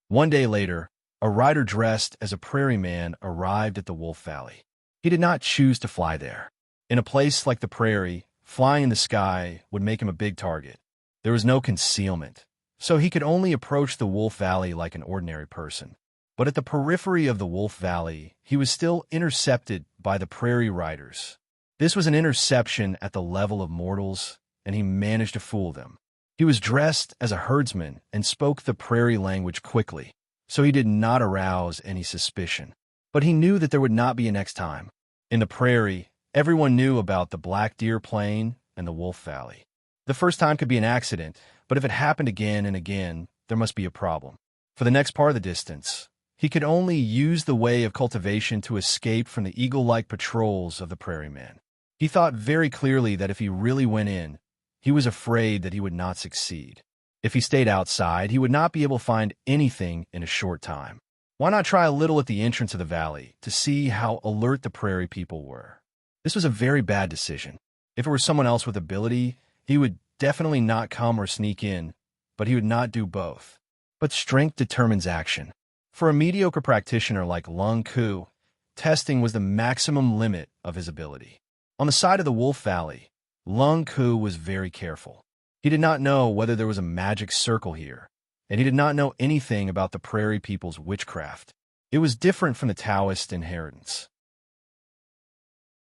One day later, a rider dressed as a prairie man arrived at the Wolf Valley. He did not choose to fly there. In a place like the prairie, flying in the sky would make him a big target. There was no concealment, so he could only approach the Wolf Valley like an ordinary person. But at the periphery of the Wolf Valley, he was still intercepted by the prairie riders. This was an interception at the level of mortals, and he managed to fool them. He was dressed as a herdsman and spoke the prairie language quickly, so he did not arouse any suspicion. But he knew that there would not be a next time. In the prairie, everyone knew about the Black Deer Plain and the Wolf Valley. The first time could be an accident, but if it happened again and again, there must be a problem. For the next part of the distance, he could only use the way of cultivation to escape from the eagle-like patrols of the prairie man. He thought very clearly that if he really went in, he was afraid that he would not succeed. If he stayed outside, he would not be able to find anything in a short time. Why not try a little at the entrance of the valley to see how alert the prairie people were? This was a very bad decision. If it were someone else with ability, he would definitely not come or sneak in, but he would not do both. But strength determines action. For a mediocre practitioner like Lung Ku, testing was the maximum limit of his ability. On the side of the Wolf Valley, Lung Ku was very careful. He did not know whether there was a magic circle here, and he did not know anything about the prairie people's witchcraft. It was different from the Taoist inheritance.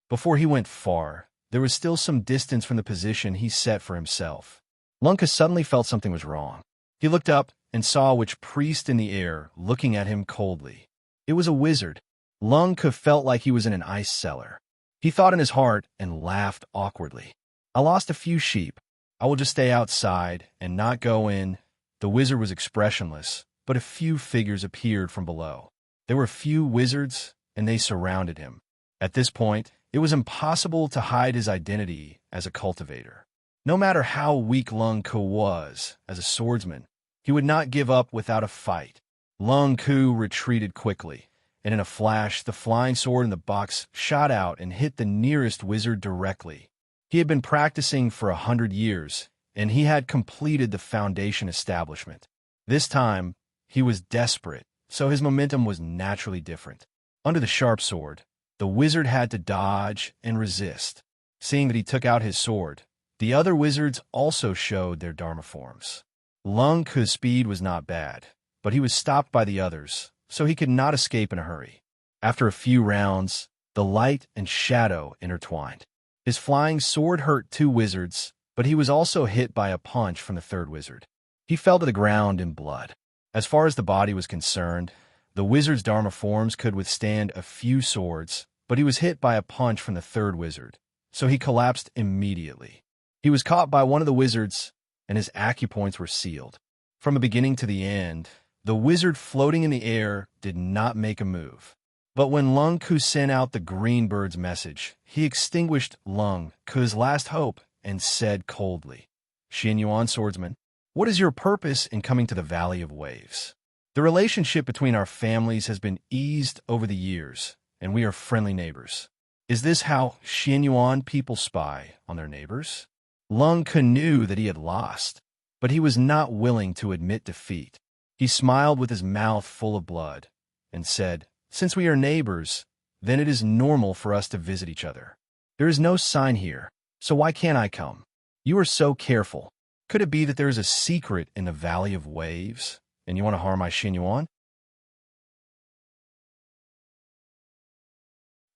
Before he went far, there was still some distance from the position he set for himself. Lung Ku suddenly felt something was wrong. He looked up and saw a witch priest in the air looking at him coldly. It was a wizard. Lung Ku felt like he was in an ice cellar. He thought in his heart and laughed awkwardly. I lost a few sheep. I will just stay outside and not go in. The wizard was expressionless, but a few figures appeared from below. There were few wizards, and they surrounded him. At this point, it was impossible to hide his identity as a cultivator. No matter how weak Lung Ku was as a swordsman, he would not give up without a fight. Lung Ku retreated quickly, and in a flash, the flying sword in the box shot out and hit the nearest wizard directly. He had been practicing for 100 years, and he had completed the foundation establishment. This time, he was desperate, so his momentum was naturally different. Under the sharp sword, the wizard had to dodge and resist. Seeing that he took out his sword, the other wizards also showed their Dharma forms. Lung Ku's speed was not bad, but he was stopped by the others, so he could not escape in a hurry. After a few rounds, the light and shadow intertwined. His flying sword hurt two wizards, but he was also hit by a punch from the third wizard. He fell to the ground in blood. As far as the body was concerned, the wizard's Dharma forms could withstand a few swords, but he was hit by a punch from the third wizard, so he collapsed immediately. He was caught by one of the wizards, and his acupoints were sealed. From the beginning to the end, the wizard floating in the air did not make a move. But when Lung Ku sent out the green bird's message, he extinguished Lung Ku's last hope and said coldly, "Xin Yuan swordsman, what is your purpose in coming to the Valley of Waves? The relationship between our families has been eased over the years, and we are friendly neighbors. Is this how Xin Yuan people spy on their neighbors?" Lung Ku knew that he had lost, but he was not willing to admit defeat. He smiled with his mouth full of blood and said, "Since we are neighbors, then it is normal for us to visit each other. There is no sign here, so why can't I come? You are so careful. Could it be that there is a secret in the Valley of Waves, and you want to harm my Xin Yuan?"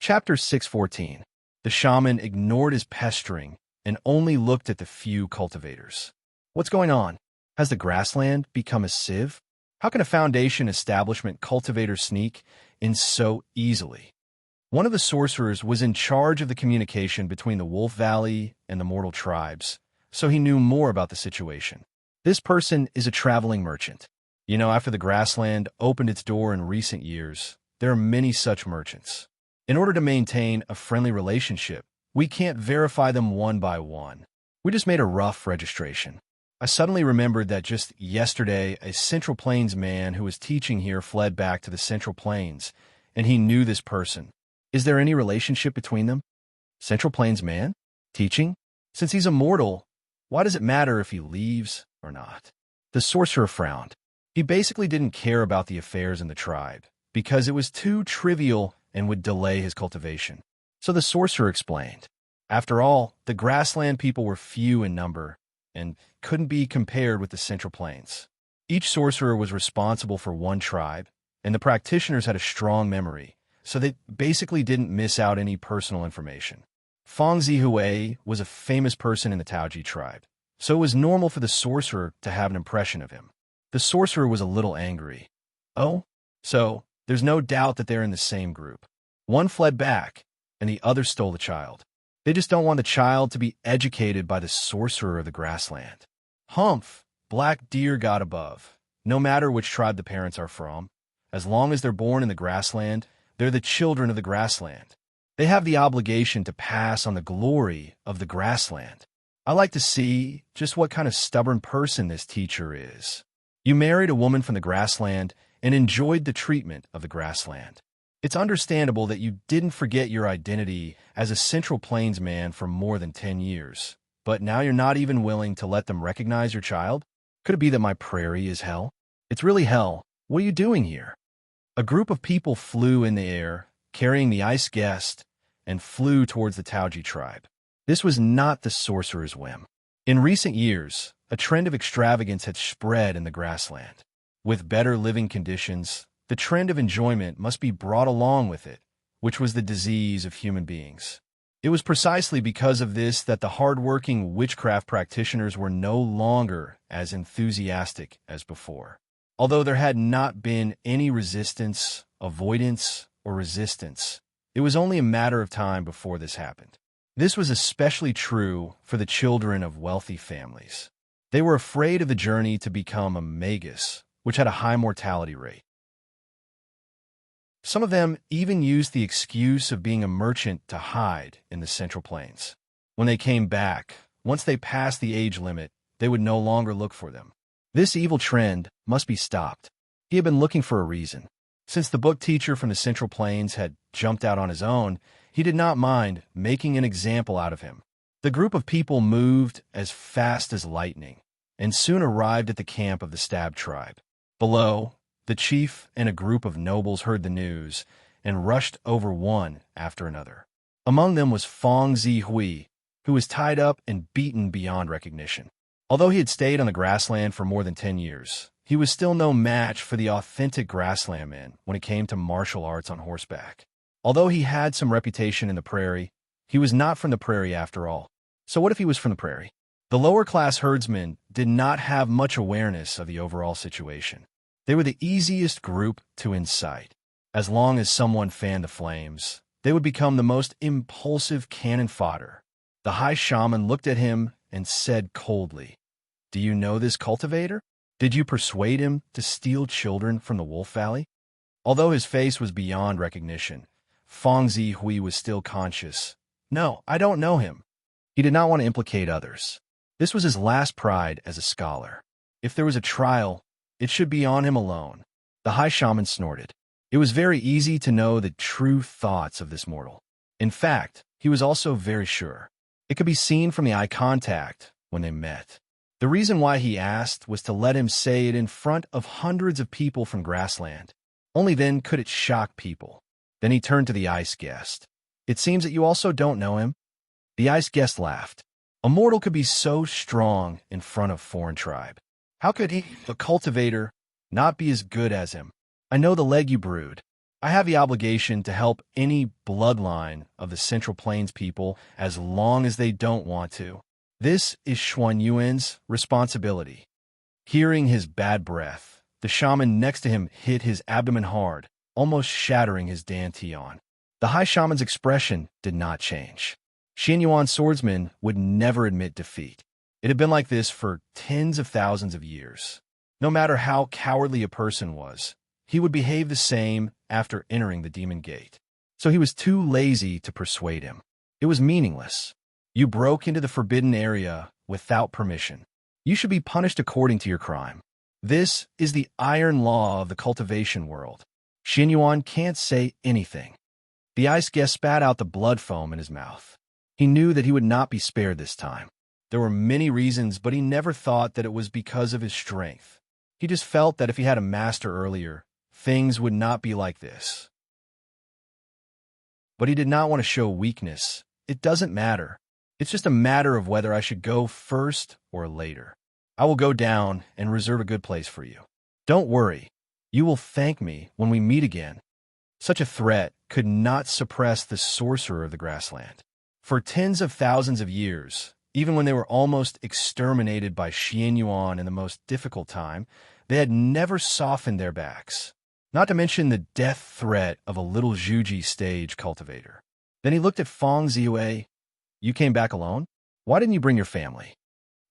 Chapter 614. The shaman ignored his pestering and only looked at the few cultivators. What's going on? Has the grassland become a sieve? How can a foundation establishment cultivator sneak in so easily? One of the sorcerers was in charge of the communication between the Wolf Valley and the mortal tribes, so he knew more about the situation. This person is a traveling merchant. After the grassland opened its door in recent years, there are many such merchants. In order to maintain a friendly relationship, we can't verify them one by one. We just made a rough registration. I suddenly remembered that just yesterday, a Central Plains man who was teaching here fled back to the Central Plains, and he knew this person. Is there any relationship between them? Central Plains man? Teaching? Since he's immortal, why does it matter if he leaves or not? The sorcerer frowned. He basically didn't care about the affairs in the tribe, because it was too trivial and would delay his cultivation. So the sorcerer explained. After all, the grassland people were few in number and couldn't be compared with the Central Plains. Each sorcerer was responsible for one tribe, and the practitioners had a strong memory, so they basically didn't miss out any personal information. Fang Zihui was a famous person in the Taoji tribe, so it was normal for the sorcerer to have an impression of him. The sorcerer was a little angry. Oh, so there's no doubt that they're in the same group. One fled back, and the other stole the child. They just don't want the child to be educated by the sorcerer of the grassland. Humph, black deer God above. No matter which tribe the parents are from, as long as they're born in the grassland, they're the children of the grassland. They have the obligation to pass on the glory of the grassland. I like to see just what kind of stubborn person this teacher is. You married a woman from the grassland and enjoyed the treatment of the grassland. It's understandable that you didn't forget your identity as a Central Plains man for more than 10 years, but now you're not even willing to let them recognize your child? Could it be that my prairie is hell? It's really hell. What are you doing here? A group of people flew in the air, carrying the ice guest, and flew towards the Tauji tribe. This was not the sorcerer's whim. In recent years, a trend of extravagance had spread in the grassland. With better living conditions, the trend of enjoyment must be brought along with it, which was the disease of human beings. It was precisely because of this that the hard-working witchcraft practitioners were no longer as enthusiastic as before. Although there had not been any resistance, avoidance, or resistance, it was only a matter of time before this happened. This was especially true for the children of wealthy families. They were afraid of the journey to become a magus, which had a high mortality rate. Some of them even used the excuse of being a merchant to hide in the Central Plains. When they came back, once they passed the age limit, they would no longer look for them. This evil trend must be stopped. He had been looking for a reason. Since the book teacher from the Central Plains had jumped out on his own, he did not mind making an example out of him. The group of people moved as fast as lightning and soon arrived at the camp of the Stab tribe. Below, the chief and a group of nobles heard the news and rushed over one after another. Among them was Fong Zihui, who was tied up and beaten beyond recognition. Although he had stayed on the grassland for more than 10 years, he was still no match for the authentic grasslandman when it came to martial arts on horseback. Although he had some reputation in the prairie, he was not from the prairie after all. So what if he was from the prairie? The lower-class herdsmen did not have much awareness of the overall situation. They were the easiest group to incite. As long as someone fanned the flames, they would become the most impulsive cannon fodder. The high shaman looked at him and said coldly, "Do you know this cultivator? Did you persuade him to steal children from the Wolf Valley?" Although his face was beyond recognition, Fong Zihui was still conscious. "No, I don't know him." He did not want to implicate others. This was his last pride as a scholar. If there was a trial, it should be on him alone. The high shaman snorted. It was very easy to know the true thoughts of this mortal. In fact, he was also very sure. It could be seen from the eye contact when they met. The reason why he asked was to let him say it in front of hundreds of people from grassland. Only then could it shock people. Then he turned to the ice guest. "It seems that you also don't know him." The ice guest laughed. A mortal could be so strong in front of foreign tribe. How could he, the cultivator, not be as good as him? "I know the leg you brewed. I have the obligation to help any bloodline of the Central Plains people as long as they don't want to. This is Xuan Yuan's responsibility." Hearing his bad breath, the shaman next to him hit his abdomen hard, almost shattering his dantian. The high shaman's expression did not change. Xuan Yuan's swordsman would never admit defeat. It had been like this for tens of thousands of years. No matter how cowardly a person was, he would behave the same after entering the demon gate. So he was too lazy to persuade him. It was meaningless. You broke into the forbidden area without permission. You should be punished according to your crime. This is the iron law of the cultivation world. Xuan Yuan can't say anything. The ice guest spat out the blood foam in his mouth. He knew that he would not be spared this time. There were many reasons, but he never thought that it was because of his strength. He just felt that if he had a master earlier, things would not be like this. But he did not want to show weakness. "It doesn't matter. It's just a matter of whether I should go first or later. I will go down and reserve a good place for you. Don't worry. You will thank me when we meet again." Such a threat could not suppress the sorcerer of the grassland. For tens of thousands of years, even when they were almost exterminated by Xuan Yuan in the most difficult time, they had never softened their backs. Not to mention the death threat of a little Zhuji stage cultivator. Then he looked at Fong Zihui. "You came back alone? Why didn't you bring your family?"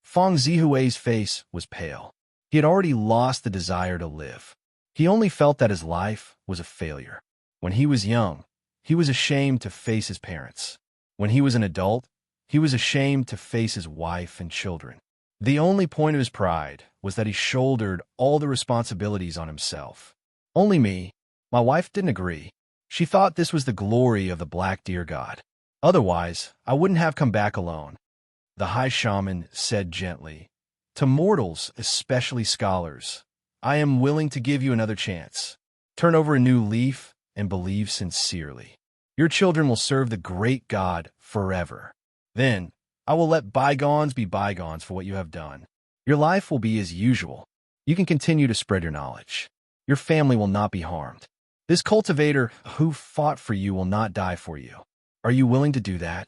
Fong Zihui's face was pale. He had already lost the desire to live. He only felt that his life was a failure. When he was young, he was ashamed to face his parents. When he was an adult, he was ashamed to face his wife and children. The only point of his pride was that he shouldered all the responsibilities on himself. "Only me. My wife didn't agree. She thought this was the glory of the Black Deer God. Otherwise, I wouldn't have come back alone." The high shaman said gently, "To mortals, especially scholars, I am willing to give you another chance. Turn over a new leaf and believe sincerely. Your children will serve the great God forever. Then, I will let bygones be bygones for what you have done. Your life will be as usual. You can continue to spread your knowledge. Your family will not be harmed. This cultivator who fought for you will not die for you. Are you willing to do that?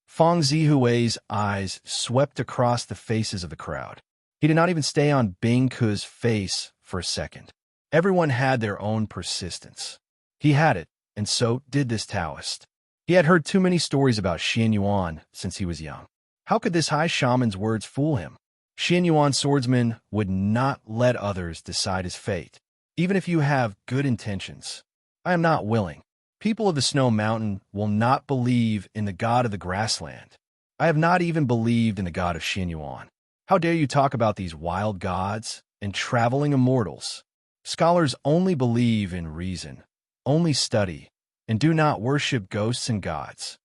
Feng Zihui's eyes swept across the faces of the crowd. He did not even stay on Bing Ke's face for a second. Everyone had their own persistence. He had it, and so did this Taoist. He had heard too many stories about Xian Yuan since he was young. How could this high shaman's words fool him? Xian Yuan's swordsman would not let others decide his fate, even if you have good intentions. I am not willing. People of the Snow Mountain will not believe in the god of the grassland. I have not even believed in the god of Xian Yuan. How dare you talk about these wild gods and traveling immortals? Scholars only believe in reason, only study, and do not worship ghosts and gods.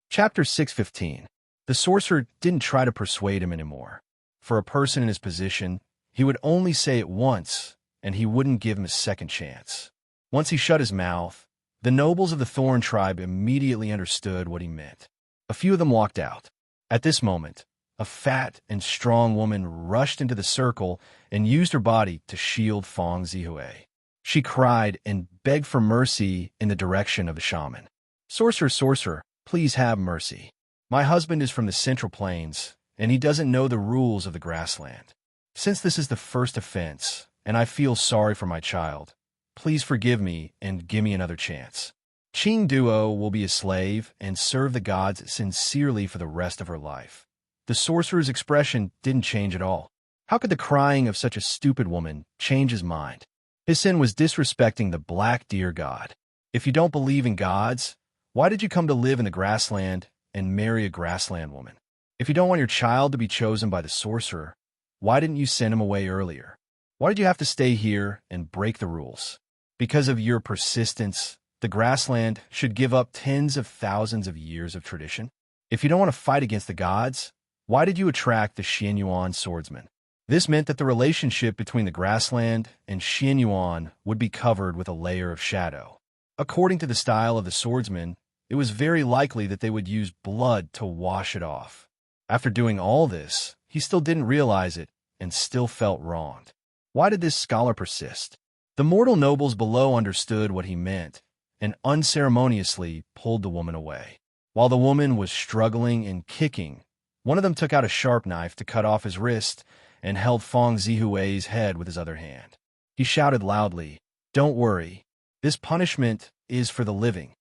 Chapter 615. The sorcerer didn't try to persuade him anymore. For a person in his position, he would only say it once, and he wouldn't give him a second chance. Once he shut his mouth, the nobles of the Thorn tribe immediately understood what he meant. A few of them walked out. At this moment, a fat and strong woman rushed into the circle and used her body to shield Feng Zihui. She cried and begged for mercy in the direction of the shaman. Sorcerer, sorcerer, please have mercy. My husband is from the Central Plains, and he doesn't know the rules of the grassland. Since this is the first offense, and I feel sorry for my child, please forgive me and give me another chance. Qing Duo will be a slave and serve the gods sincerely for the rest of her life. The sorcerer's expression didn't change at all. How could the crying of such a stupid woman change his mind? His sin was disrespecting the black deer god. If you don't believe in gods, why did you come to live in the grassland and marry a grassland woman? If you don't want your child to be chosen by the sorcerer, why didn't you send him away earlier? Why did you have to stay here and break the rules? Because of your persistence, the grassland should give up tens of thousands of years of tradition. If you don't want to fight against the gods, why did you attract the Xian Yuan swordsman? This meant that the relationship between the grassland and Xian Yuan would be covered with a layer of shadow. According to the style of the swordsman, it was very likely that they would use blood to wash it off. After doing all this, he still didn't realize it and still felt wronged. Why did this scholar persist? The mortal nobles below understood what he meant and unceremoniously pulled the woman away. While the woman was struggling and kicking, one of them took out a sharp knife to cut off his wrist and held Feng Zihui's head with his other hand. He shouted loudly, "Don't worry, this punishment is for the living."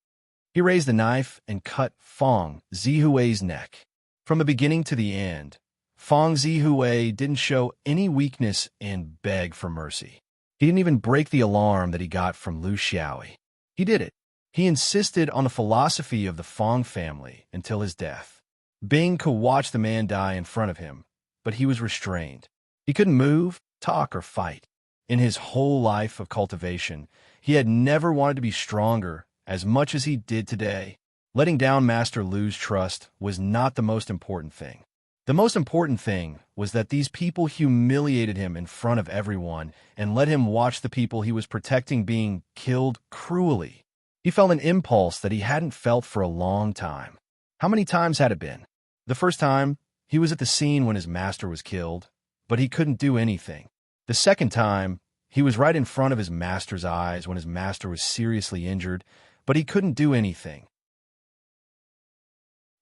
He raised the knife and cut Feng Zihui's neck. From the beginning to the end, Feng Zihui didn't show any weakness and beg for mercy. He didn't even break the alarm that he got from Lu Xiaoi. He did it. He insisted on the philosophy of the Feng family until his death. Bing could watch the man die in front of him, but he was restrained. He couldn't move, talk, or fight. In his whole life of cultivation, he had never wanted to be stronger as much as he did today. Letting down Master Lu's trust was not the most important thing. The most important thing was that these people humiliated him in front of everyone and let him watch the people he was protecting being killed cruelly. He felt an impulse that he hadn't felt for a long time. How many times had it been? The first time, he was at the scene when his master was killed, but he couldn't do anything. The second time, he was right in front of his master's eyes when his master was seriously injured, but he couldn't do anything.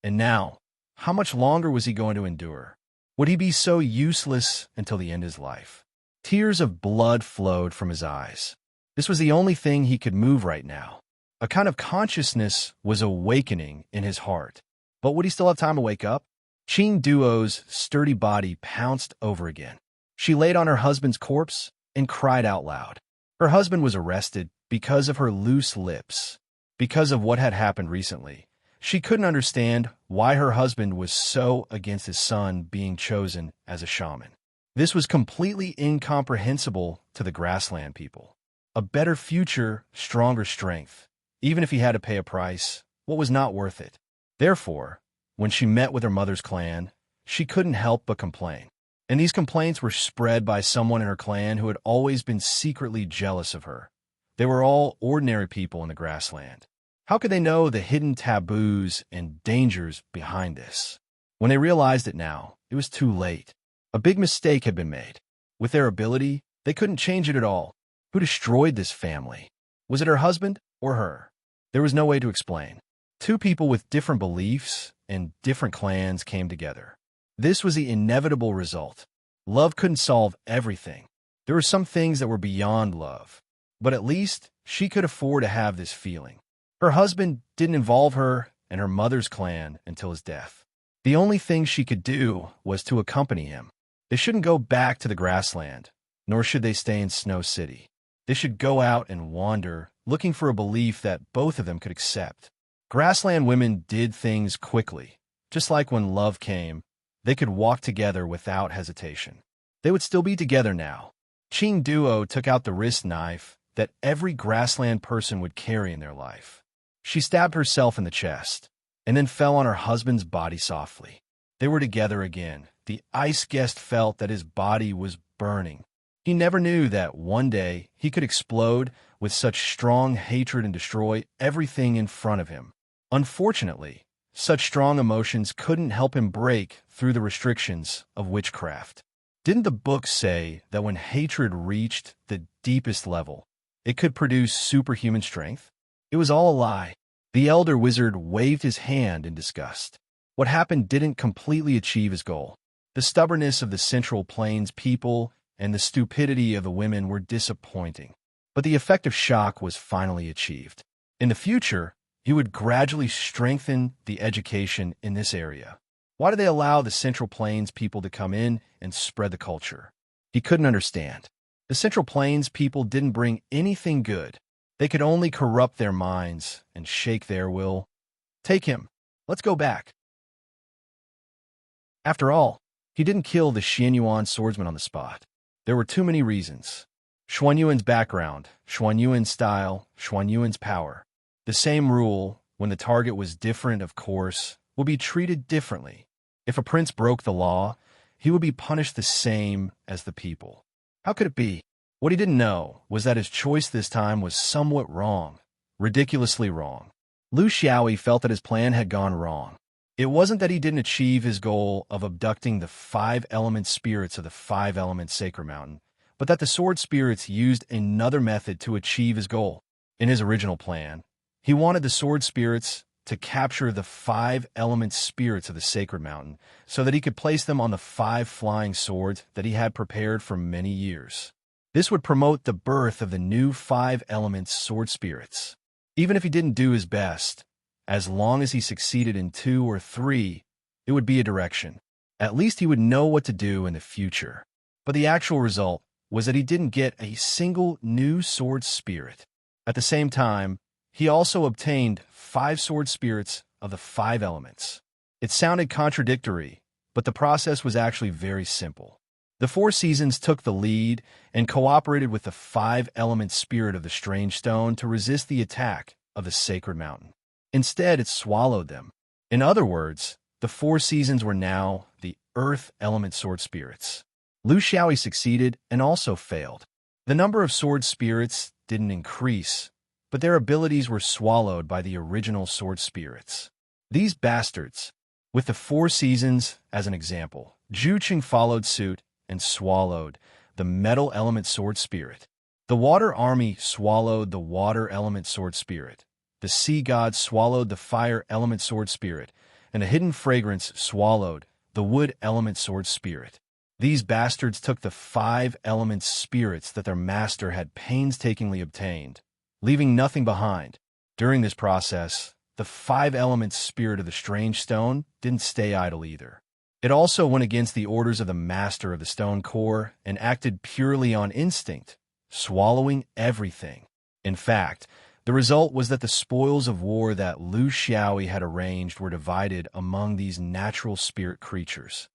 And now, how much longer was he going to endure? Would he be so useless until the end of his life? Tears of blood flowed from his eyes. This was the only thing he could move right now. A kind of consciousness was awakening in his heart. But would he still have time to wake up? Qing Duo's sturdy body pounced over again. She laid on her husband's corpse and cried out loud. Her husband was arrested because of her loose lips. Because of what had happened recently, she couldn't understand why her husband was so against his son being chosen as a shaman. This was completely incomprehensible to the grassland people. A better future, stronger strength. Even if he had to pay a price, what was not worth it? Therefore, when she met with her mother's clan, she couldn't help but complain. And these complaints were spread by someone in her clan who had always been secretly jealous of her. They were all ordinary people in the grassland. How could they know the hidden taboos and dangers behind this? When they realized it now, it was too late. A big mistake had been made. With their ability, they couldn't change it at all. Who destroyed this family? Was it her husband or her? There was no way to explain. Two people with different beliefs and different clans came together. This was the inevitable result. Love couldn't solve everything. There were some things that were beyond love. But at least she could afford to have this feeling. Her husband didn't involve her and her mother's clan until his death. The only thing she could do was to accompany him. They shouldn't go back to the grassland, nor should they stay in Snow City. They should go out and wander, looking for a belief that both of them could accept. Grassland women did things quickly. Just like when love came, they could walk together without hesitation. They would still be together now. Ching Duo took out the wrist knife that every grassland person would carry in their life. She stabbed herself in the chest, and then fell on her husband's body softly. They were together again. The ice guest felt that his body was burning. He never knew that one day he could explode with such strong hatred and destroy everything in front of him. Unfortunately, such strong emotions couldn't help him break through the restrictions of witchcraft. Didn't the book say that when hatred reached the deepest level, it could produce superhuman strength? It was all a lie. The elder wizard waved his hand in disgust. What happened didn't completely achieve his goal. The stubbornness of the Central Plains people and the stupidity of the women were disappointing. But the effect of shock was finally achieved. In the future, he would gradually strengthen the education in this area. Why did they allow the Central Plains people to come in and spread the culture? He couldn't understand. The Central Plains people didn't bring anything good. They could only corrupt their minds and shake their will. Take him. Let's go back. After all, he didn't kill the Xianyuan swordsman on the spot. There were too many reasons. Xuanyuan's background, Xuanyuan's style, Xuanyuan's power. The same rule, when the target was different, of course, would be treated differently. If a prince broke the law, he would be punished the same as the people. How could it be? What he didn't know was that his choice this time was somewhat wrong, ridiculously wrong. Lu Xiaoyi felt that his plan had gone wrong. It wasn't that he didn't achieve his goal of abducting the 5-element spirits of the 5-element Sacred Mountain, but that the sword spirits used another method to achieve his goal. In his original plan, he wanted the sword spirits to capture the 5-element spirits of the Sacred Mountain so that he could place them on the 5 flying swords that he had prepared for many years. This would promote the birth of the new 5-element sword spirits. Even if he didn't do his best, as long as he succeeded in 2 or 3, it would be a direction. At least he would know what to do in the future. But the actual result was that he didn't get a single new sword spirit. At the same time, he also obtained 5 sword spirits of the 5 elements. It sounded contradictory, but the process was actually very simple. The 4 seasons took the lead and cooperated with the 5-element spirit of the strange stone to resist the attack of the Sacred Mountain. Instead, it swallowed them. In other words, the 4 seasons were now the earth element sword spirits. Lu Xiaoyi succeeded and also failed. The number of sword spirits didn't increase, but their abilities were swallowed by the original sword spirits. These bastards, with the 4 seasons as an example, Zhu Qing followed suit and swallowed the metal element sword spirit. The water army swallowed the water element sword spirit. The sea god swallowed the fire element sword spirit, and the hidden fragrance swallowed the wood element sword spirit. These bastards took the 5 element spirits that their master had painstakingly obtained, leaving nothing behind. During this process, the 5-element spirit of the strange stone didn't stay idle either. It also went against the orders of the master of the stone core and acted purely on instinct, swallowing everything. In fact, the result was that the spoils of war that Lu Xiaoyi had arranged were divided among these natural spirit creatures.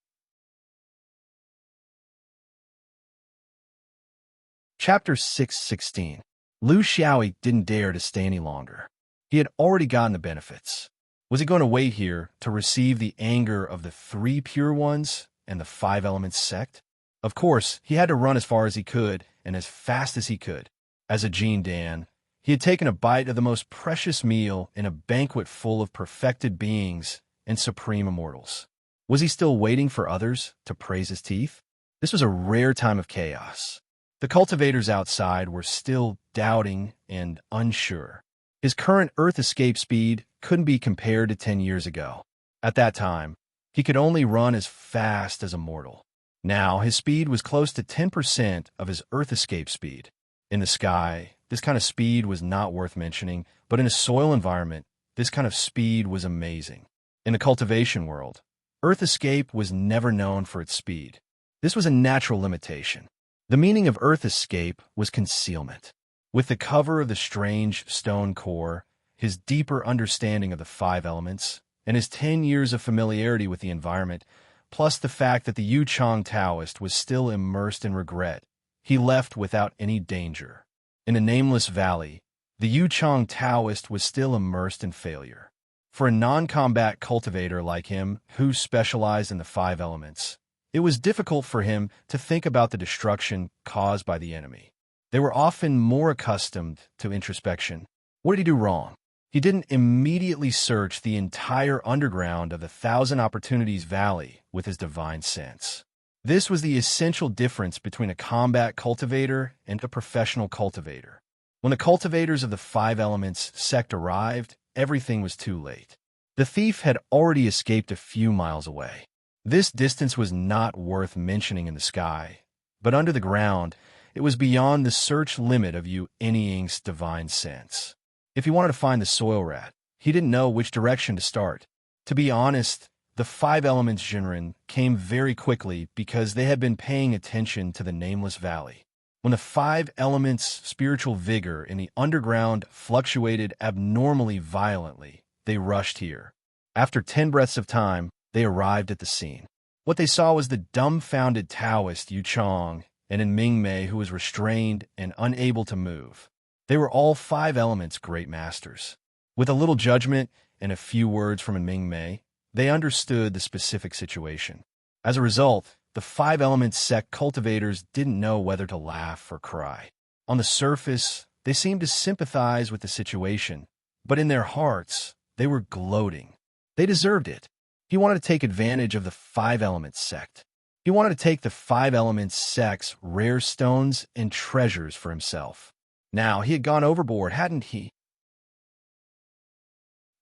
Chapter 6:16. Lu Xiaoyi didn't dare to stay any longer. He had already gotten the benefits. Was he going to wait here to receive the anger of the 3 pure ones and the 5 elements sect? Of course, he had to run as far as he could and as fast as he could. As a Gene Dan, he had taken a bite of the most precious meal in a banquet full of perfected beings and supreme immortals. Was he still waiting for others to praise his teeth? This was a rare time of chaos. The cultivators outside were still doubting and unsure. His current Earth escape speed couldn't be compared to 10 years ago. At that time, he could only run as fast as a mortal. Now, his speed was close to 10% of his Earth escape speed. In the sky, this kind of speed was not worth mentioning, but in a soil environment, this kind of speed was amazing. In the cultivation world, Earth escape was never known for its speed. This was a natural limitation. The meaning of Earth escape was concealment. With the cover of the strange stone core, his deeper understanding of the 5 elements, and his 10 years of familiarity with the environment, plus the fact that the Yu Chang Taoist was still immersed in regret, he left without any danger. In a nameless valley, the Yu Chang Taoist was still immersed in failure. For a non-combat cultivator like him, who specialized in the 5 elements, it was difficult for him to think about the destruction caused by the enemy. They were often more accustomed to introspection. What did he do wrong? He didn't immediately search the entire underground of the Thousand Opportunities Valley with his divine sense. This was the essential difference between a combat cultivator and a professional cultivator. When the cultivators of the 5 elements sect arrived, everything was too late. The thief had already escaped a few miles away. This distance was not worth mentioning in the sky, but under the ground, it was beyond the search limit of Yu Anying's divine sense. If he wanted to find the soil rat, he didn't know which direction to start. To be honest, the 5 elements Jinren came very quickly because they had been paying attention to the nameless valley. When the 5 elements' spiritual vigor in the underground fluctuated abnormally violently, they rushed here. After 10 breaths of time, they arrived at the scene. What they saw was the dumbfounded Taoist Yu Chang and in Mingmei, who was restrained and unable to move. They were all 5 elements great masters. With a little judgment and a few words from Mingmei, they understood the specific situation. As a result, the 5 elements sect cultivators didn't know whether to laugh or cry. On the surface, they seemed to sympathize with the situation, but in their hearts, they were gloating. They deserved it. He wanted to take advantage of the 5 elements sect. He wanted to take the 5 elements sect's rare stones and treasures for himself. Now, he had gone overboard, hadn't he?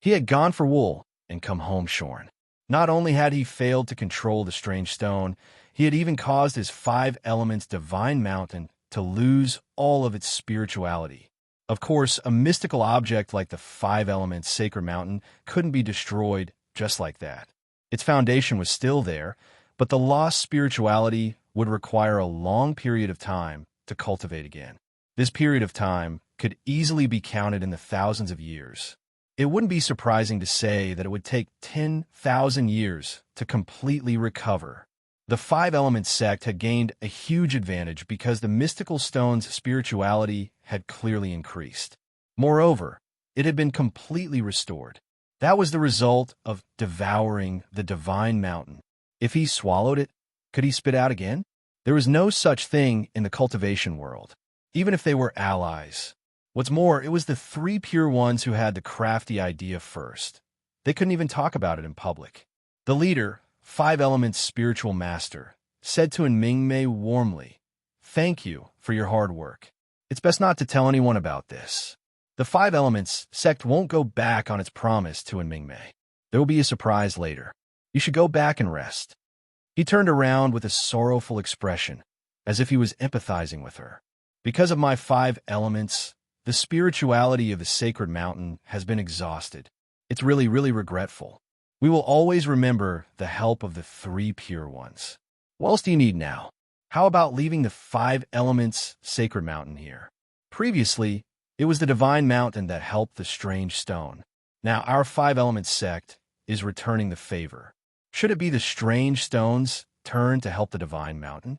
He had gone for wool and come home shorn. Not only had he failed to control the strange stone, he had even caused his 5 elements divine mountain to lose all of its spirituality. Of course, a mystical object like the 5 elements sacred mountain couldn't be destroyed just like that. Its foundation was still there, but the lost spirituality would require a long period of time to cultivate again. This period of time could easily be counted in the thousands of years. It wouldn't be surprising to say that it would take 10,000 years to completely recover. The 5 Elements sect had gained a huge advantage because the mystical stone's spirituality had clearly increased. Moreover, it had been completely restored. That was the result of devouring the divine mountain. If he swallowed it, could he spit out again? There was no such thing in the cultivation world, even if they were allies. What's more, it was the 3 pure ones who had the crafty idea first. They couldn't even talk about it in public. The leader, 5 Elements spiritual master, said to Mingmei warmly, "Thank you for your hard work. It's best not to tell anyone about this." The 5 Elements sect won't go back on its promise to Mingmei. There will be a surprise later. You should go back and rest. He turned around with a sorrowful expression, as if he was empathizing with her. Because of my 5 Elements, the spirituality of the sacred mountain has been exhausted. It's really regretful. We will always remember the help of the 3 pure ones. What else do you need now? How about leaving the 5 Elements sacred mountain here? Previously, it was the divine mountain that helped the strange stone. Now our 5 Elements sect is returning the favor. Should it be the strange stone's turn to help the divine mountain?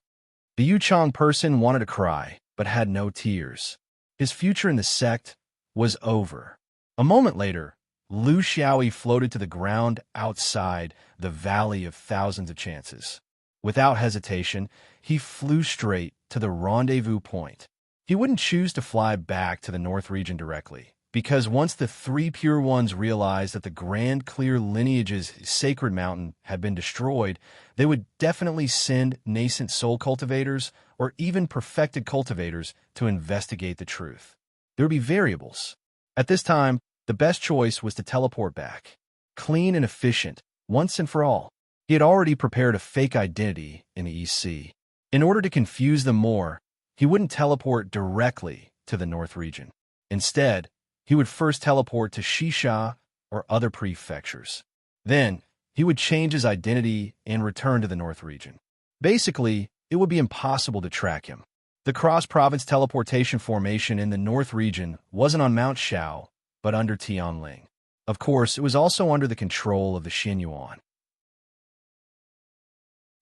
The Yu Chang person wanted to cry, but had no tears. His future in the sect was over. A moment later, Lu Xiaoyi floated to the ground outside the Valley of Thousands of Chances. Without hesitation, he flew straight to the rendezvous point. He wouldn't choose to fly back to the North region directly, because once the three Pure Ones realized that the Grand Clear lineage's sacred mountain had been destroyed, they would definitely send nascent soul cultivators or even perfected cultivators to investigate the truth. There would be variables. At this time, the best choice was to teleport back. Clean and efficient, once and for all. He had already prepared a fake identity in the East Sea. In order to confuse them more, he wouldn't teleport directly to the North region. Instead, he would first teleport to Shisha or other prefectures. Then, he would change his identity and return to the North region. Basically, it would be impossible to track him. The cross-province teleportation formation in the North region wasn't on Mount Shao, but under Tianling. Of course, it was also under the control of the Xinyuan.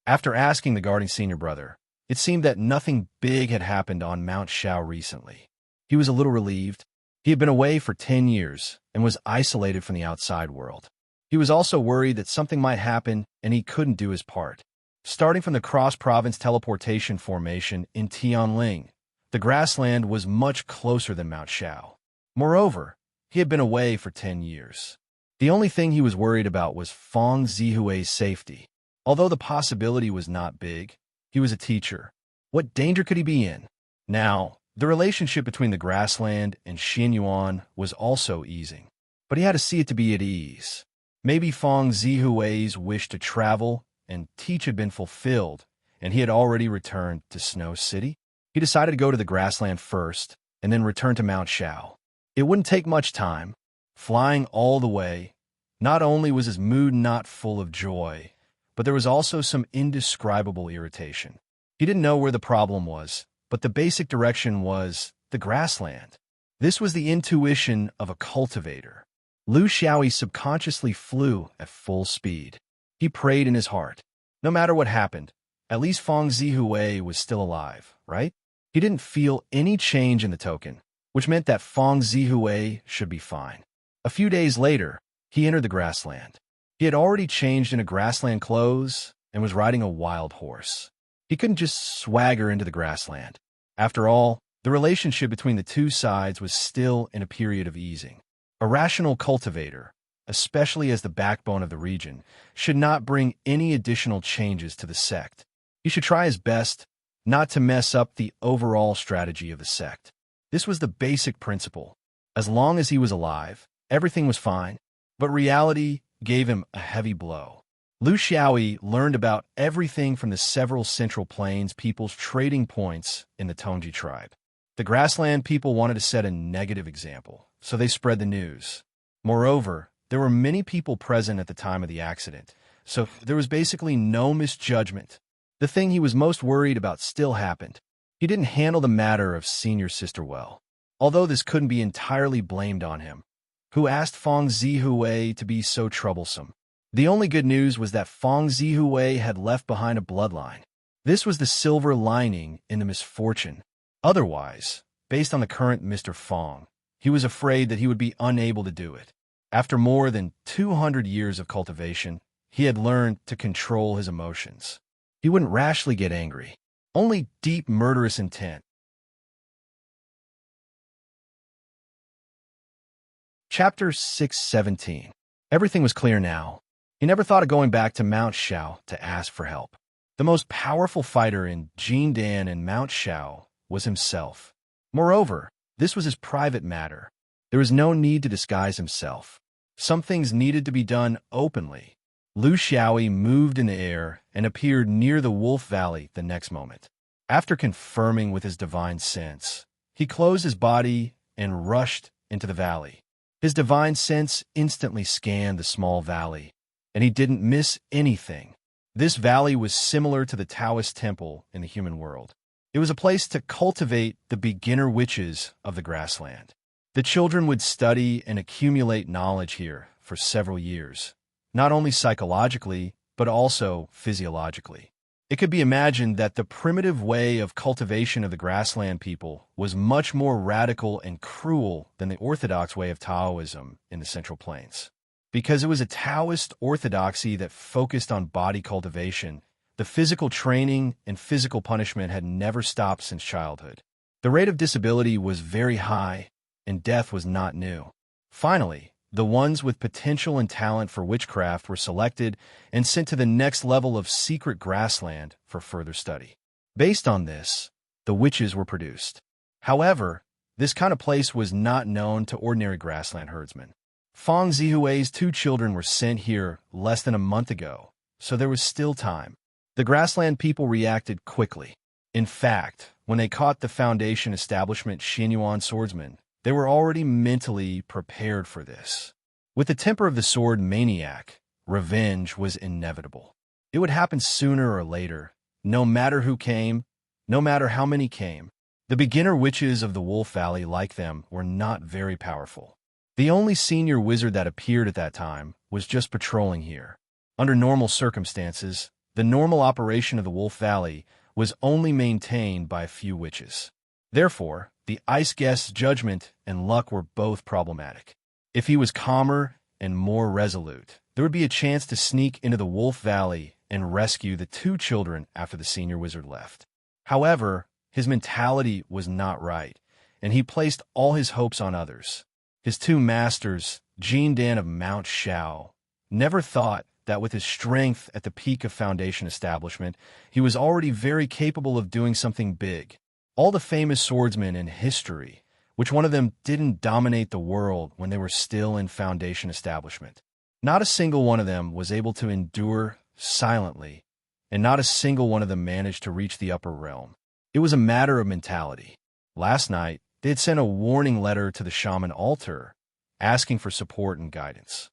After asking the guarding senior brother, it seemed that nothing big had happened on Mount Shao recently. He was a little relieved. He had been away for 10 years and was isolated from the outside world. He was also worried that something might happen and he couldn't do his part. Starting from the cross-province teleportation formation in Tianling, the grassland was much closer than Mount Shao. Moreover, he had been away for 10 years. The only thing he was worried about was Feng Zihui's safety. Although the possibility was not big, he was a teacher. What danger could he be in? Now, the relationship between the grassland and Xinyuan was also easing, but he had to see it to be at ease. Maybe Feng Zihui's wish to travel and teach had been fulfilled, and he had already returned to Snow City. He decided to go to the grassland first, and then return to Mount Shao. It wouldn't take much time. Flying all the way, not only was his mood not full of joy, but there was also some indescribable irritation. He didn't know where the problem was, but the basic direction was the grassland. This was the intuition of a cultivator. Lu Xiaoyi subconsciously flew at full speed. He prayed in his heart. No matter what happened, at least Feng Zihui was still alive, right? He didn't feel any change in the token, which meant that Feng Zihui should be fine. A few days later, he entered the grassland. He had already changed into grassland clothes and was riding a wild horse. He couldn't just swagger into the grassland. After all, the relationship between the two sides was still in a period of easing. A rational cultivator, especially as the backbone of the region, should not bring any additional changes to the sect. He should try his best not to mess up the overall strategy of the sect. This was the basic principle. As long as he was alive, everything was fine, but reality gave him a heavy blow. Lu Xiaoyi learned about everything from the several Central Plains people's trading points in the Tongji tribe. The grassland people wanted to set a negative example, so they spread the news. Moreover, there were many people present at the time of the accident, so there was basically no misjudgment. The thing he was most worried about still happened. He didn't handle the matter of senior sister well, although this couldn't be entirely blamed on him, who asked Feng Zihui to be so troublesome. The only good news was that Feng Zihui had left behind a bloodline. This was the silver lining in the misfortune. Otherwise, based on the current Mr. Feng, he was afraid that he would be unable to do it. After more than 200 years of cultivation, he had learned to control his emotions. He wouldn't rashly get angry, only deep murderous intent. Chapter 617. Everything was clear now. He never thought of going back to Mount Shao to ask for help. The most powerful fighter in Jindan and Mount Shao was himself. Moreover, this was his private matter. There was no need to disguise himself. Some things needed to be done openly. Lu Xiaoyi moved in the air and appeared near the Wolf Valley the next moment. After confirming with his divine sense, he closed his body and rushed into the valley. His divine sense instantly scanned the small valley, and he didn't miss anything. This valley was similar to the Taoist temple in the human world. It was a place to cultivate the beginner witches of the grassland. The children would study and accumulate knowledge here for several years, not only psychologically, but also physiologically. It could be imagined that the primitive way of cultivation of the grassland people was much more radical and cruel than the orthodox way of Taoism in the Central Plains. Because it was a Taoist orthodoxy that focused on body cultivation, The physical training and physical punishment had never stopped since childhood. The rate of disability was very high, and death was not new. Finally, the ones with potential and talent for witchcraft were selected and sent to the next level of secret grassland for further study. Based on this, the witches were produced. However, this kind of place was not known to ordinary grassland herdsmen. Feng Zihui's 2 children were sent here less than a month ago, so there was still time. The grassland people reacted quickly. In fact, when they caught the Foundation establishment Xianyuan swordsmen, they were already mentally prepared for this. With the temper of the sword maniac, revenge was inevitable. It would happen sooner or later, no matter who came, no matter how many came. The beginner witches of the Wolf Valley, like them, were not very powerful. The only senior wizard that appeared at that time was just patrolling here. Under normal circumstances, the normal operation of the Wolf Valley was only maintained by a few witches. Therefore, the ice guest's judgment and luck were both problematic. If he was calmer and more resolute, there would be a chance to sneak into the Wolf Valley and rescue the 2 children after the senior wizard left. However, his mentality was not right, and he placed all his hopes on others. His 2 masters, Jean Dan of Mount Shao, never thought that with his strength at the peak of Foundation establishment, he was already very capable of doing something big. All the famous swordsmen in history, which one of them didn't dominate the world when they were still in Foundation establishment? Not a single one of them was able to endure silently, and not a single one of them managed to reach the upper realm. It was a matter of mentality. Last night, they had sent a warning letter to the shaman altar, asking for support and guidance.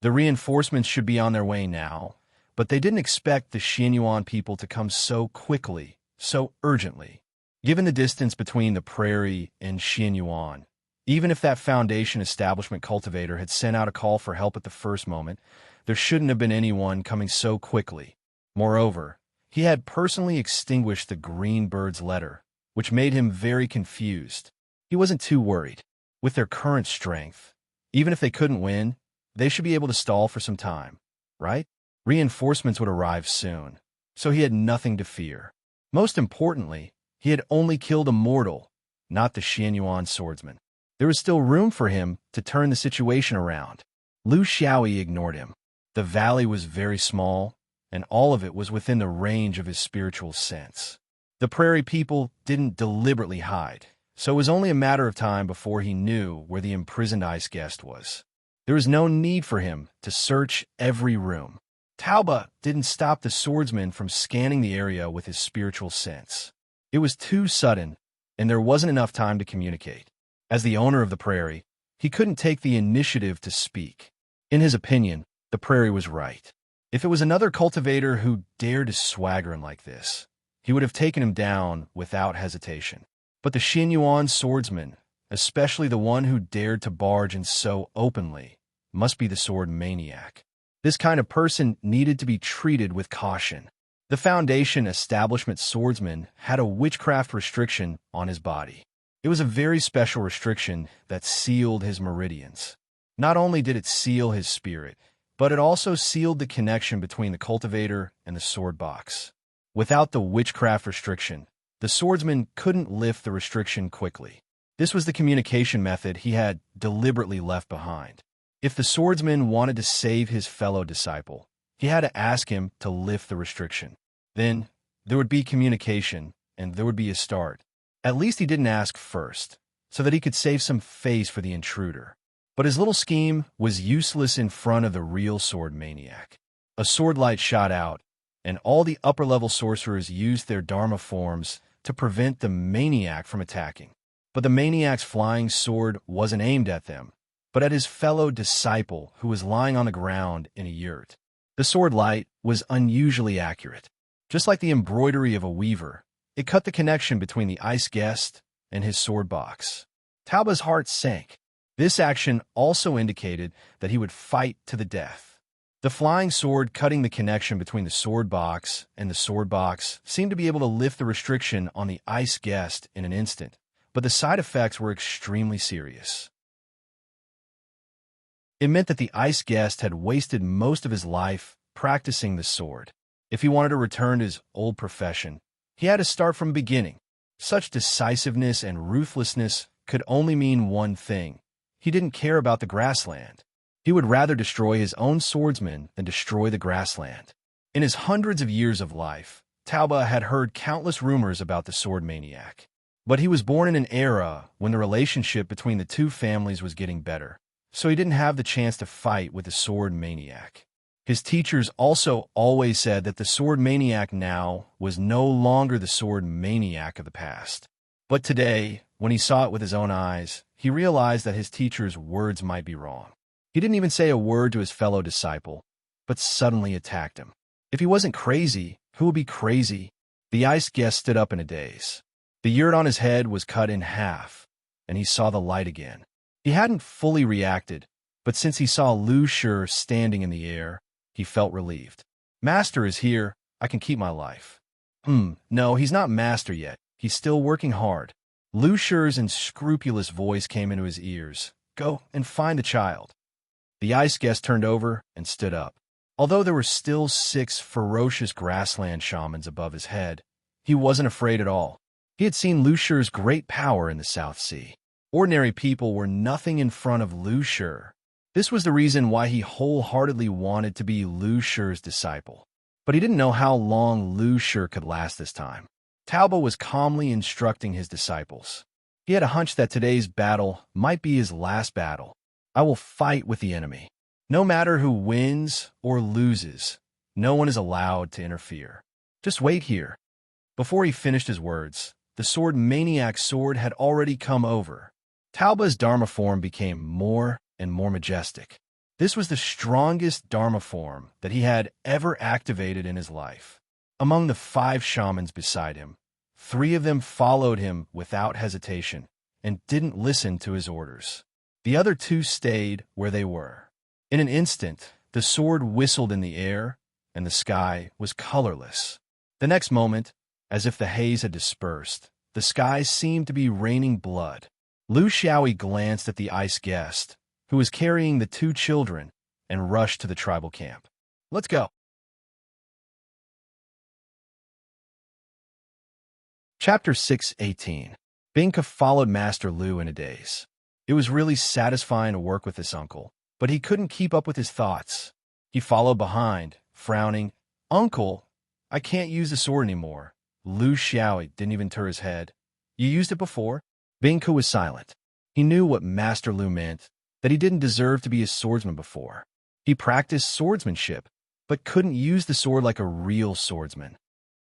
The reinforcements should be on their way now, but they didn't expect the Xianyuan people to come so quickly, so urgently. Given the distance between the prairie and Xianyuan, even if that Foundation establishment cultivator had sent out a call for help at the first moment, there shouldn't have been anyone coming so quickly. Moreover, he had personally extinguished the green bird's letter, which made him very confused. He wasn't too worried. With their current strength, even if they couldn't win, they should be able to stall for some time, right? Reinforcements would arrive soon, so he had nothing to fear. Most importantly, he had only killed a mortal, not the Xianyuan swordsman. There was still room for him to turn the situation around. Lu Xiaoyi ignored him. The valley was very small, and all of it was within the range of his spiritual sense. The prairie people didn't deliberately hide, so it was only a matter of time before he knew where the imprisoned ice guest was. There was no need for him to search every room. Tauba didn't stop the swordsman from scanning the area with his spiritual sense. It was too sudden, and there wasn't enough time to communicate. As the owner of the prairie, he couldn't take the initiative to speak. In his opinion, the prairie was right. If it was another cultivator who dared to swagger in like this, he would have taken him down without hesitation. But the Xianyuan swordsman, especially the one who dared to barge in so openly, must be the sword maniac. This kind of person needed to be treated with caution. The Foundation establishment swordsman had a witchcraft restriction on his body. It was a very special restriction that sealed his meridians. Not only did it seal his spirit, but it also sealed the connection between the cultivator and the sword box. Without the witchcraft restriction, the swordsman couldn't lift the restriction quickly. This was the communication method he had deliberately left behind. If the swordsman wanted to save his fellow disciple, he had to ask him to lift the restriction. Then, there would be communication, and there would be a start. At least he didn't ask first, so that he could save some face for the intruder. But his little scheme was useless in front of the real sword maniac. A sword light shot out, and all the upper-level sorcerers used their Dharma forms to prevent the maniac from attacking. But the maniac's flying sword wasn't aimed at them, but at his fellow disciple who was lying on the ground in a yurt. The sword light was unusually accurate. Just like the embroidery of a weaver, it cut the connection between the ice guest and his sword box. Tauba's heart sank. This action also indicated that he would fight to the death. The flying sword cutting the connection between the sword box and the sword box seemed to be able to lift the restriction on the ice guest in an instant, but the side effects were extremely serious. It meant that the ice guest had wasted most of his life practicing the sword. If he wanted to return to his old profession, he had to start from the beginning. Such decisiveness and ruthlessness could only mean one thing. He didn't care about the grassland. He would rather destroy his own swordsmen than destroy the grassland. In his hundreds of years of life, Tauba had heard countless rumors about the sword maniac. But he was born in an era when the relationship between the two families was getting better, so he didn't have the chance to fight with the sword maniac. His teachers also always said that the sword maniac now was no longer the sword maniac of the past. But today, when he saw it with his own eyes, he realized that his teacher's words might be wrong. He didn't even say a word to his fellow disciple, but suddenly attacked him. If he wasn't crazy, who would be crazy? The ice guest stood up in a daze. The yurt on his head was cut in half, and he saw the light again. He hadn't fully reacted, but since he saw Lu Shi standing in the air, he felt relieved. Master is here. I can keep my life. No, he's not master yet. He's still working hard. Lu Shi's unscrupulous voice came into his ears. Go and find the child. The ice guest turned over and stood up. Although there were still 6 ferocious grassland shamans above his head, he wasn't afraid at all. He had seen Lu Shi's great power in the South Sea. Ordinary people were nothing in front of Lu Shi. This was the reason why he wholeheartedly wanted to be Lu Shi's disciple. But he didn't know how long Lu Shi could last this time. Tauba was calmly instructing his disciples. He had a hunch that today's battle might be his last battle. I will fight with the enemy. No matter who wins or loses, no one is allowed to interfere. Just wait here. Before he finished his words, the sword maniac's sword had already come over. Tauba's Dharma form became more and more majestic. This was the strongest Dharma form that he had ever activated in his life. Among the 5 shamans beside him, 3 of them followed him without hesitation and didn't listen to his orders. The other 2 stayed where they were. In an instant, the sword whistled in the air, and the sky was colorless. The next moment, as if the haze had dispersed, the sky seemed to be raining blood. Lu Shi glanced at the ice guest, who was carrying the 2 children, and rushed to the tribal camp. Let's go. Chapter 6:18. Binka followed Master Lu in a daze. It was really satisfying to work with this uncle, but he couldn't keep up with his thoughts. He followed behind, frowning. Uncle, I can't use the sword anymore. Lu Shi didn't even turn his head. You used it before? Binka was silent. He knew what Master Lu meant, that he didn't deserve to be a swordsman before. He practiced swordsmanship, but couldn't use the sword like a real swordsman.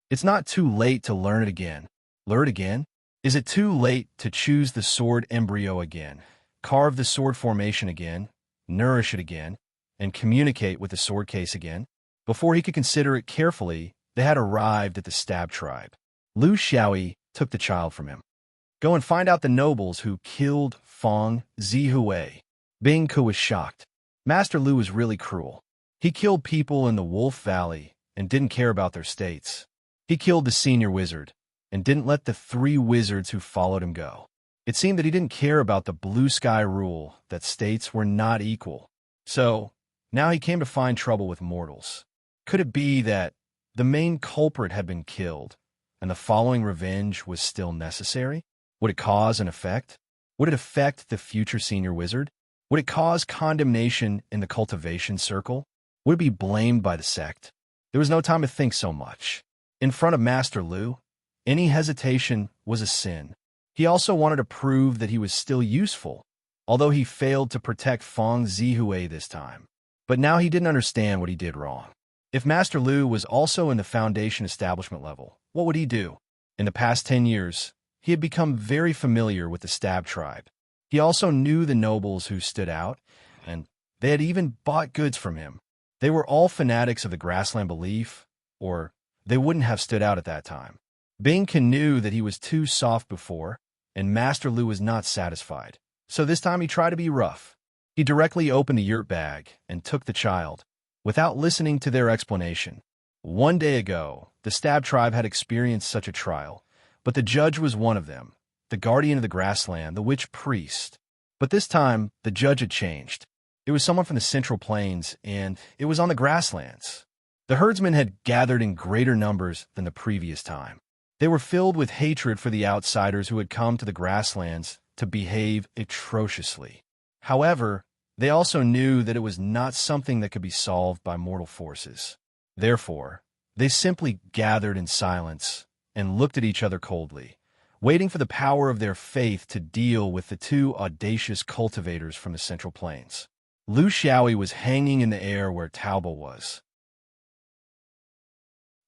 It's not too late to learn it again. Learn it again? Is it too late to choose the sword embryo again, carve the sword formation again, nourish it again, and communicate with the sword case again? Before he could consider it carefully, they had arrived at the stab tribe. Lu Shi took the child from him. Go and find out the nobles who killed Feng Zihui. Bing Ke was shocked. Master Lu was really cruel. He killed people in the Wolf Valley and didn't care about their states. He killed the senior wizard and didn't let the 3 wizards who followed him go. It seemed that he didn't care about the blue sky rule that states were not equal. So, now he came to find trouble with mortals. Could it be that the main culprit had been killed, and the following revenge was still necessary? Would it cause an effect? Would it affect the future senior wizard? Would it cause condemnation in the cultivation circle? Would it be blamed by the sect? There was no time to think so much. In front of Master Lu, any hesitation was a sin. He also wanted to prove that he was still useful, although he failed to protect Feng Zihui this time. But now he didn't understand what he did wrong. If Master Lu was also in the foundation establishment level, what would he do? In the past 10 years, he had become very familiar with the stab tribe. He also knew the nobles who stood out, and they had even bought goods from him. They were all fanatics of the grassland belief, or they wouldn't have stood out at that time. Binka knew that he was too soft before, and Master Lu was not satisfied. So this time he tried to be rough. He directly opened the yurt bag and took the child, without listening to their explanation. 1 day ago, the stab tribe had experienced such a trial, but the judge was one of them, the guardian of the grassland, the witch priest. But this time, the judge had changed. It was someone from the Central Plains, and it was on the grasslands. The herdsmen had gathered in greater numbers than the previous time. They were filled with hatred for the outsiders who had come to the grasslands to behave atrociously. However, they also knew that it was not something that could be solved by mortal forces. Therefore, they simply gathered in silence and looked at each other coldly, waiting for the power of their faith to deal with the two audacious cultivators from the Central Plains. Lu Xiaoyi was hanging in the air where Taobo was.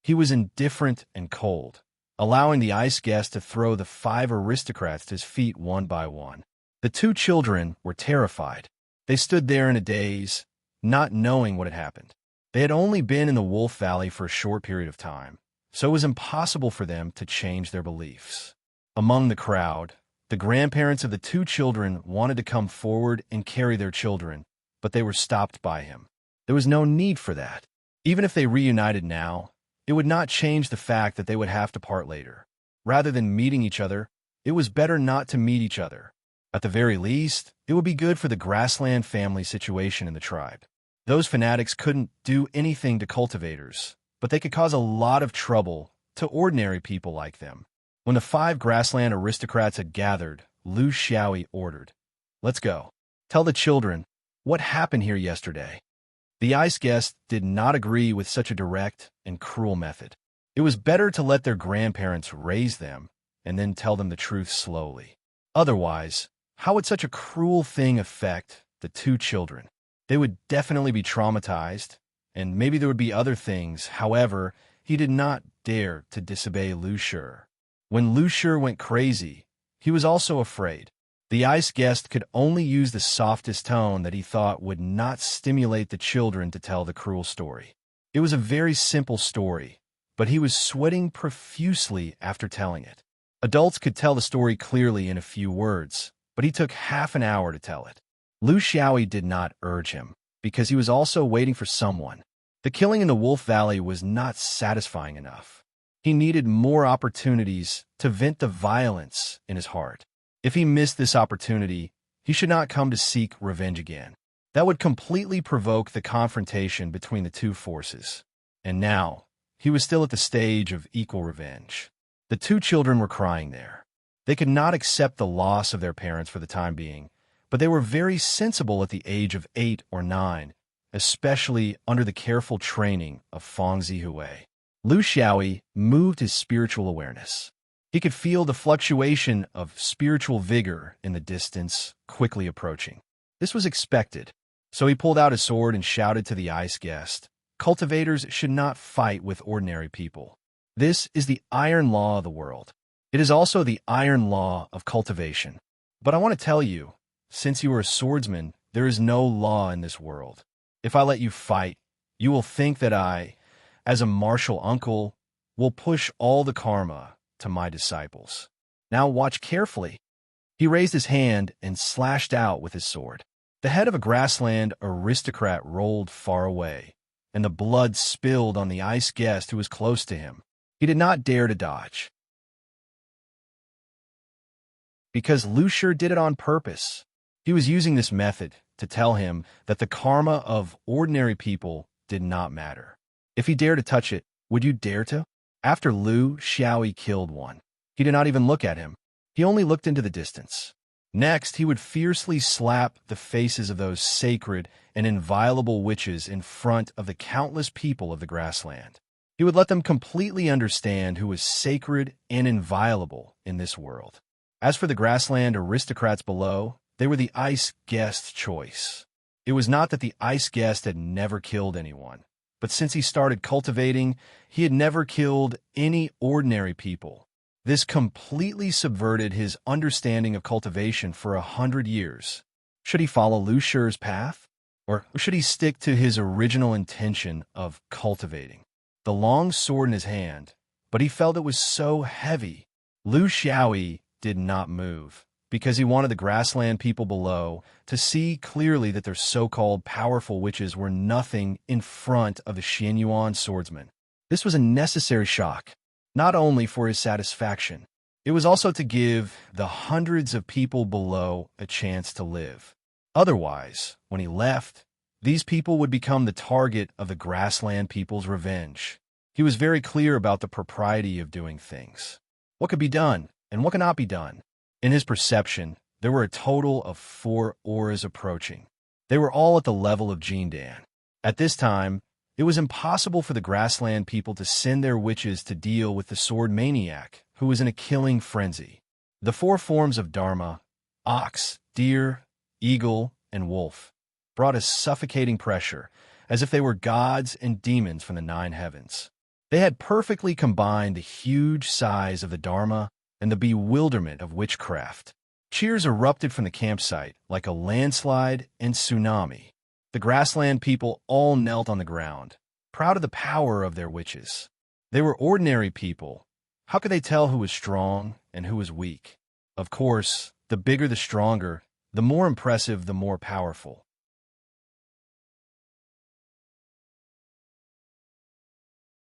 He was indifferent and cold, allowing the ice guest to throw the 5 aristocrats to his feet one by one. The 2 children were terrified. They stood there in a daze, not knowing what had happened. They had only been in the Wolf Valley for a short period of time, so it was impossible for them to change their beliefs. Among the crowd, the grandparents of the 2 children wanted to come forward and carry their children, but they were stopped by him. There was no need for that. Even if they reunited now, it would not change the fact that they would have to part later. Rather than meeting each other, it was better not to meet each other. At the very least, it would be good for the grassland family situation in the tribe. Those fanatics couldn't do anything to cultivators, but they could cause a lot of trouble to ordinary people like them. When the 5 grassland aristocrats had gathered, Lu Xiaoyi ordered, "Let's go. Tell the children what happened here yesterday." The ice guests did not agree with such a direct and cruel method. It was better to let their grandparents raise them and then tell them the truth slowly. Otherwise, how would such a cruel thing affect the 2 children? They would definitely be traumatized, and maybe there would be other things. However, he did not dare to disobey Lu Shi. When Lu Shi went crazy, he was also afraid. The ice guest could only use the softest tone that he thought would not stimulate the children to tell the cruel story. It was a very simple story, but he was sweating profusely after telling it. Adults could tell the story clearly in a few words, but he took half an hour to tell it. Lu Xiaoyi did not urge him, because he was also waiting for someone. The killing in the Wolf Valley was not satisfying enough. He needed more opportunities to vent the violence in his heart. If he missed this opportunity, he should not come to seek revenge again. That would completely provoke the confrontation between the 2 forces. And now, he was still at the stage of equal revenge. The 2 children were crying there. They could not accept the loss of their parents for the time being, but they were very sensible at the age of 8 or 9, especially under the careful training of Feng Zihui. Lu Xiaoyi moved his spiritual awareness. He could feel the fluctuation of spiritual vigor in the distance, quickly approaching. This was expected, so he pulled out his sword and shouted to the ice guest, "Cultivators should not fight with ordinary people. This is the iron law of the world. It is also the iron law of cultivation. But I want to tell you, since you are a swordsman, there is no law in this world. If I let you fight, you will think that I, as a martial uncle, will push all the karma to my disciples. Now watch carefully." He raised his hand and slashed out with his sword. The head of a grassland aristocrat rolled far away, and the blood spilled on the ice guest who was close to him. He did not dare to dodge, because Lu Shi did it on purpose. He was using this method to tell him that the karma of ordinary people did not matter. If he dared to touch it, would you dare to? After Lu Xiaoyi killed one, he did not even look at him. He only looked into the distance. Next, he would fiercely slap the faces of those sacred and inviolable witches in front of the countless people of the grassland. He would let them completely understand who was sacred and inviolable in this world. As for the grassland aristocrats below, they were the ice guest's choice. It was not that the ice guest had never killed anyone, but since he started cultivating, he had never killed any ordinary people. This completely subverted his understanding of cultivation for 100 years. Should he follow Lu Shi's path? Or should he stick to his original intention of cultivating? The long sword in his hand, but he felt it was so heavy. Lu Xiaoyi did not move, because he wanted the grassland people below to see clearly that their so-called powerful witches were nothing in front of the Xianyuan swordsman. This was a necessary shock, not only for his satisfaction, it was also to give the hundreds of people below a chance to live. Otherwise, when he left, These people would become the target of the grassland people's revenge. He was very clear about the propriety of doing things. What could be done and what could not be done. In his perception, there were a total of 4 auras approaching. They were all at the level of Jindan. At this time, it was impossible for the grassland people to send their witches to deal with the sword maniac, who was in a killing frenzy. The 4 forms of Dharma, ox, deer, eagle, and wolf, brought a suffocating pressure, as if they were gods and demons from the 9 heavens. They had perfectly combined the huge size of the Dharma and the bewilderment of witchcraft. Cheers erupted from the campsite like a landslide and tsunami. The grassland people all knelt on the ground, proud of the power of their witches. They were ordinary people. How could they tell who was strong and who was weak? Of course, the bigger the stronger, the more impressive, the more powerful.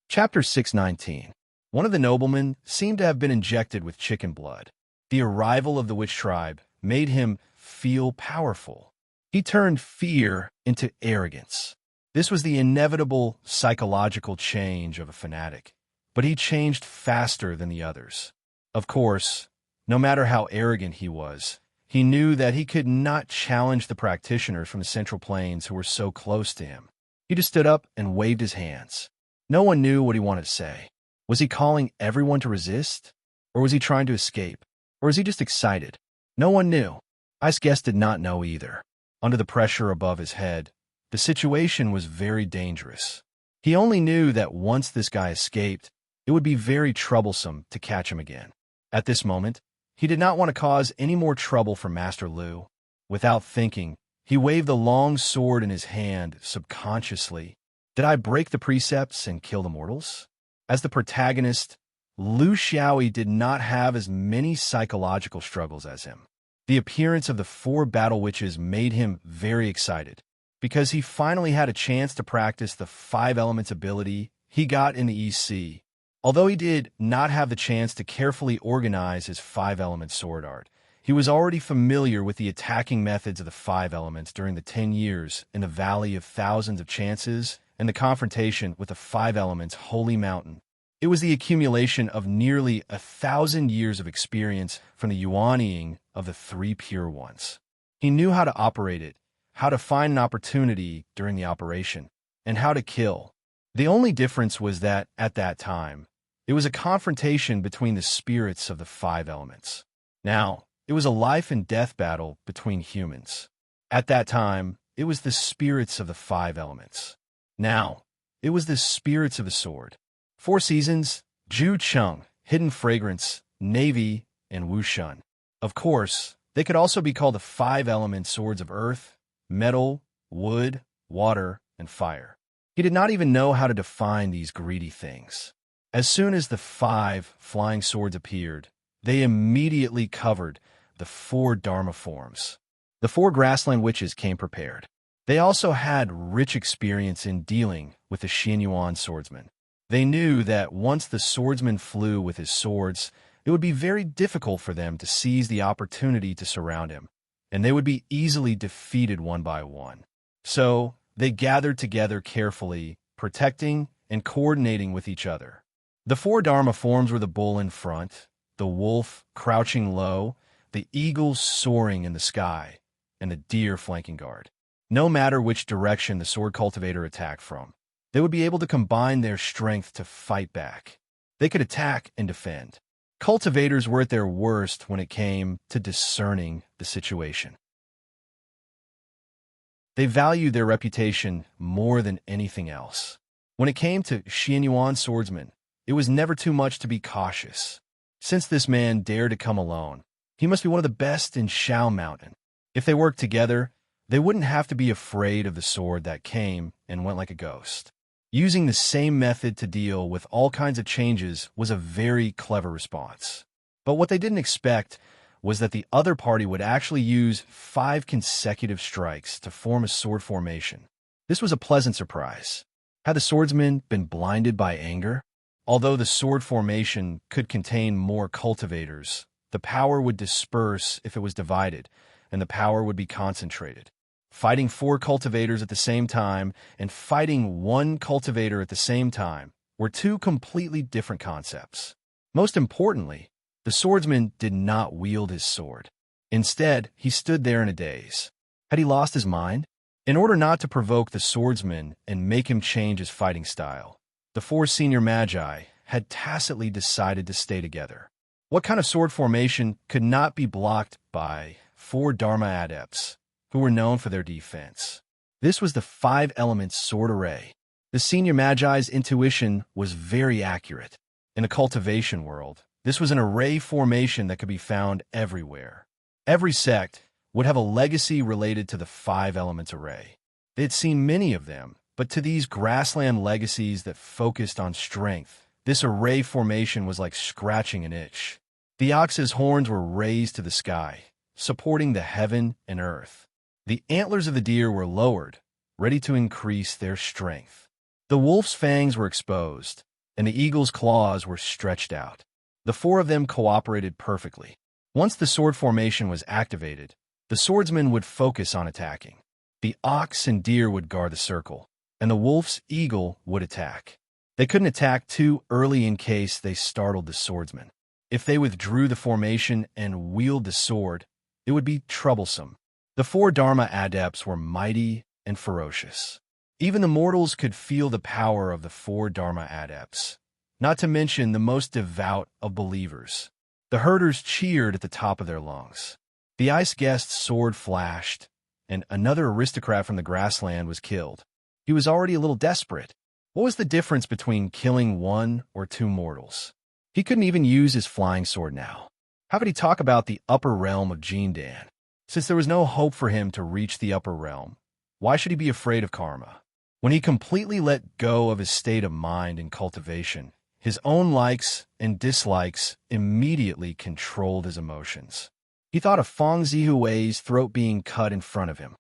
Chapter 619. One of the noblemen seemed to have been injected with chicken blood. The arrival of the witch tribe made him feel powerful. He turned fear into arrogance. This was the inevitable psychological change of a fanatic, but he changed faster than the others. Of course, no matter how arrogant he was, he knew that he could not challenge the practitioners from the Central Plains who were so close to him. He just stood up and waved his hands. No one knew what he wanted to say. Was he calling everyone to resist? Or was he trying to escape? Or was he just excited? No one knew. Ice Guest did not know either. Under the pressure above his head, the situation was very dangerous. He only knew that once this guy escaped, it would be very troublesome to catch him again. At this moment, he did not want to cause any more trouble for Master Lu. Without thinking, he waved the long sword in his hand subconsciously. Did I break the precepts and kill the mortals? As the protagonist, Lu Xiaoyi did not have as many psychological struggles as him. The appearance of the 4 battle witches made him very excited, because he finally had a chance to practice the 5 elements ability he got in the EC. Although he did not have the chance to carefully organize his 5-element sword art, he was already familiar with the attacking methods of the 5 elements during the 10 years in the Valley of Thousands of Chances and the confrontation with the 5 elements Holy Mountain. It was the accumulation of nearly 1,000 years of experience from the yuanying of the 3 pure ones. He knew how to operate it, how to find an opportunity during the operation, and how to kill. The only difference was that, at that time, it was a confrontation between the spirits of the 5 elements. Now, it was a life and death battle between humans. At that time, it was the spirits of the 5 elements. Now, it was the spirits of the sword. 4 seasons, Zhu Cheng, Hidden Fragrance, Navy, and Wu Shun. Of course, they could also be called the 5-element swords of earth, metal, wood, water, and fire. He did not even know how to define these greedy things. As soon as the 5 flying swords appeared, they immediately covered the 4 Dharma forms. The 4 grassland witches came prepared. They also had rich experience in dealing with the Xianyuan swordsman. They knew that once the swordsman flew with his swords, it would be very difficult for them to seize the opportunity to surround him, and they would be easily defeated one by one. So, they gathered together carefully, protecting and coordinating with each other. The 4 Dharma forms were the bull in front, the wolf crouching low, the eagle soaring in the sky, and the deer flanking guard. No matter which direction the sword cultivator attacked from, they would be able to combine their strength to fight back. They could attack and defend. Cultivators were at their worst when it came to discerning the situation. They valued their reputation more than anything else. When it came to Xianyuan swordsmen, it was never too much to be cautious. Since this man dared to come alone, he must be one of the best in Shao Mountain. If they worked together, they wouldn't have to be afraid of the sword that came and went like a ghost. Using the same method to deal with all kinds of changes was a very clever response. But what they didn't expect was that the other party would actually use 5 consecutive strikes to form a sword formation. This was a pleasant surprise. Had the swordsman been blinded by anger? Although the sword formation could contain more cultivators, the power would disperse if it was divided, and the power would be concentrated. Fighting 4 cultivators at the same time and fighting 1 cultivator at the same time were 2 completely different concepts. Most importantly, the swordsman did not wield his sword. Instead, he stood there in a daze. Had he lost his mind? In order not to provoke the swordsman and make him change his fighting style, the 4 senior magi had tacitly decided to stay together. What kind of sword formation could not be blocked by 4 Dharma adepts, who were known for their defense? This was the 5 elements sword array. The senior magi's intuition was very accurate. In the cultivation world, this was an array formation that could be found everywhere. Every sect would have a legacy related to the 5 elements array. They had seen many of them, but to these grassland legacies that focused on strength, this array formation was like scratching an itch. The ox's horns were raised to the sky, supporting the heaven and earth. The antlers of the deer were lowered, ready to increase their strength. The wolf's fangs were exposed, and the eagle's claws were stretched out. The 4 of them cooperated perfectly. Once the sword formation was activated, the swordsman would focus on attacking. The ox and deer would guard the circle, and the wolf's eagle would attack. They couldn't attack too early in case they startled the swordsman. If they withdrew the formation and wielded the sword, it would be troublesome. The 4 Dharma adepts were mighty and ferocious. Even the mortals could feel the power of the 4 Dharma adepts, not to mention the most devout of believers. The herders cheered at the top of their lungs. The ice guest's sword flashed, and another aristocrat from the grassland was killed. He was already a little desperate. What was the difference between killing 1 or 2 mortals? He couldn't even use his flying sword now. How could he talk about the upper realm of Jindan? Since there was no hope for him to reach the upper realm, why should he be afraid of karma? When he completely let go of his state of mind in cultivation, his own likes and dislikes immediately controlled his emotions. He thought of Feng Zihui's throat being cut in front of him.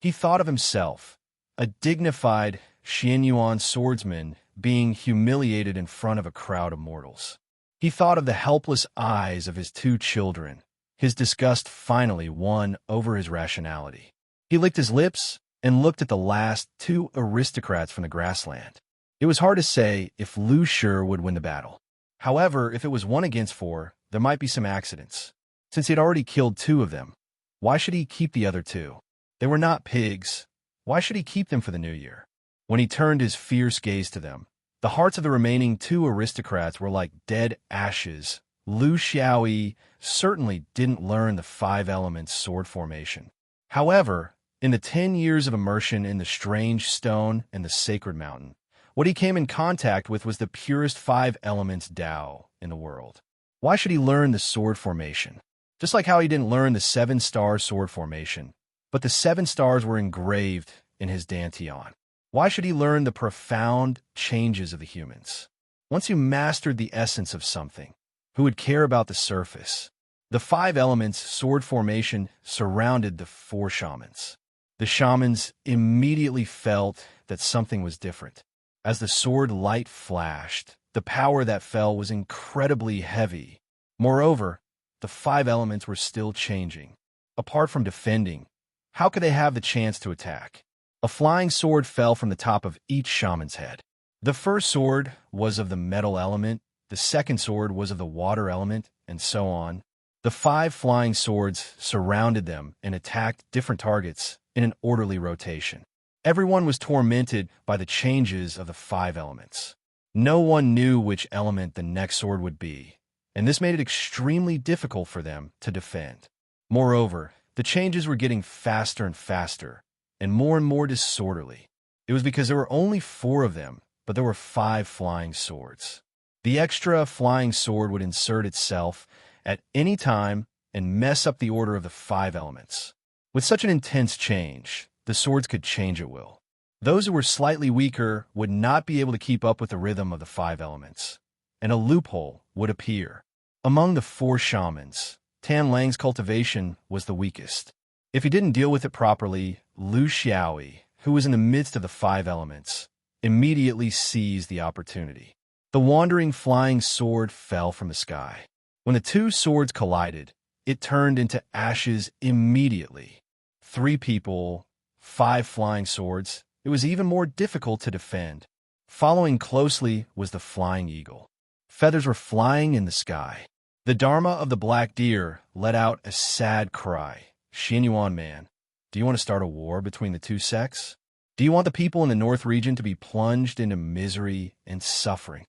He thought of himself, a dignified Xianyuan swordsman, being humiliated in front of a crowd of mortals. He thought of the helpless eyes of his 2 children. His disgust finally won over his rationality. He licked his lips and looked at the last 2 aristocrats from the grassland. It was hard to say if Lu Shi would win the battle. However, if it was 1 against 4, there might be some accidents. Since he had already killed 2 of them, why should he keep the other 2? They were not pigs. Why should he keep them for the new year? When he turned his fierce gaze to them, the hearts of the remaining 2 aristocrats were like dead ashes. Lu Xiaoyi certainly didn't learn the 5 elements sword formation. However, in the 10 years of immersion in the strange stone and the sacred mountain, what he came in contact with was the purest 5 elements Tao in the world. Why should he learn the sword formation? Just like how he didn't learn the 7-star sword formation, but the 7 stars were engraved in his dantian. Why should he learn the profound changes of the humans? Once you mastered the essence of something, who would care about the surface? The 5 elements sword formation surrounded the 4 shamans. The shamans immediately felt that something was different. As the sword light flashed, the power that fell was incredibly heavy. Moreover, the 5 elements were still changing. Apart from defending, how could they have the chance to attack? A flying sword fell from the top of each shaman's head. The first sword was of the metal element, the second sword was of the water element, and so on. The 5 flying swords surrounded them and attacked different targets in an orderly rotation. Everyone was tormented by the changes of the 5 elements. No one knew which element the next sword would be, and this made it extremely difficult for them to defend. Moreover, the changes were getting faster and faster, and more disorderly. It was because there were only 4 of them, but there were 5 flying swords. The extra flying sword would insert itself at any time and mess up the order of the 5 elements. With such an intense change, the swords could change at will. Those who were slightly weaker would not be able to keep up with the rhythm of the 5 elements, and a loophole would appear. Among the 4 shamans, Tan Lang's cultivation was the weakest. If he didn't deal with it properly, Lu Xiaoyi, who was in the midst of the 5 elements, immediately seized the opportunity. The wandering flying sword fell from the sky. When the 2 swords collided, it turned into ashes immediately. 3 people, 5 flying swords. It was even more difficult to defend. Following closely was the flying eagle. Feathers were flying in the sky. The Dharma of the black deer let out a sad cry. Xianyuan man, do you want to start a war between the two sects? Do you want the people in the North region to be plunged into misery and suffering?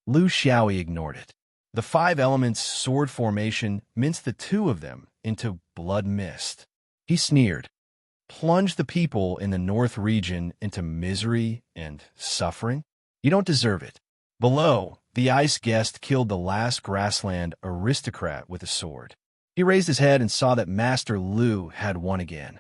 Lu Xiaoyi ignored it. The 5 elements sword formation minced the 2 of them into blood mist. He sneered. Plunge the people in the North region into misery and suffering? You don't deserve it. Below, the ice guest killed the last grassland aristocrat with a sword. He raised his head and saw that Master Lu had won again.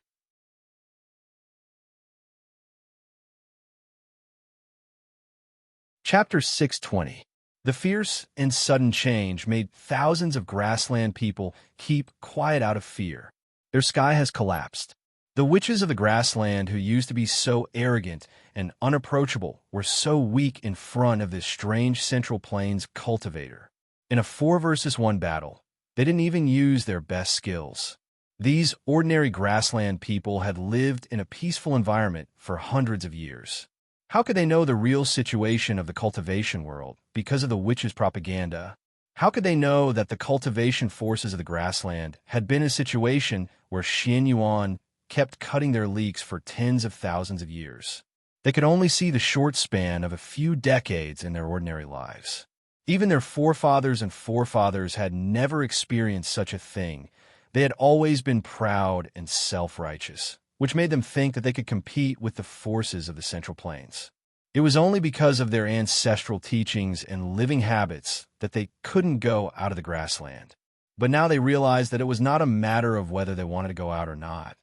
Chapter 620. The fierce and sudden change made thousands of grassland people keep quiet out of fear. Their sky has collapsed. The witches of the grassland who used to be so arrogant and unapproachable were so weak in front of this strange Central Plains cultivator. In a 4 versus 1 battle, they didn't even use their best skills. These ordinary grassland people had lived in a peaceful environment for hundreds of years. How could they know the real situation of the cultivation world because of the witches' propaganda? How could they know that the cultivation forces of the grassland had been in a situation where Xianyuan kept cutting their leeks for tens of thousands of years? They could only see the short span of a few decades in their ordinary lives. Even their forefathers and forefathers had never experienced such a thing. They had always been proud and self-righteous, which made them think that they could compete with the forces of the Central Plains. It was only because of their ancestral teachings and living habits that they couldn't go out of the grassland. But now they realized that it was not a matter of whether they wanted to go out or not,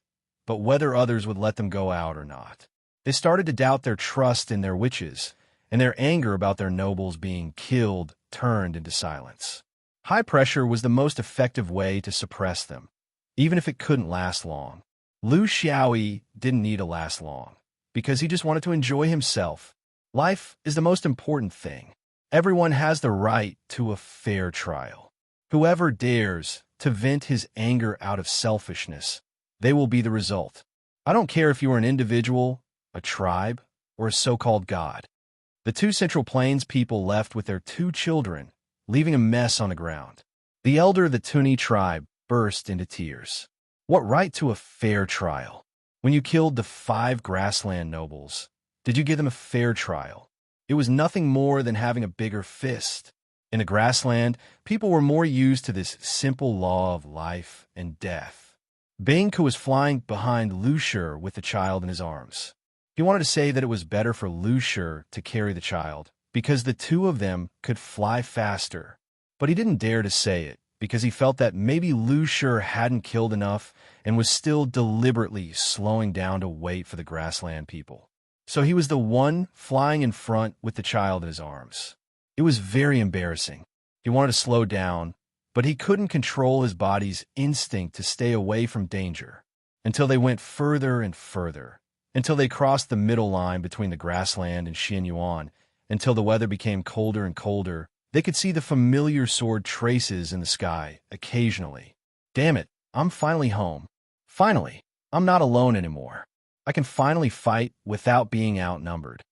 but whether others would let them go out or not. They started to doubt their trust in their witches, and their anger about their nobles being killed turned into silence. High pressure was the most effective way to suppress them, even if it couldn't last long. Lu Xiaoyi didn't need to last long, because he just wanted to enjoy himself. Life is the most important thing. Everyone has the right to a fair trial. Whoever dares to vent his anger out of selfishness, they will be the result. I don't care if you are an individual, a tribe, or a so-called god. The 2 Central Plains people left with their 2 children, leaving a mess on the ground. The elder of the Tuni tribe burst into tears. What right to a fair trial? When you killed the 5 grassland nobles, did you give them a fair trial? It was nothing more than having a bigger fist. In the grassland, people were more used to this simple law of life and death. Bingke was flying behind Lu Shi with the child in his arms. He wanted to say that it was better for Lu Shi to carry the child, because the 2 of them could fly faster. But he didn't dare to say it, because he felt that maybe Lu Shi hadn't killed enough and was still deliberately slowing down to wait for the grassland people. So he was the one flying in front with the child in his arms. It was very embarrassing. He wanted to slow down, but he couldn't control his body's instinct to stay away from danger, until they went further and further, until they crossed the middle line between the grassland and Xianyuan, until the weather became colder and colder. They could see the familiar sword traces in the sky occasionally. Damn it, I'm finally home. Finally, I'm not alone anymore. I can finally fight without being outnumbered.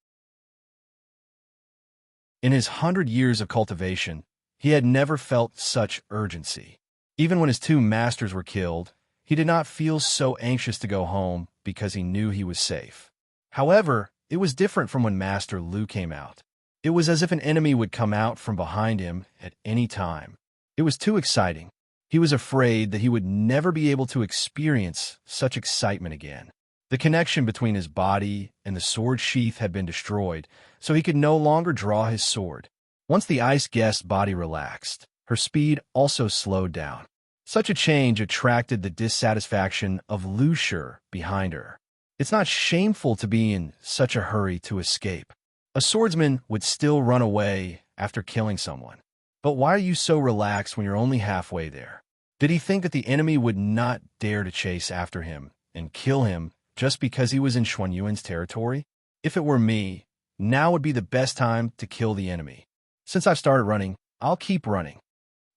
In his 100 years of cultivation, he had never felt such urgency. Even when his 2 masters were killed, he did not feel so anxious to go home because he knew he was safe. However, it was different from when Master Lu came out. It was as if an enemy would come out from behind him at any time. It was too exciting. He was afraid that he would never be able to experience such excitement again. The connection between his body and the sword sheath had been destroyed, so he could no longer draw his sword. Once the ice guest's body relaxed, her speed also slowed down. Such a change attracted the dissatisfaction of Lu Shi behind her. It's not shameful to be in such a hurry to escape. A swordsman would still run away after killing someone. But why are you so relaxed when you're only halfway there? Did he think that the enemy would not dare to chase after him and kill him just because he was in Xuanyuan's territory? If it were me, now would be the best time to kill the enemy. Since I've started running, I'll keep running.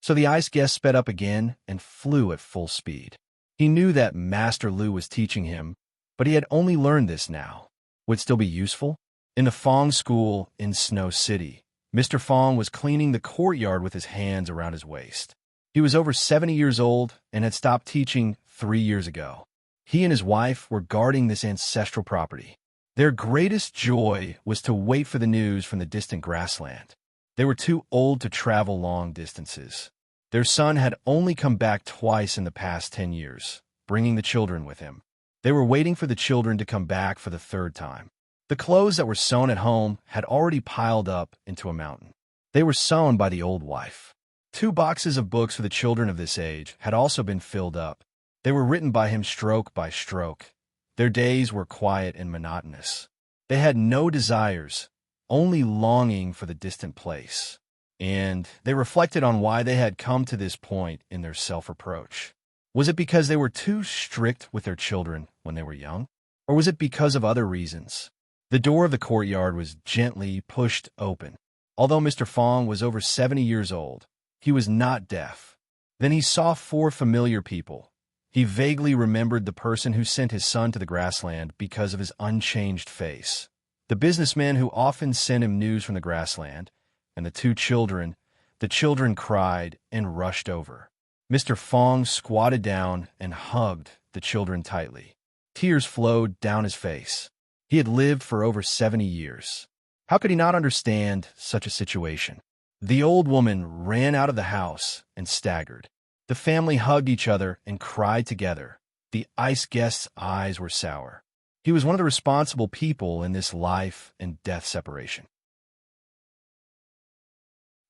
So the ice guest sped up again and flew at full speed. He knew that Master Lu was teaching him, but he had only learned this now. Would it still be useful? In the Fong school in Snow City, Mr. Fong was cleaning the courtyard with his hands around his waist. He was over 70 years old and had stopped teaching 3 years ago. He and his wife were guarding this ancestral property. Their greatest joy was to wait for the news from the distant grassland. They were too old to travel long distances. Their son had only come back twice in the past 10 years, bringing the children with him. They were waiting for the children to come back for the third time. The clothes that were sewn at home had already piled up into a mountain. They were sewn by the old wife. 2 boxes of books for the children of this age had also been filled up. They were written by him stroke by stroke. Their days were quiet and monotonous. They had no desires, only longing for the distant place. And they reflected on why they had come to this point in their self-reproach. Was it because they were too strict with their children when they were young? Or was it because of other reasons? The door of the courtyard was gently pushed open. Although Mr. Fong was over 70 years old, he was not deaf. Then he saw 4 familiar people. He vaguely remembered the person who sent his son to the grassland because of his unchanged face, the businessman who often sent him news from the grassland, and the 2 children. The children cried and rushed over. Mr. Fong squatted down and hugged the children tightly. Tears flowed down his face. He had lived for over 70 years. How could he not understand such a situation? The old woman ran out of the house and staggered. The family hugged each other and cried together. The ice guest's eyes were sour. He was one of the responsible people in this life and death separation.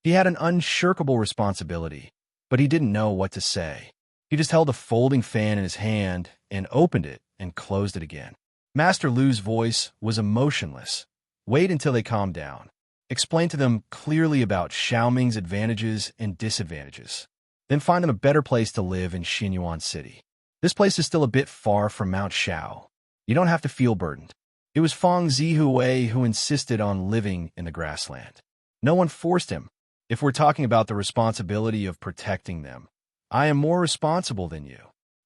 He had an unshirkable responsibility, but he didn't know what to say. He just held a folding fan in his hand and opened it and closed it again. Master Lu's voice was emotionless. Wait until they calm down. Explain to them clearly about Xiaoming's advantages and disadvantages. Then find them a better place to live in Xinyuan City. This place is still a bit far from Mount Xiao. You don't have to feel burdened. It was Fong Zihui who insisted on living in the grassland. No one forced him. If we're talking about the responsibility of protecting them, I am more responsible than you.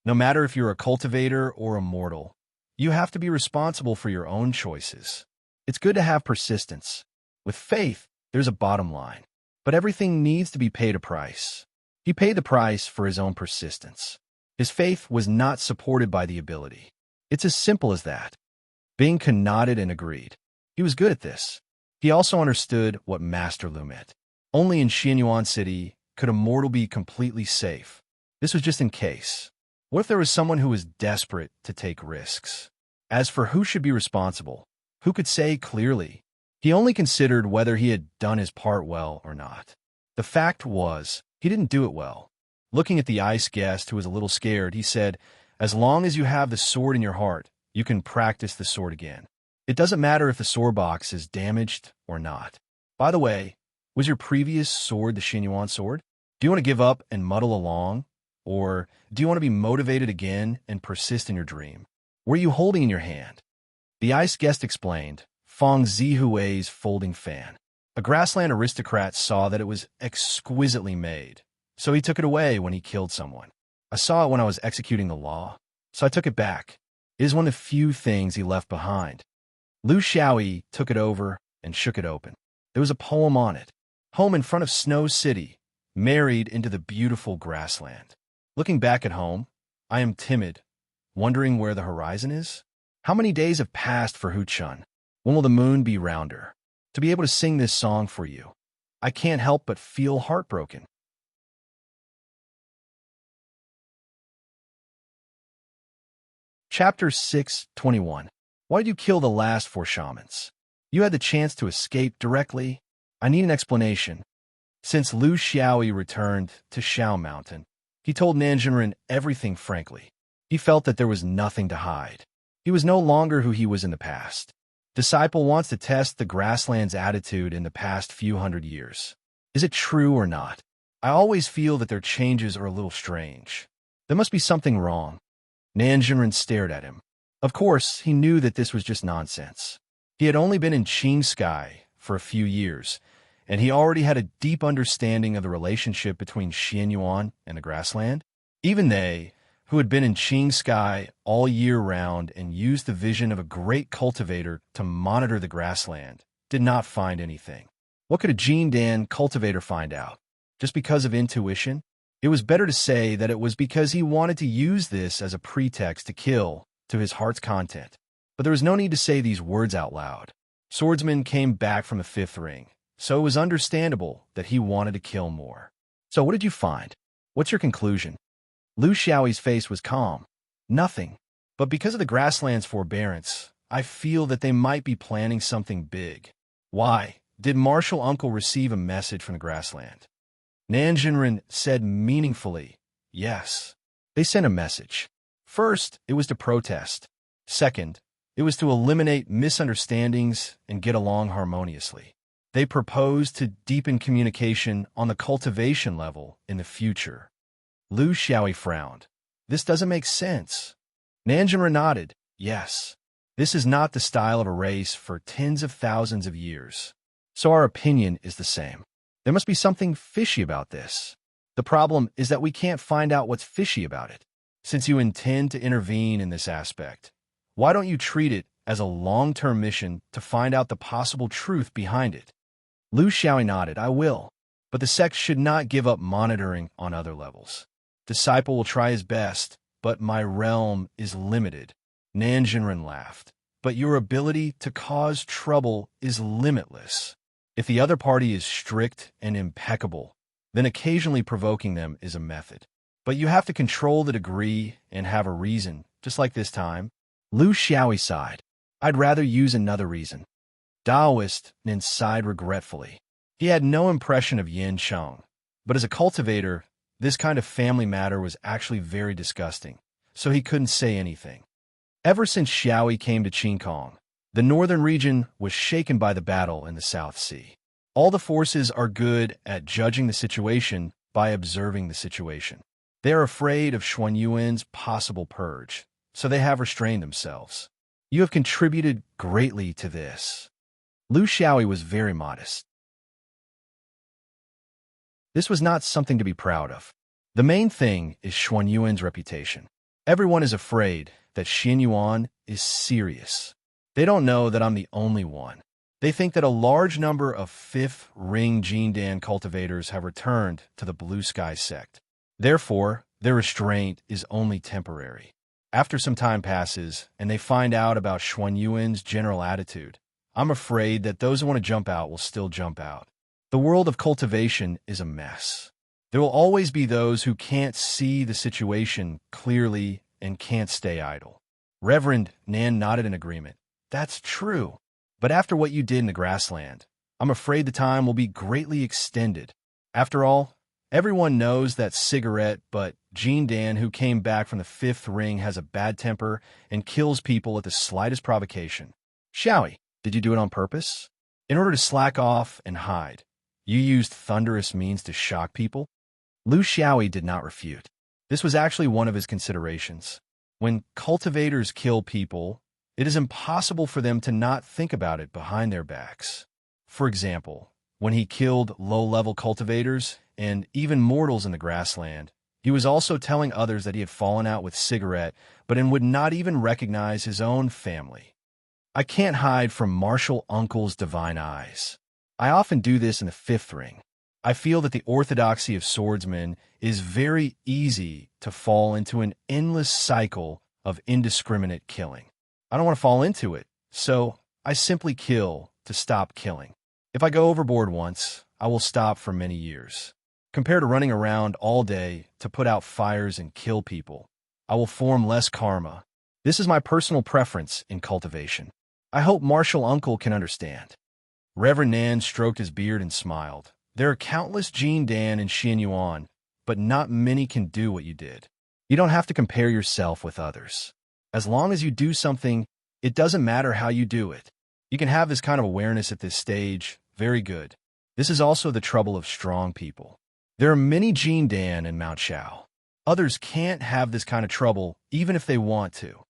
No matter if you're a cultivator or a mortal, you have to be responsible for your own choices. It's good to have persistence. With faith, there's a bottom line. But everything needs to be paid a price. He paid the price for his own persistence. His faith was not supported by the ability. It's as simple as that. Bing nodded and agreed. He was good at this. He also understood what Master Lu meant. Only in Xinyuan City could a mortal be completely safe. This was just in case. What if there was someone who was desperate to take risks? As for who should be responsible, who could say clearly? He only considered whether he had done his part well or not. The fact was, he didn't do it well. Looking at the ice guest, who was a little scared, he said, "As long as you have the sword in your heart, you can practice the sword again. It doesn't matter if the sword box is damaged or not. By the way, was your previous sword the Xinyuan sword? Do you want to give up and muddle along? Or do you want to be motivated again and persist in your dream? What are you holding in your hand?" The ice guest explained, Fong Zihui's folding fan. A grassland aristocrat saw that it was exquisitely made, so he took it away when he killed someone. I saw it when I was executing the law, so I took it back. It is one of the few things he left behind. Lu Xiaoyi took it over and shook it open. There was a poem on it. Home in front of Snow City, married into the beautiful grassland. Looking back at home, I am timid, wondering where the horizon is. How many days have passed for Hu-chun? When will the moon be rounder? To be able to sing this song for you, I can't help but feel heartbroken. Chapter 6:21. Why did you kill the last 4 shamans? You had the chance to escape directly. I need an explanation. Since Lu Xiaoyi returned to Xiao Mountain, he told Nanjinren everything frankly. He felt that there was nothing to hide. He was no longer who he was in the past. Disciple wants to test the grassland's attitude in the past few hundred years. Is it true or not? I always feel that their changes are a little strange. There must be something wrong. Nanjinren stared at him. Of course, he knew that this was just nonsense. He had only been in Qing Sky for a few years, and he already had a deep understanding of the relationship between Xian Yuan and the grassland. Even they, who had been in Qing's sky all year round and used the vision of a great cultivator to monitor the grassland, did not find anything. What could a Jindan cultivator find out? Just because of intuition? It was better to say that it was because he wanted to use this as a pretext to kill to his heart's content. But there was no need to say these words out loud. Swordsman came back from the fifth ring, so it was understandable that he wanted to kill more. So what did you find? What's your conclusion? Lu Xiaoyi's face was calm. Nothing. But because of the grassland's forbearance, I feel that they might be planning something big. Why? Did Martial Uncle receive a message from the grassland? Nanjinren said meaningfully, yes. They sent a message. First, it was to protest. Second, it was to eliminate misunderstandings and get along harmoniously. They proposed to deepen communication on the cultivation level in the future. Lu Xiaoyi frowned. This doesn't make sense. Nanjinren nodded, yes. This is not the style of a race for tens of thousands of years. So our opinion is the same. There must be something fishy about this. The problem is that we can't find out what's fishy about it. Since you intend to intervene in this aspect, why don't you treat it as a long-term mission to find out the possible truth behind it? Lu Xiaoyi nodded, I will. But the sect should not give up monitoring on other levels. Disciple will try his best, but my realm is limited. Nanjinren laughed. But your ability to cause trouble is limitless. If the other party is strict and impeccable, then occasionally provoking them is a method. But you have to control the degree and have a reason, just like this time. Lu Xiaoyi sighed. I'd rather use another reason. Daoist Nin sighed regretfully. He had no impression of Yin Cheng, but as a cultivator, this kind of family matter was actually very disgusting, so he couldn't say anything. Ever since Xiaoyi came to Qingkong, the northern region was shaken by the battle in the South Sea. All the forces are good at judging the situation by observing the situation. They are afraid of Xuanyuan's possible purge, so they have restrained themselves. You have contributed greatly to this. Lu Xiaoyi was very modest. This was not something to be proud of. The main thing is Xuanyuan's reputation. Everyone is afraid that Xian Yuan is serious. They don't know that I'm the only one. They think that a large number of fifth ring Jindan cultivators have returned to the Blue Sky sect. Therefore, their restraint is only temporary. After some time passes and they find out about Xuanyuan's general attitude, I'm afraid that those who want to jump out will still jump out. The world of cultivation is a mess. There will always be those who can't see the situation clearly and can't stay idle. Reverend Nan nodded in agreement. That's true. But after what you did in the grassland, I'm afraid the time will be greatly extended. After all, everyone knows that cigarette, but Jindan, who came back from the fifth ring, has a bad temper and kills people at the slightest provocation. Xiaoyi, did you do it on purpose? In order to slack off and hide, you used thunderous means to shock people? Lu Xiaoyi did not refute. This was actually one of his considerations. When cultivators kill people, it is impossible for them to not think about it behind their backs. For example, when he killed low-level cultivators and even mortals in the grassland, he was also telling others that he had fallen out with Cigarette, but would not even recognize his own family. I can't hide from Martial Uncle's divine eyes. I often do this in the fifth ring. I feel that the orthodoxy of swordsmen is very easy to fall into an endless cycle of indiscriminate killing. I don't want to fall into it, so I simply kill to stop killing. If I go overboard once, I will stop for many years. Compared to running around all day to put out fires and kill people, I will form less karma. This is my personal preference in cultivation. I hope Martial Uncle can understand. Reverend Nan stroked his beard and smiled. There are countless Jindan and Xian Yuan, but not many can do what you did. You don't have to compare yourself with others. As long as you do something, it doesn't matter how you do it. You can have this kind of awareness at this stage. Very good. This is also the trouble of strong people. There are many Jindan in Mount Shao. Others can't have this kind of trouble, even if they want to.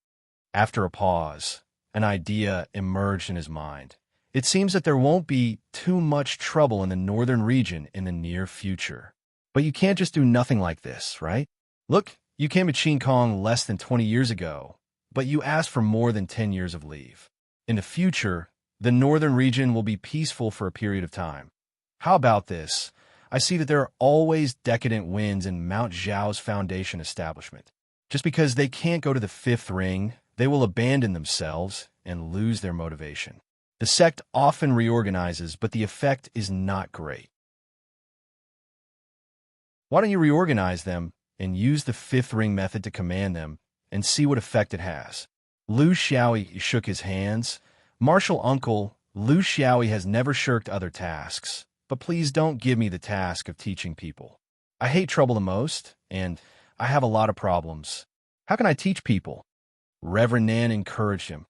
After a pause, an idea emerged in his mind. It seems that there won't be too much trouble in the northern region in the near future. But you can't just do nothing like this, right? Look, you came to Qing Kong less than 20 years ago, but you asked for more than 10 years of leave. In the future, the northern region will be peaceful for a period of time. How about this? I see that there are always decadent winds in Mount Zhao's foundation establishment. Just because they can't go to the fifth ring, they will abandon themselves and lose their motivation. The sect often reorganizes, but the effect is not great. Why don't you reorganize them and use the fifth ring method to command them and see what effect it has? Lu Xiaoyi shook his hands. Martial uncle, Lu Xiaoyi has never shirked other tasks, but please don't give me the task of teaching people. I hate trouble the most, and I have a lot of problems. How can I teach people? Reverend Nan encouraged him.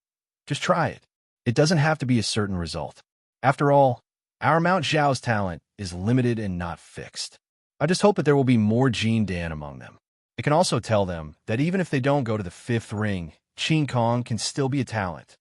Just try it. It doesn't have to be a certain result. After all, our Mount Zhao's talent is limited and not fixed. I just hope that there will be more Jin Dan among them. It can also tell them that even if they don't go to the fifth ring, Qing Kong can still be a talent.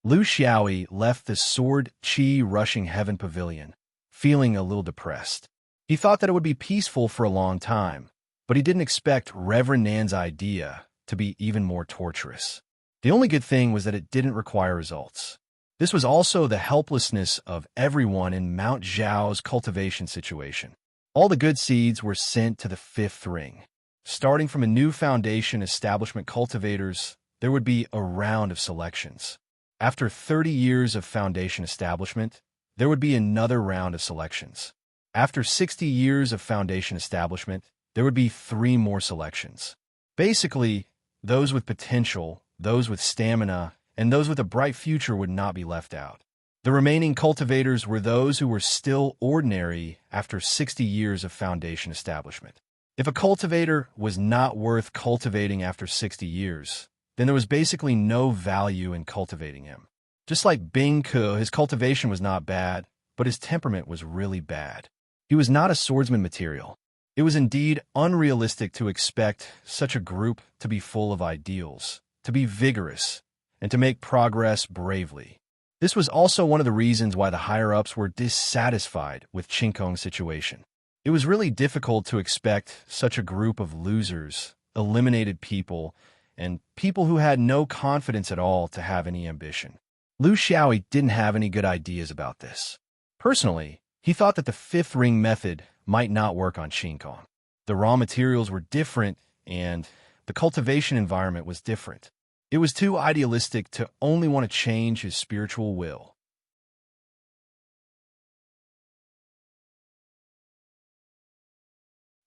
Lu Xiaoyi left the Sword Qi Rushing Heaven Pavilion, feeling a little depressed. He thought that it would be peaceful for a long time, but he didn't expect Reverend Nan's idea to be even more torturous. The only good thing was that it didn't require results. This was also the helplessness of everyone in Mount Zhao's cultivation situation. All the good seeds were sent to the fifth ring. Starting from a new foundation establishment cultivators, there would be a round of selections. After 30 years of foundation establishment, there would be another round of selections. After 60 years of foundation establishment, there would be 3 more selections. Basically, those with potential, those with stamina, and those with a bright future would not be left out. The remaining cultivators were those who were still ordinary after 60 years of foundation establishment. If a cultivator was not worth cultivating after 60 years, then there was basically no value in cultivating him. Just like Bing Ke, his cultivation was not bad, but his temperament was really bad. He was not a swordsman material. It was indeed unrealistic to expect such a group to be full of ideals, to be vigorous, and to make progress bravely. This was also one of the reasons why the higher-ups were dissatisfied with Qing Kong's situation. It was really difficult to expect such a group of losers, eliminated people, and people who had no confidence at all to have any ambition. Lu Xiaoyi didn't have any good ideas about this. Personally, he thought that the fifth ring method might not work on Qing Kong. The raw materials were different, and the cultivation environment was different. It was too idealistic to only want to change his spiritual will.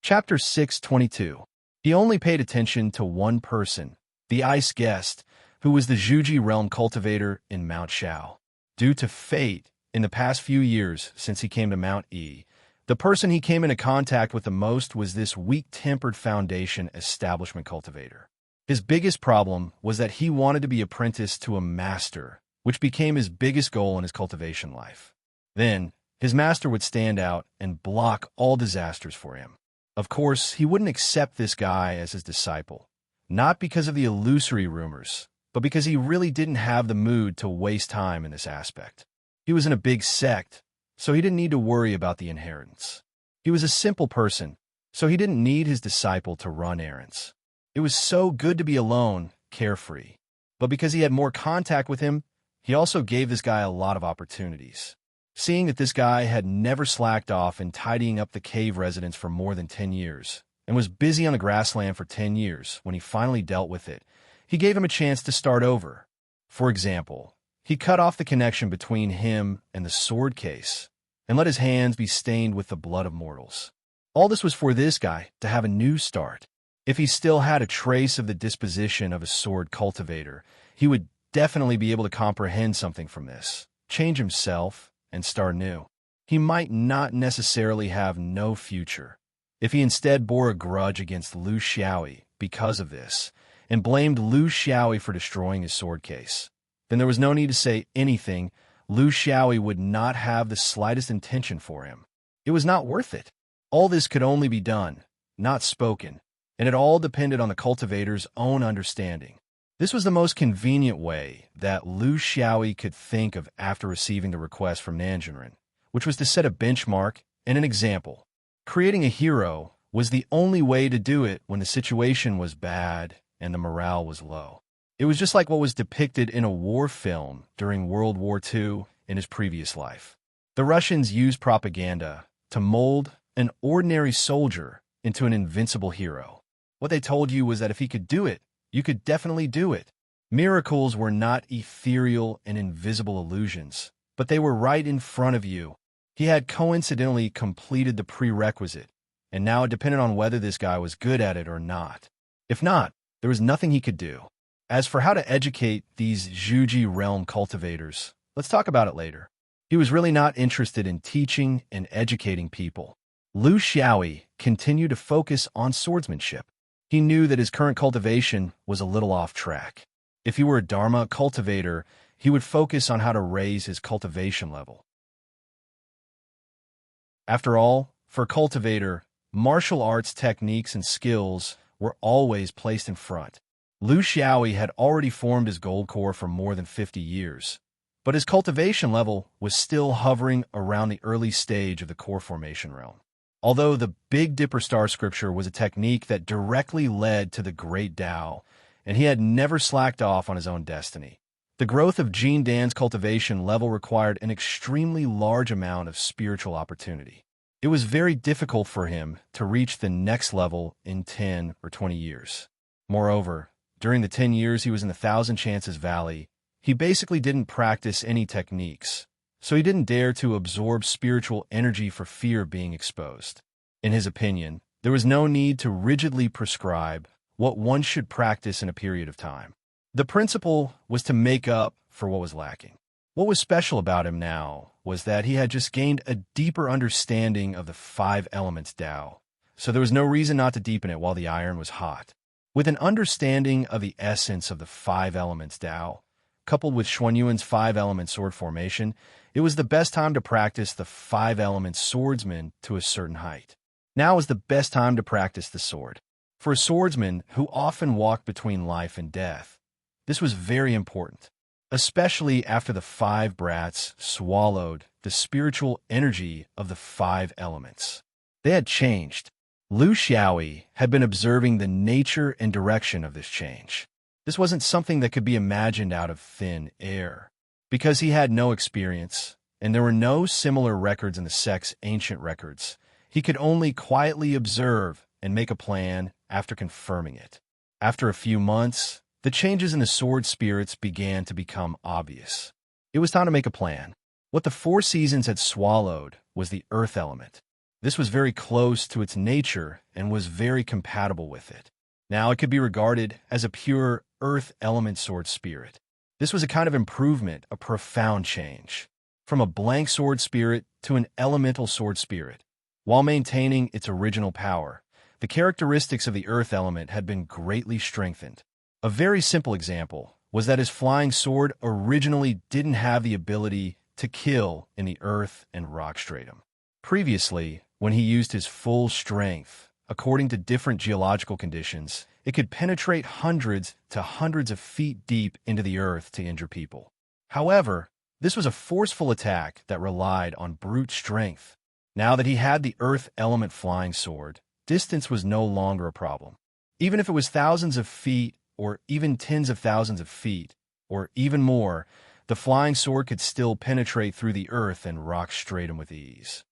Chapter 622. He only paid attention to one person, the ice guest, who was the Zhuji realm cultivator in Mount Xiao. Due to fate, in the past few years since he came to Mount E, the person he came into contact with the most was this weak-tempered foundation establishment cultivator. His biggest problem was that he wanted to be apprenticed to a master, which became his biggest goal in his cultivation life. Then, his master would stand out and block all disasters for him. Of course, he wouldn't accept this guy as his disciple, not because of the illusory rumors, but because he really didn't have the mood to waste time in this aspect. He was in a big sect, so he didn't need to worry about the inheritance. He was a simple person, so he didn't need his disciple to run errands. It was so good to be alone, carefree. But because he had more contact with him, he also gave this guy a lot of opportunities. Seeing that this guy had never slacked off in tidying up the cave residence for more than 10 years, and was busy on the grassland for 10 years when he finally dealt with it, he gave him a chance to start over. For example, he cut off the connection between him and the sword case, and let his hands be stained with the blood of mortals. All this was for this guy to have a new start. If he still had a trace of the disposition of a sword cultivator, he would definitely be able to comprehend something from this, change himself, and start new. He might not necessarily have no future. If he instead bore a grudge against Lu Xiaoyi because of this, and blamed Lu Xiaoyi for destroying his sword case, then there was no need to say anything. Lu Xiaoyi would not have the slightest intention for him. It was not worth it. All this could only be done, not spoken, and it all depended on the cultivator's own understanding. This was the most convenient way that Liu Xiaoyi could think of after receiving the request from Nanjunren, which was to set a benchmark and an example. Creating a hero was the only way to do it when the situation was bad and the morale was low. It was just like what was depicted in a war film during World War II in his previous life. The Russians used propaganda to mold an ordinary soldier into an invincible hero. What they told you was that if he could do it, you could definitely do it. Miracles were not ethereal and invisible illusions, but they were right in front of you. He had coincidentally completed the prerequisite, and now it depended on whether this guy was good at it or not. If not, there was nothing he could do. As for how to educate these Zhuji realm cultivators, let's talk about it later. He was really not interested in teaching and educating people. Liu Xiaoyi continued to focus on swordsmanship. He knew that his current cultivation was a little off track. If he were a Dharma cultivator, he would focus on how to raise his cultivation level. After all, for a cultivator, martial arts techniques and skills were always placed in front. Liu Xiaoyi had already formed his gold core for more than 50 years, but his cultivation level was still hovering around the early stage of the core formation realm. Although the Big Dipper Star Scripture was a technique that directly led to the Great Tao, and he had never slacked off on his own destiny, the growth of Jin Dan's cultivation level required an extremely large amount of spiritual opportunity. It was very difficult for him to reach the next level in 10 or 20 years. Moreover, during the 10 years he was in the Thousand Chances Valley, he basically didn't practice any techniques, so he didn't dare to absorb spiritual energy for fear of being exposed. In his opinion, there was no need to rigidly prescribe what one should practice in a period of time. The principle was to make up for what was lacking. What was special about him now was that he had just gained a deeper understanding of the 5 elements Tao, so there was no reason not to deepen it while the iron was hot. With an understanding of the essence of the 5 elements Tao, coupled with Xuanyuan's 5-element sword formation, it was the best time to practice the 5-element swordsman to a certain height. Now is the best time to practice the sword. For a swordsman who often walked between life and death, this was very important, especially after the 5 brats swallowed the spiritual energy of the 5 elements. They had changed. Liu Xiaoyi had been observing the nature and direction of this change. This wasn't something that could be imagined out of thin air. Because he had no experience, and there were no similar records in the sect's ancient records, he could only quietly observe and make a plan after confirming it. After a few months, the changes in the sword spirits began to become obvious. It was time to make a plan. What the 4 seasons had swallowed was the earth element. This was very close to its nature and was very compatible with it. Now it could be regarded as a pure earth element sword spirit. This was a kind of improvement, a profound change, from a blank sword spirit to an elemental sword spirit. While maintaining its original power, the characteristics of the earth element had been greatly strengthened. A very simple example was that his flying sword originally didn't have the ability to kill in the earth and rock stratum. Previously, when he used his full strength, according to different geological conditions, it could penetrate hundreds to hundreds of feet deep into the earth to injure people. However, this was a forceful attack that relied on brute strength. Now that he had the earth element flying sword, distance was no longer a problem. Even if it was thousands of feet, or even tens of thousands of feet, or even more, the flying sword could still penetrate through the earth and rock stratum with ease.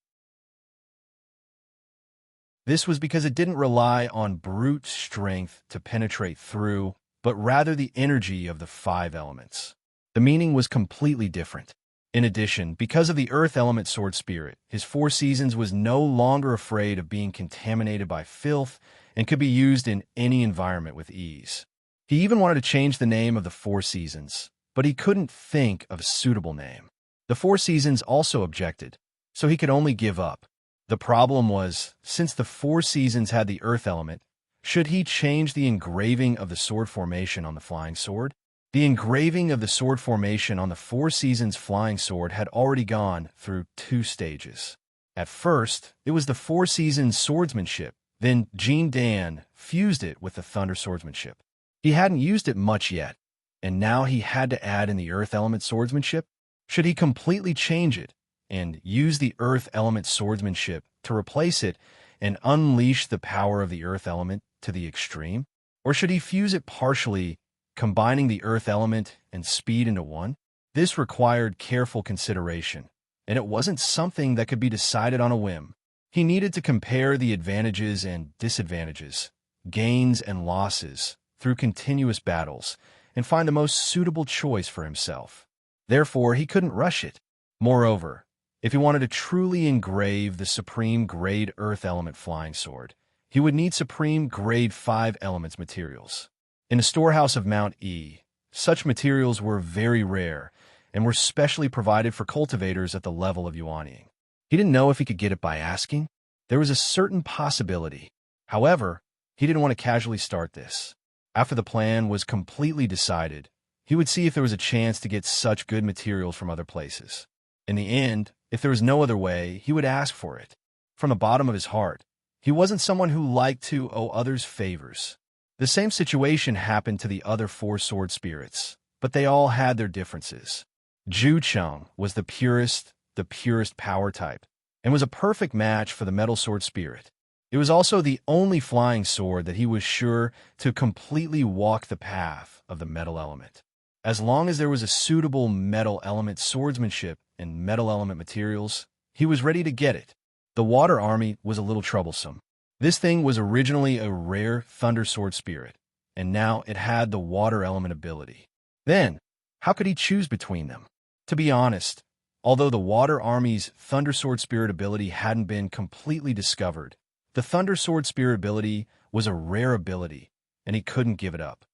This was because it didn't rely on brute strength to penetrate through, but rather the energy of the 5 elements. The meaning was completely different. In addition, because of the earth element sword spirit, his 4 seasons was no longer afraid of being contaminated by filth and could be used in any environment with ease. He even wanted to change the name of the 4 seasons, but he couldn't think of a suitable name. The 4 seasons also objected, so he could only give up. The problem was, since the 4 seasons had the earth element, should he change the engraving of the sword formation on the flying sword? The engraving of the sword formation on the 4 seasons flying sword had already gone through 2 stages. At first, it was the 4 seasons swordsmanship, then Jin Dan fused it with the thunder swordsmanship. He hadn't used it much yet, and now he had to add in the earth element swordsmanship? Should he completely change it and use the earth element swordsmanship to replace it and unleash the power of the earth element to the extreme? Or should he fuse it partially, combining the earth element and speed into one? This required careful consideration, and it wasn't something that could be decided on a whim. He needed to compare the advantages and disadvantages, gains and losses, through continuous battles, and find the most suitable choice for himself. Therefore, he couldn't rush it. Moreover, if he wanted to truly engrave the supreme grade earth element flying sword, he would need supreme grade 5 elements materials. In the storehouse of Mount E, such materials were very rare and were specially provided for cultivators at the level of Yuanying. He didn't know if he could get it by asking. There was a certain possibility. However, he didn't want to casually start this. After the plan was completely decided, he would see if there was a chance to get such good materials from other places. In the end, if there was no other way, he would ask for it. From the bottom of his heart, he wasn't someone who liked to owe others favors. The same situation happened to the other 4 sword spirits, but they all had their differences. Zhu Cheng was the purest power type, and was a perfect match for the metal sword spirit. It was also the only flying sword that he was sure to completely walk the path of the metal element. As long as there was a suitable metal element swordsmanship and metal element materials, he was ready to get it. The water army was a little troublesome. This thing was originally a rare thunder sword spirit, and now it had the water element ability. Then, how could he choose between them? To be honest, although the water army's thunder sword spirit ability hadn't been completely discovered, the thunder sword spirit ability was a rare ability, and he couldn't give it up.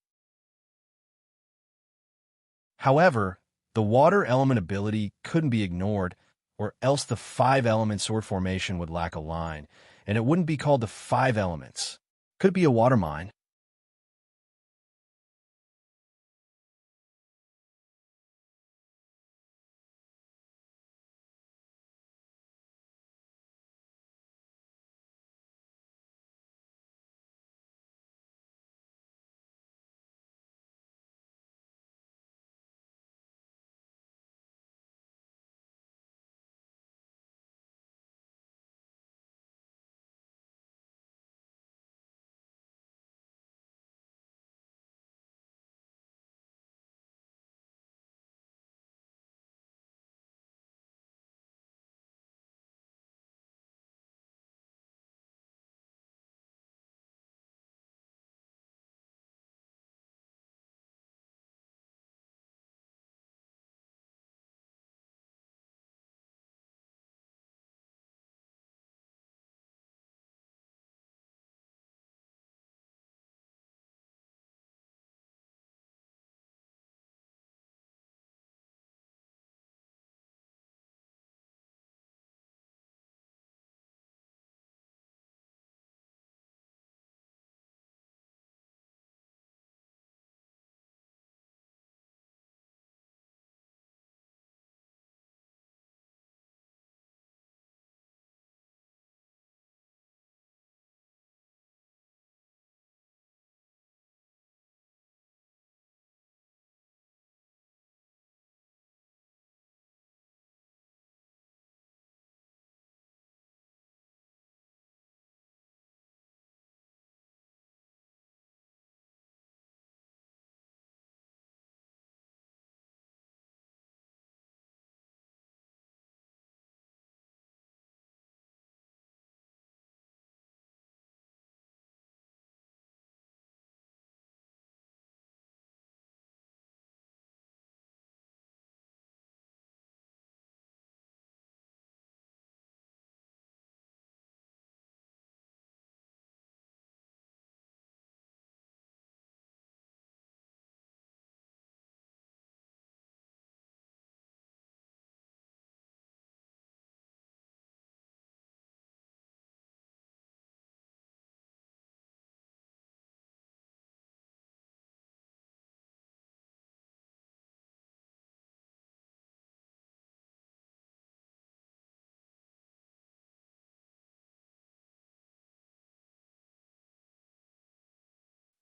However, the water element ability couldn't be ignored, or else the 5-element sword formation would lack a line, and it wouldn't be called the 5 elements. Could it be a water mine?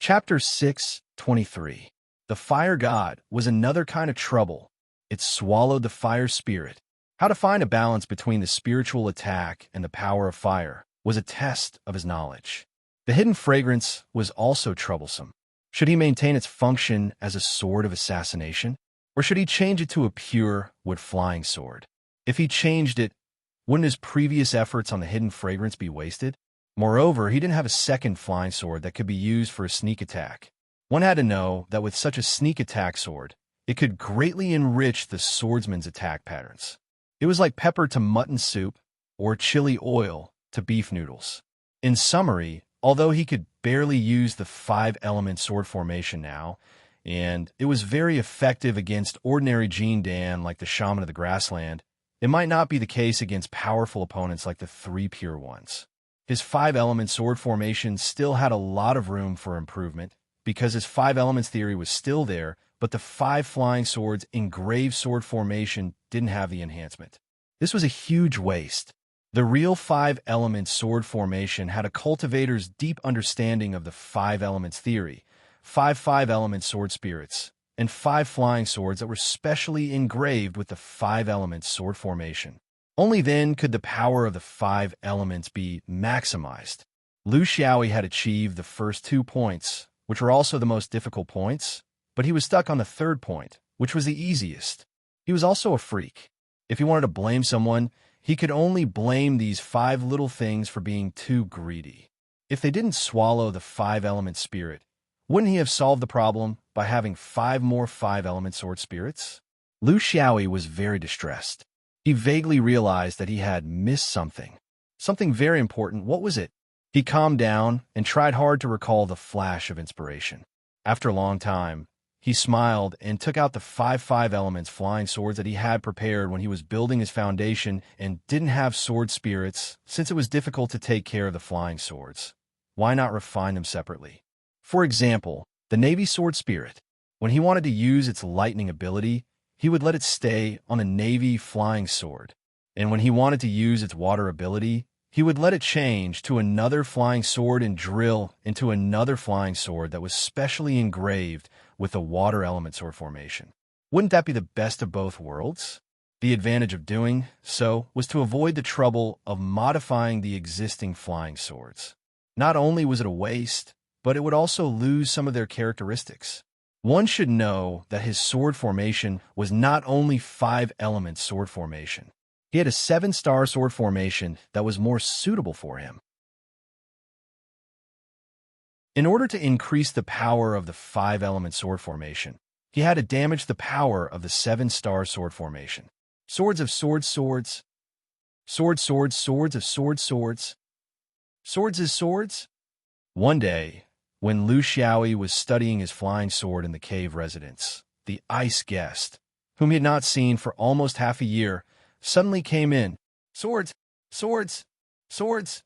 Chapter 6:23. The fire god was another kind of trouble. It swallowed the fire spirit. How to find a balance between the spiritual attack and the power of fire was a test of his knowledge. The hidden fragrance was also troublesome. Should he maintain its function as a sword of assassination? Or should he change it to a pure wood flying sword? If he changed it, wouldn't his previous efforts on the hidden fragrance be wasted? Moreover, he didn't have a second flying sword that could be used for a sneak attack. One had to know that with such a sneak attack sword, it could greatly enrich the swordsman's attack patterns. It was like pepper to mutton soup or chili oil to beef noodles. In summary, although he could barely use the 5-element sword formation now, and it was very effective against ordinary Jean Dan like the Shaman of the Grassland, it might not be the case against powerful opponents like the 3 pure ones. His 5-element sword formation still had a lot of room for improvement because his 5 elements theory was still there, but the 5 flying swords engraved sword formation didn't have the enhancement. This was a huge waste. The real 5-element sword formation had a cultivator's deep understanding of the 5 elements theory, 5 5-element sword spirits, and 5 flying swords that were specially engraved with the 5-element sword formation. Only then could the power of the 5 elements be maximized. Lu Xiaoyi had achieved the first 2 points, which were also the most difficult points, but he was stuck on the 3rd point, which was the easiest. He was also a freak. If he wanted to blame someone, he could only blame these 5 little things for being too greedy. If they didn't swallow the 5-element spirit, wouldn't he have solved the problem by having 5 more 5-element sword spirits? Lu Xiaoyi was very distressed. He vaguely realized that he had missed something. Something very important. What was it? He calmed down and tried hard to recall the flash of inspiration. After a long time, he smiled and took out the 5 5-elements flying swords that he had prepared when he was building his foundation and didn't have sword spirits since it was difficult to take care of the flying swords. Why not refine them separately? For example, the Navy sword spirit. When he wanted to use its lightning ability, he would let it stay on a Navy flying sword. And when he wanted to use its water ability, he would let it change to another flying sword and drill into another flying sword that was specially engraved with a water element sword formation. Wouldn't that be the best of both worlds? The advantage of doing so was to avoid the trouble of modifying the existing flying swords. Not only was it a waste, but it would also lose some of their characteristics. One should know that his sword formation was not only 5-element sword formation. He had a 7-star sword formation that was more suitable for him. In order to increase the power of the 5-element sword formation, he had to damage the power of the 7-star sword formation. Swords of swords, swords. Swords, swords, swords of swords, swords. Swords is swords. One day, when Lu Xiaoyi was studying his flying sword in the cave residence, the ice guest, whom he had not seen for almost half a year, suddenly came in. Swords, swords, swords.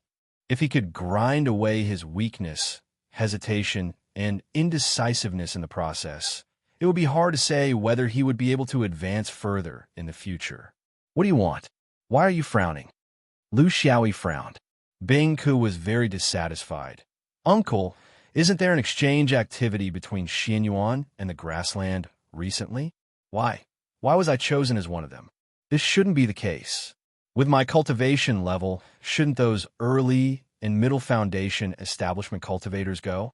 If he could grind away his weakness, hesitation, and indecisiveness in the process, it would be hard to say whether he would be able to advance further in the future. What do you want? Why are you frowning? Lu Xiaoyi frowned. Bing Ku was very dissatisfied. Uncle, isn't there an exchange activity between Xianyuan and the grassland recently? Why? Why was I chosen as one of them? This shouldn't be the case. With my cultivation level, shouldn't those early and middle foundation establishment cultivators go?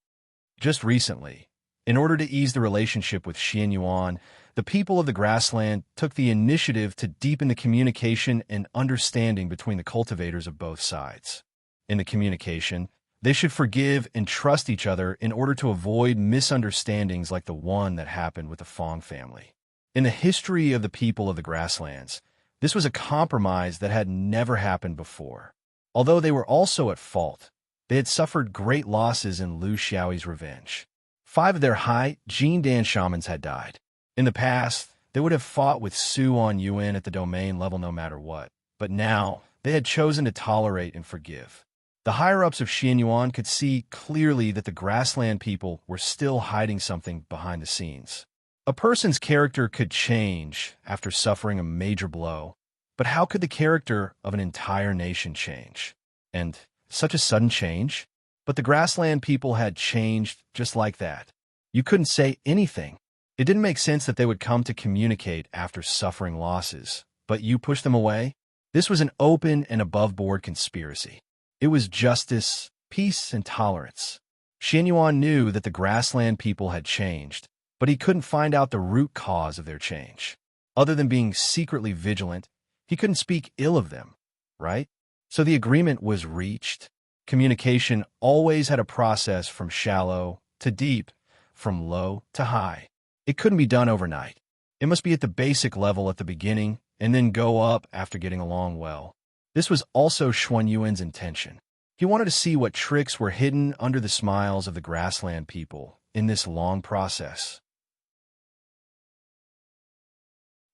Just recently, in order to ease the relationship with Xianyuan, the people of the grassland took the initiative to deepen the communication and understanding between the cultivators of both sides. In the communication, they should forgive and trust each other in order to avoid misunderstandings like the one that happened with the Fong family. In the history of the people of the grasslands, this was a compromise that had never happened before. Although they were also at fault, they had suffered great losses in Lu Xiaoyi's revenge. 5 of their high Jean Dan shamans had died. In the past, they would have fought with Su on Yuan at the domain level no matter what, but now they had chosen to tolerate and forgive. The higher-ups of Xianyuan could see clearly that the grassland people were still hiding something behind the scenes. A person's character could change after suffering a major blow, but how could the character of an entire nation change? And such a sudden change? But the grassland people had changed just like that. You couldn't say anything. It didn't make sense that they would come to communicate after suffering losses, but you pushed them away? This was an open and above-board conspiracy. It was justice, peace, and tolerance. Xianyuan knew that the grassland people had changed, but he couldn't find out the root cause of their change. Other than being secretly vigilant, he couldn't speak ill of them, right? So the agreement was reached. Communication always had a process from shallow to deep, from low to high. It couldn't be done overnight. It must be at the basic level at the beginning and then go up after getting along well. This was also Xuanyuan's intention. He wanted to see what tricks were hidden under the smiles of the grassland people in this long process.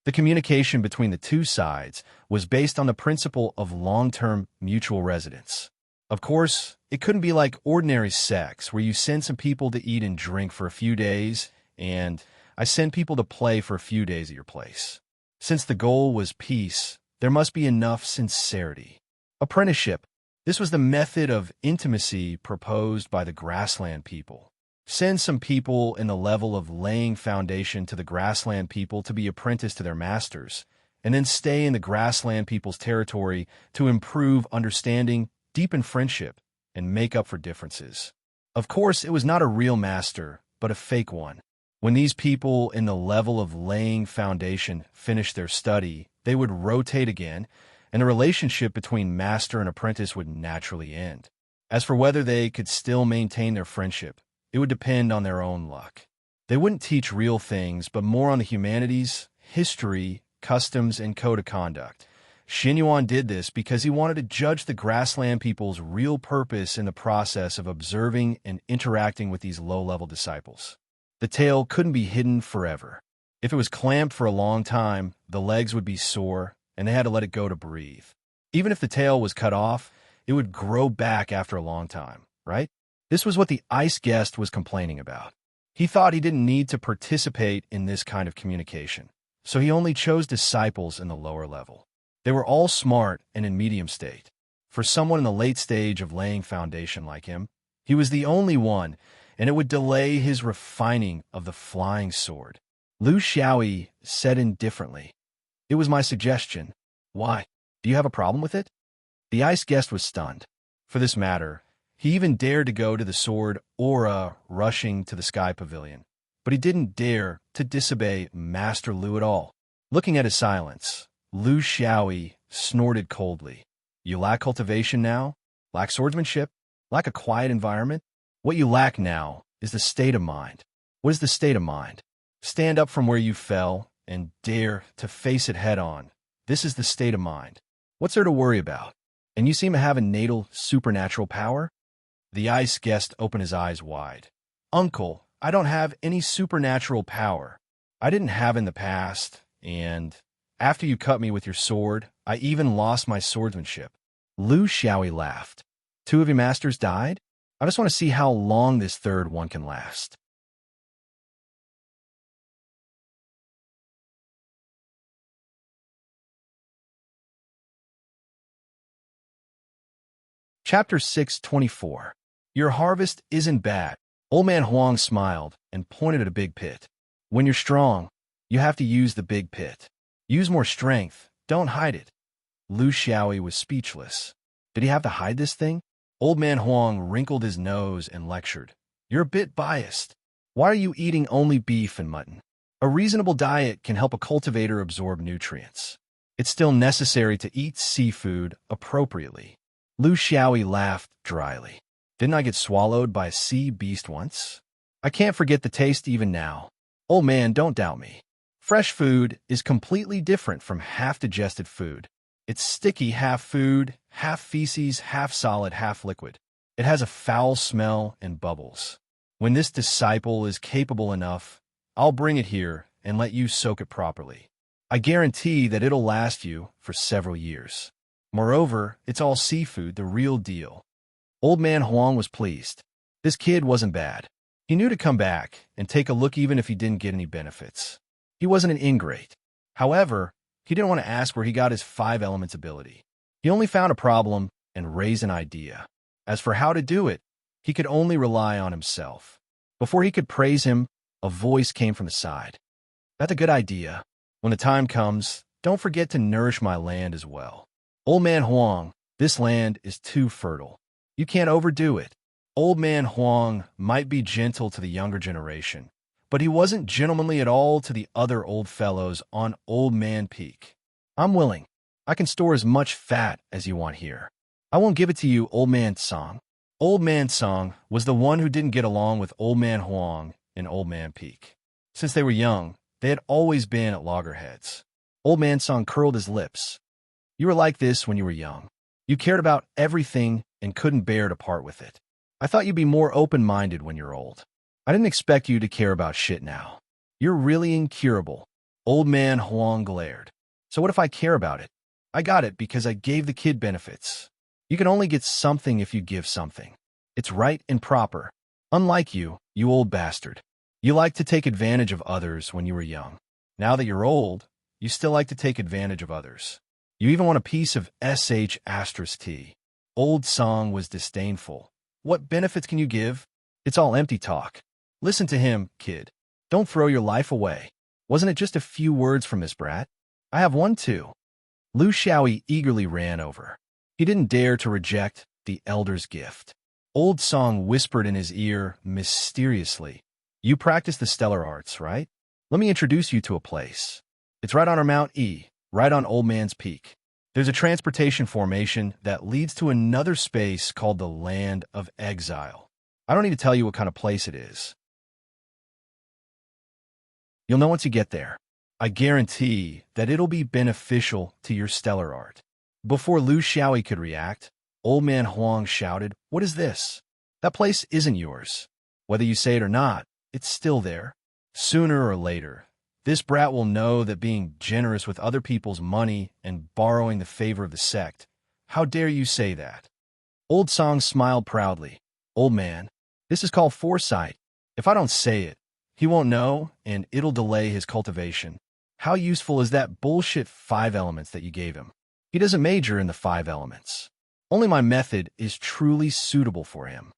The communication between the two sides was based on the principle of long-term mutual residence. Of course, it couldn't be like ordinary sex, where you send some people to eat and drink for a few days, and I send people to play for a few days at your place. Since the goal was peace, there must be enough sincerity. Apprenticeship. This was the method of intimacy proposed by the grassland people. Send some people in the level of laying foundation to the grassland people to be apprenticed to their masters, and then stay in the grassland people's territory to improve understanding, deepen friendship, and make up for differences. Of course, it was not a real master, but a fake one. When these people in the level of laying foundation finished their study, they would rotate again, and the relationship between master and apprentice would naturally end. As for whether they could still maintain their friendship, it would depend on their own luck. They wouldn't teach real things, but more on the humanities, history, customs, and code of conduct. Xianyuan did this because he wanted to judge the grassland people's real purpose in the process of observing and interacting with these low-level disciples. The tail couldn't be hidden forever. If it was clamped for a long time, the legs would be sore, and they had to let it go to breathe. Even if the tail was cut off, it would grow back after a long time, right? This was what the ice guest was complaining about. He thought he didn't need to participate in this kind of communication, so he only chose disciples in the lower level. They were all smart and in medium state. For someone in the late stage of laying foundation like him, he was the only one, and it would delay his refining of the flying sword. Lu Xiaoyi said indifferently, "It was my suggestion. Why? Do you have a problem with it?" The ice guest was stunned. For this matter, he even dared to go to the sword aura rushing to the sky pavilion, but he didn't dare to disobey Master Lu at all. Looking at his silence, Lu Xiaoyi snorted coldly. "You lack cultivation now? Lack swordsmanship? Lack a quiet environment? What you lack now is the state of mind. What is the state of mind? Stand up from where you fell and dare to face it head on. This is the state of mind. What's there to worry about? And you seem to have a natal supernatural power?" The ice guest opened his eyes wide. "Uncle, I don't have any supernatural power. I didn't have in the past, and after you cut me with your sword, I even lost my swordsmanship." Lu Xiaoyi laughed. "Two of your masters died? I just want to see how long this third one can last." Chapter 624. Your harvest isn't bad. Old Man Huang smiled and pointed at a big pit. "When you're strong, you have to use the big pit. Use more strength. Don't hide it." Lu Xiaoyi was speechless. Did he have to hide this thing? Old Man Huang wrinkled his nose and lectured. "You're a bit biased. Why are you eating only beef and mutton? A reasonable diet can help a cultivator absorb nutrients. It's still necessary to eat seafood appropriately." Lu Xiaoyi laughed dryly. "Didn't I get swallowed by a sea beast once? I can't forget the taste even now. Old man, don't doubt me. Fresh food is completely different from half-digested food. It's sticky half food, half feces, half solid, half liquid. It has a foul smell and bubbles. When this disciple is capable enough, I'll bring it here and let you soak it properly. I guarantee that it'll last you for several years. Moreover, it's all seafood, the real deal." Old Man Huang was pleased. This kid wasn't bad. He knew to come back and take a look even if he didn't get any benefits. He wasn't an ingrate. However, he didn't want to ask where he got his 5 elements ability. He only found a problem and raised an idea. As for how to do it, he could only rely on himself. Before he could praise him, A voice came from the side. That's a good idea. When the time comes, don't forget to nourish my land as well. Old Man Huang, this land is too fertile. You can't overdo it. Old Man Huang might be gentle to the younger generation, but he wasn't gentlemanly at all to the other old fellows on Old Man Peak. I'm willing. I can store as much fat as you want here. I won't give it to you, Old Man Song. Old Man Song was the one who didn't get along with Old Man Huang and Old Man Peak. Since they were young, they had always been at loggerheads. Old Man Song curled his lips. You were like this when you were young. You cared about everything and couldn't bear to part with it. I thought you'd be more open-minded when you're old. I didn't expect you to care about shit now. You're really incurable. Old Man Huang glared. So what if I care about it? I got it because I gave the kid benefits. You can only get something if you give something. It's right and proper. Unlike you, you old bastard. You liked to take advantage of others when you were young. Now that you're old, you still like to take advantage of others. You even want a piece of sh*t. Old Song was disdainful. What benefits can you give? It's all empty talk. Listen to him, kid. Don't throw your life away. Wasn't it just a few words from Miss Brat? I have one too. Lu Xiaoyi eagerly ran over. He didn't dare to reject the elder's gift. Old Song whispered in his ear mysteriously. You practice the stellar arts, right? Let me introduce you to a place. It's right on our Mount E, right on Old Man's Peak. There's a transportation formation that leads to another space called the Land of Exile. I don't need to tell you what kind of place it is. You'll know once you get there. I guarantee that it'll be beneficial to your stellar art. Before Lu Xiaoyi could react, Old Man Huang shouted, What is this? That place isn't yours. Whether you say it or not, it's still there. Sooner or later, this brat will know that being generous with other people's money and borrowing the favor of the sect. How dare you say that? Old Song smiled proudly. Old man, this is called foresight. If I don't say it, he won't know, and it'll delay his cultivation. How useful is that bullshit 5 elements that you gave him? He doesn't major in the 5 elements. Only my method is truly suitable for him.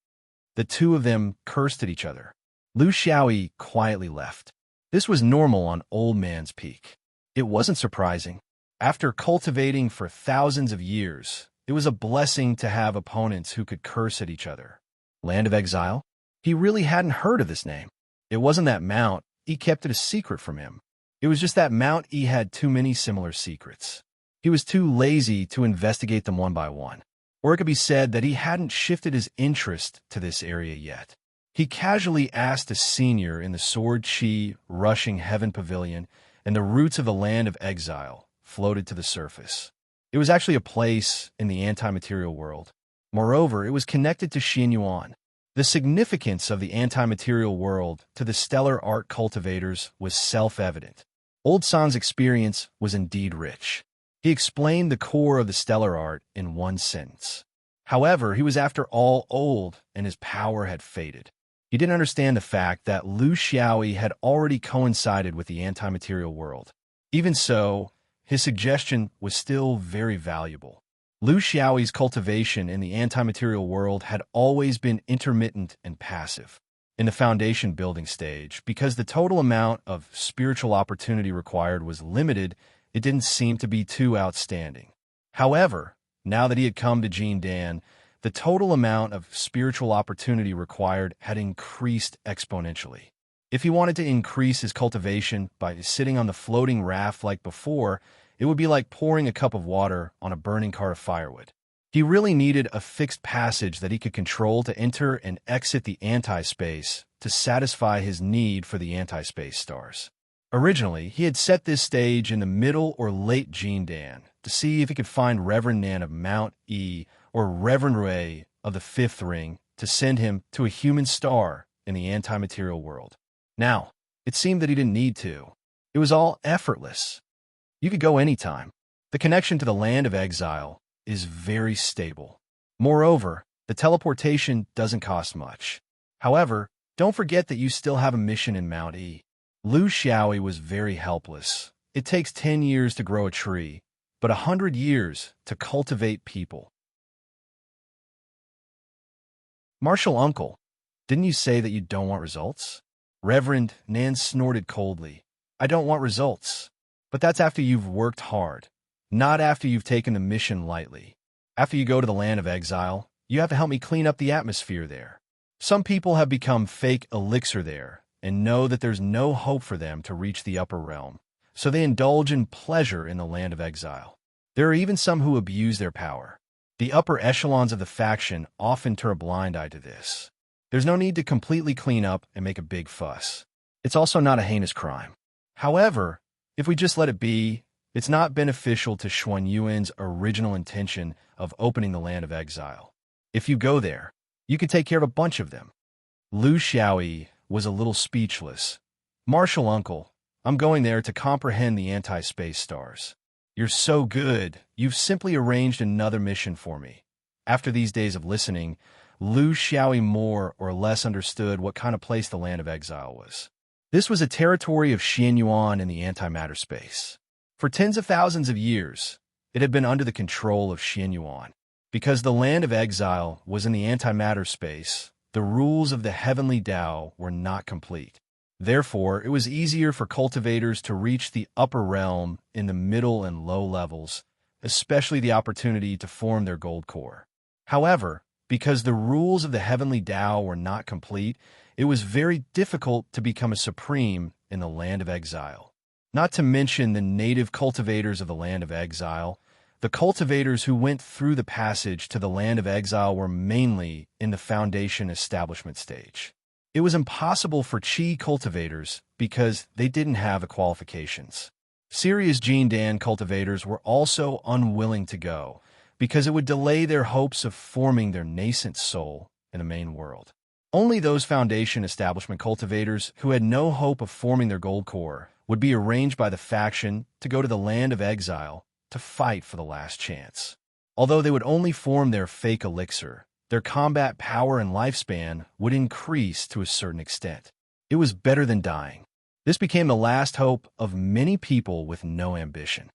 The two of them cursed at each other. Lu Xiaoyi quietly left. This was normal on Old Man's Peak. It wasn't surprising. After cultivating for thousands of years, it was a blessing to have opponents who could curse at each other. Land of Exile? He really hadn't heard of this name. It wasn't that Mount E kept it a secret from him. It was just that Mount E had too many similar secrets. He was too lazy to investigate them one by one. Or it could be said that he hadn't shifted his interest to this area yet. He casually asked a senior in the Sword Chi Rushing Heaven Pavilion, and the roots of the Land of Exile floated to the surface. It was actually a place in the anti-material world. Moreover, it was connected to Xinyuan. The significance of the anti-material world to the stellar art cultivators was self-evident. Old Song's experience was indeed rich. He explained the core of the stellar art in one sentence. However, he was after all old, and his power had faded. He didn't understand the fact that Lu Xiaoyi had already coincided with the anti-material world. Even so, his suggestion was still very valuable. Lu Xiaoyi's cultivation in the anti-material world had always been intermittent and passive. In the foundation building stage, because the total amount of spiritual opportunity required was limited, it didn't seem to be too outstanding. However, now that he had come to Jindan, the total amount of spiritual opportunity required had increased exponentially. If he wanted to increase his cultivation by sitting on the floating raft like before, it would be like pouring a cup of water on a burning cart of firewood. He really needed a fixed passage that he could control to enter and exit the anti-space to satisfy his need for the anti-space stars. Originally, he had set this stage in the middle or late Jindan to see if he could find Reverend Nan of Mount E or Reverend Rui of the 5th Ring to send him to a human star in the anti-material world. Now, it seemed that he didn't need to. It was all effortless. You could go anytime. The connection to the Land of Exile is very stable. Moreover, the teleportation doesn't cost much. However, don't forget that you still have a mission in Mount E. Lu Xiaoyi was very helpless. It takes 10 years to grow a tree, but 100 years to cultivate people. Martial uncle, didn't you say that you don't want results? Reverend Nan snorted coldly. I don't want results. But that's after you've worked hard, not after you've taken the mission lightly. After you go to the land of exile, you have to help me clean up the atmosphere there. Some people have become fake elixir there and know that there's no hope for them to reach the upper realm, so they indulge in pleasure in the land of exile. There are even some who abuse their power. The upper echelons of the faction often turn a blind eye to this. There's no need to completely clean up and make a big fuss. It's also not a heinous crime. However, if we just let it be, it's not beneficial to Xuan Yuan's original intention of opening the land of exile. If you go there, you can take care of a bunch of them. Lu Xiaoyi was a little speechless. Martial uncle, I'm going there to comprehend the anti-space stars. You're so good, you've simply arranged another mission for me. After these days of listening, Lu Xiaoyi more or less understood what kind of place the land of exile was. This was a territory of Xianyuan in the antimatter space. For tens of thousands of years, it had been under the control of Xianyuan. Because the land of exile was in the antimatter space, the rules of the heavenly Tao were not complete. Therefore, it was easier for cultivators to reach the upper realm in the middle and low levels, especially the opportunity to form their gold core. However, because the rules of the heavenly Tao were not complete, it was very difficult to become a supreme in the land of exile. Not to mention the native cultivators of the land of exile. The cultivators who went through the passage to the land of exile were mainly in the foundation establishment stage. It was impossible for Qi cultivators because they didn't have the qualifications. Serious Jindan cultivators were also unwilling to go because it would delay their hopes of forming their nascent soul in the main world. Only those foundation establishment cultivators who had no hope of forming their gold core would be arranged by the faction to go to the land of exile to fight for the last chance. Although they would only form their fake elixir, their combat power and lifespan would increase to a certain extent. It was better than dying. This became the last hope of many people with no ambition.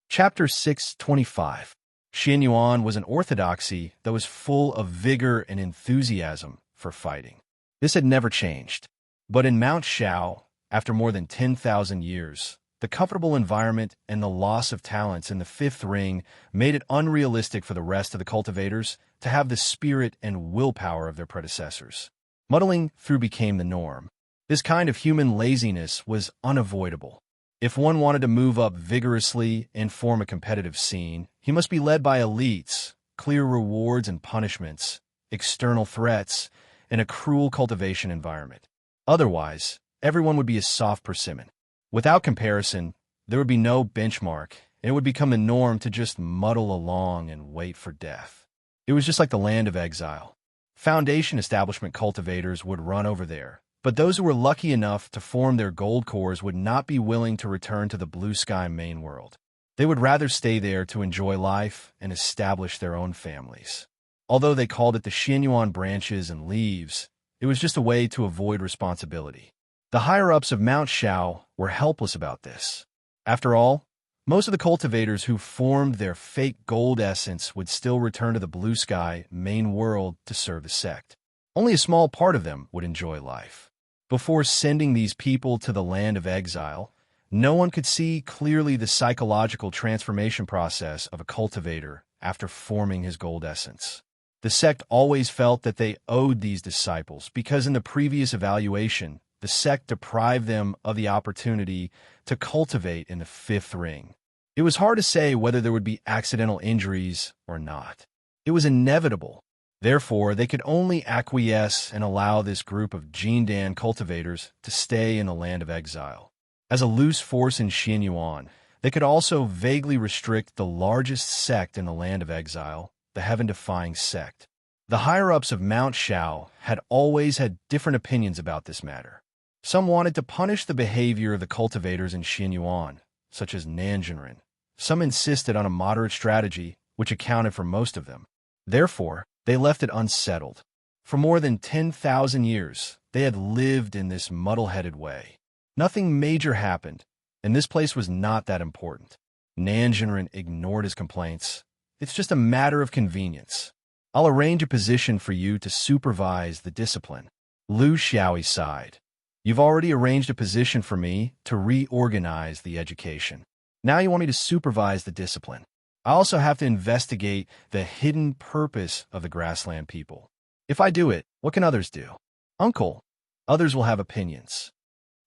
Chapter 625. Xianyuan was an orthodoxy that was full of vigor and enthusiasm for fighting. This had never changed. But in Mount Shao, after more than 10,000 years, the comfortable environment and the loss of talents in the fifth ring made it unrealistic for the rest of the cultivators to have the spirit and willpower of their predecessors. Muddling through became the norm. This kind of human laziness was unavoidable. If one wanted to move up vigorously and form a competitive scene, he must be led by elites, clear rewards and punishments, external threats, and a cruel cultivation environment. Otherwise, everyone would be a soft persimmon. Without comparison, there would be no benchmark, and it would become the norm to just muddle along and wait for death. It was just like the land of exile. Foundation establishment cultivators would run over there, but those who were lucky enough to form their gold cores would not be willing to return to the blue sky main world. They would rather stay there to enjoy life and establish their own families. Although they called it the Xianyuan branches and leaves, it was just a way to avoid responsibility. The higher-ups of Mount Shao were helpless about this. After all, most of the cultivators who formed their fake gold essence would still return to the blue sky main world to serve the sect. Only a small part of them would enjoy life. Before sending these people to the land of exile, no one could see clearly the psychological transformation process of a cultivator after forming his gold essence. The sect always felt that they owed these disciples because in the previous evaluation, the sect deprived them of the opportunity to cultivate in the fifth ring. It was hard to say whether there would be accidental injuries or not. It was inevitable. Therefore, they could only acquiesce and allow this group of Jindan cultivators to stay in the land of exile. As a loose force in Xianyuan, they could also vaguely restrict the largest sect in the land of exile, the heaven-defying sect. The higher-ups of Mount Shao had always had different opinions about this matter. Some wanted to punish the behavior of the cultivators in Xianyuan, such as Nanjinren. Some insisted on a moderate strategy, which accounted for most of them. Therefore, they left it unsettled. For more than 10,000 years, they had lived in this muddle-headed way. Nothing major happened, and this place was not that important. Nanjinren ignored his complaints. It's just a matter of convenience. I'll arrange a position for you to supervise the discipline. Lu Xiaoyi sighed. You've already arranged a position for me to reorganize the education. Now you want me to supervise the discipline. I also have to investigate the hidden purpose of the grassland people. If I do it, what can others do? Uncle, others will have opinions.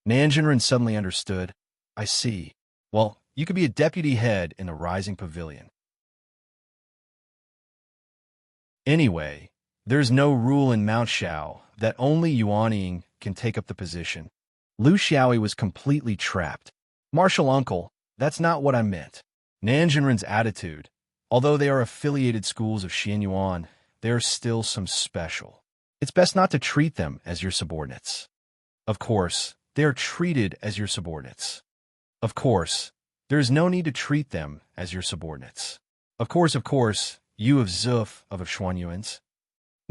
Nanjinren suddenly understood. I see. Well, you could be a deputy head in the Rising Pavilion. Anyway, there's no rule in Mount Xiao that only Yuanying can take up the position. Lu Xiaoyi was completely trapped. Martial uncle, that's not what I meant. Nanjinren's attitude, although they are affiliated schools of Xianyuan, there are still some special. It's best not to treat them as your subordinates. Of course, they are treated as your subordinates. Of course, there is no need to treat them as your subordinates. Of course, you of Zuf of Xuanyuans.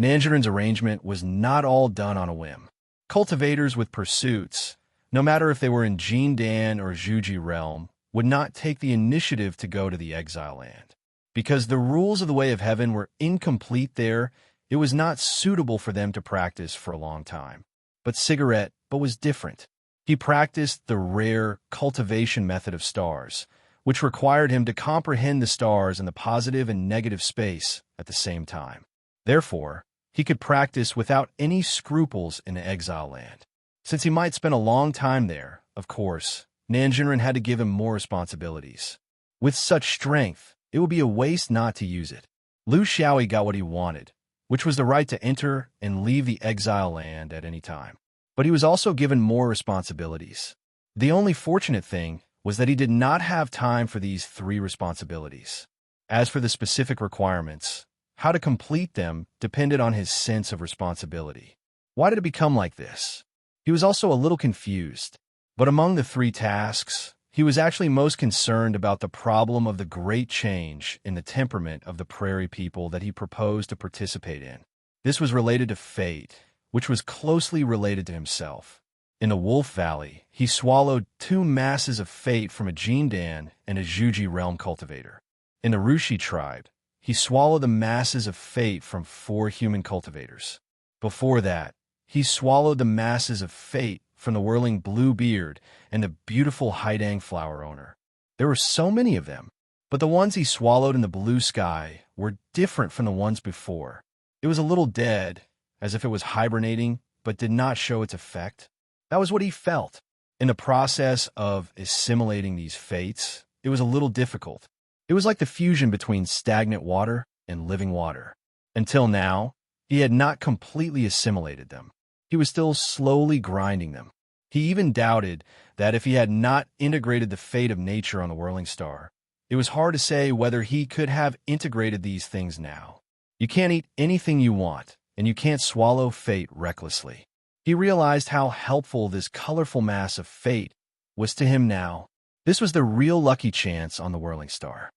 Nanjinren's arrangement was not all done on a whim. Cultivators with pursuits, no matter if they were in Jindan or Zhuji realm, would not take the initiative to go to the exile land. Because the rules of the Way of Heaven were incomplete there, it was not suitable for them to practice for a long time. But Cigarette was different. He practiced the rare cultivation method of stars, which required him to comprehend the stars in the positive and negative space at the same time. Therefore, he could practice without any scruples in the exile land. Since he might spend a long time there, of course, Nanjinren had to give him more responsibilities. With such strength, it would be a waste not to use it. Lu Xiaoyi got what he wanted, which was the right to enter and leave the exile land at any time. But he was also given more responsibilities. The only fortunate thing was that he did not have time for these 3 responsibilities. As for the specific requirements, how to complete them depended on his sense of responsibility. Why did it become like this? He was also a little confused. But among the 3 tasks, he was actually most concerned about the problem of the great change in the temperament of the prairie people that he proposed to participate in. This was related to fate, which was closely related to himself. In the Wolf Valley, he swallowed 2 masses of fate from a Jindan and a Zhuji realm cultivator. In the Rushi tribe, he swallowed the masses of fate from 4 human cultivators. Before that, he swallowed the masses of fate from the whirling blue beard and the beautiful Haidang flower owner. There were so many of them, but the ones he swallowed in the blue sky were different from the ones before. It was a little dead, as if it was hibernating, but did not show its effect. That was what he felt. In the process of assimilating these fates, it was a little difficult. It was like the fusion between stagnant water and living water. Until now, he had not completely assimilated them. He was still slowly grinding them. He even doubted that if he had not integrated the fate of nature on the whirling star, it was hard to say whether he could have integrated these things now. You can't eat anything you want, and you can't swallow fate recklessly. He realized how helpful this colorful mass of fate was to him now. This was the real lucky chance on the whirling star.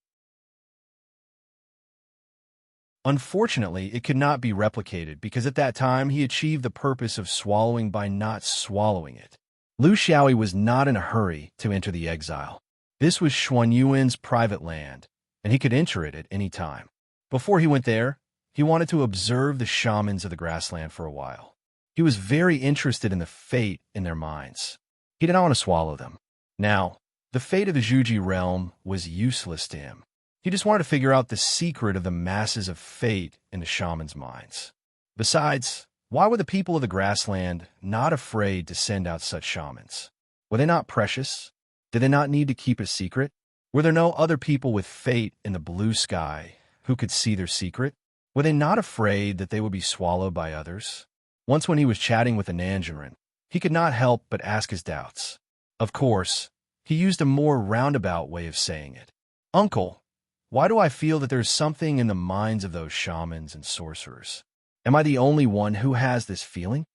Unfortunately, it could not be replicated because at that time he achieved the purpose of swallowing by not swallowing it. Lu Xiaoyi was not in a hurry to enter the exile. This was Xuanyuan's private land, and he could enter it at any time. Before he went there, he wanted to observe the shamans of the grassland for a while. He was very interested in the fate in their minds. He did not want to swallow them. Now, the fate of the Zhuji realm was useless to him. He just wanted to figure out the secret of the masses of fate in the shamans' minds. Besides, why were the people of the grassland not afraid to send out such shamans? Were they not precious? Did they not need to keep a secret? Were there no other people with fate in the blue sky who could see their secret? Were they not afraid that they would be swallowed by others? Once when he was chatting with a Nanjinren, he could not help but ask his doubts. Of course, he used a more roundabout way of saying it. Uncle, why do I feel that there's something in the minds of those shamans and sorcerers? Am I the only one who has this feeling?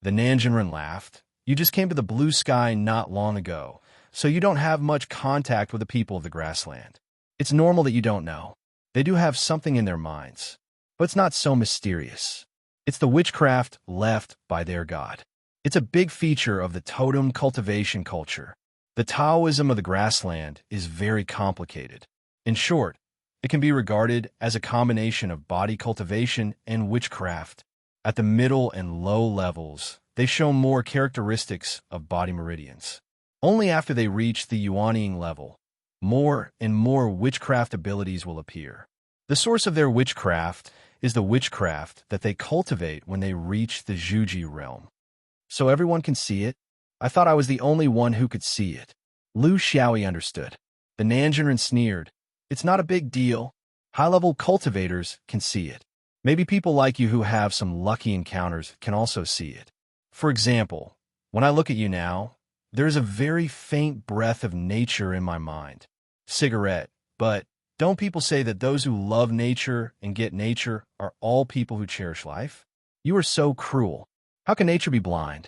The Nanjinren laughed. You just came to the blue sky not long ago, so you don't have much contact with the people of the grassland. It's normal that you don't know. They do have something in their minds, but it's not so mysterious. It's the witchcraft left by their god. It's a big feature of the totem cultivation culture. The Taoism of the grassland is very complicated. In short, It can be regarded as a combination of body cultivation and witchcraft. At the middle and low levels, they show more characteristics of body meridians. Only after they reach the yuanying level, more and more witchcraft abilities will appear. The source of their witchcraft is the witchcraft that they cultivate when they reach the Zhuji realm. So everyone can see it? I thought I was the only one who could see it. Lu Xiaoyi understood. The Nanjinren sneered. It's not a big deal. High-level cultivators can see it. Maybe people like you who have some lucky encounters can also see it. For example, when I look at you now, there is a very faint breath of nature in my mind. Cigarette, but don't people say that those who love nature and get nature are all people who cherish life? You are so cruel. How can nature be blind?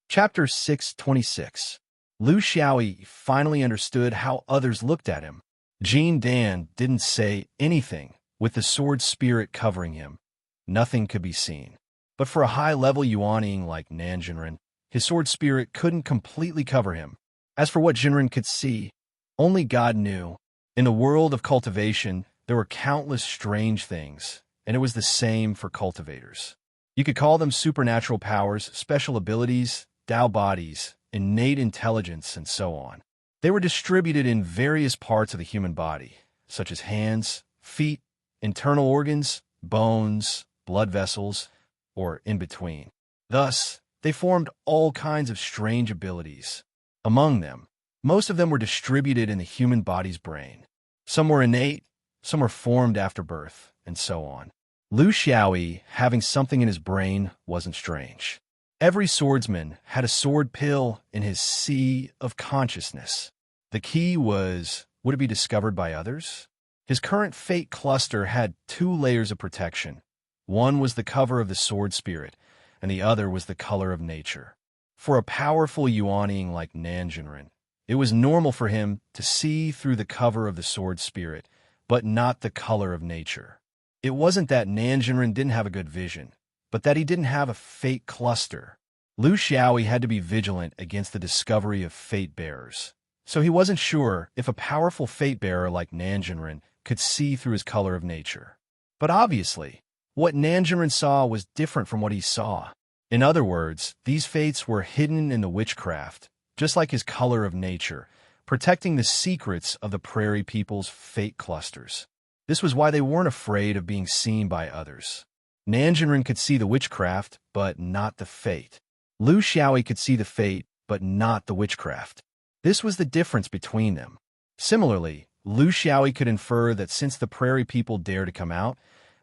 Chapter 626. Lu Xiaoyi finally understood how others looked at him. Jin Dan didn't say anything. With the sword spirit covering him, nothing could be seen. But for a high-level yuanying like Nanjinren, his sword spirit couldn't completely cover him. As for what Jinren could see, only God knew. In the world of cultivation, there were countless strange things, and it was the same for cultivators. You could call them supernatural powers, special abilities, Tao bodies, innate intelligence, and so on. They were distributed in various parts of the human body, such as hands, feet, internal organs, bones, blood vessels, or in between. Thus, they formed all kinds of strange abilities. Among them, most of them were distributed in the human body's brain. Some were innate, some were formed after birth, and so on. Lu Xiaoyi having something in his brain wasn't strange. Every swordsman had a sword pill in his sea of consciousness. The key was, would it be discovered by others? His current fate cluster had 2 layers of protection. One was the cover of the sword spirit, and the other was the color of nature. For a powerful yuanying like Nanjinren, it was normal for him to see through the cover of the sword spirit, but not the color of nature. It wasn't that Nanjinren didn't have a good vision, but that he didn't have a fate cluster. Lu Xiaoyi had to be vigilant against the discovery of fate bearers. So he wasn't sure if a powerful fate bearer like Nanjinren could see through his color of nature. But obviously, what Nanjinren saw was different from what he saw. In other words, these fates were hidden in the witchcraft, just like his color of nature, protecting the secrets of the prairie people's fate clusters. This was why they weren't afraid of being seen by others. Nanjinren could see the witchcraft, but not the fate. Lu Xiaoyi could see the fate, but not the witchcraft. This was the difference between them. Similarly, Lu Xiaoyi could infer that since the prairie people dared to come out,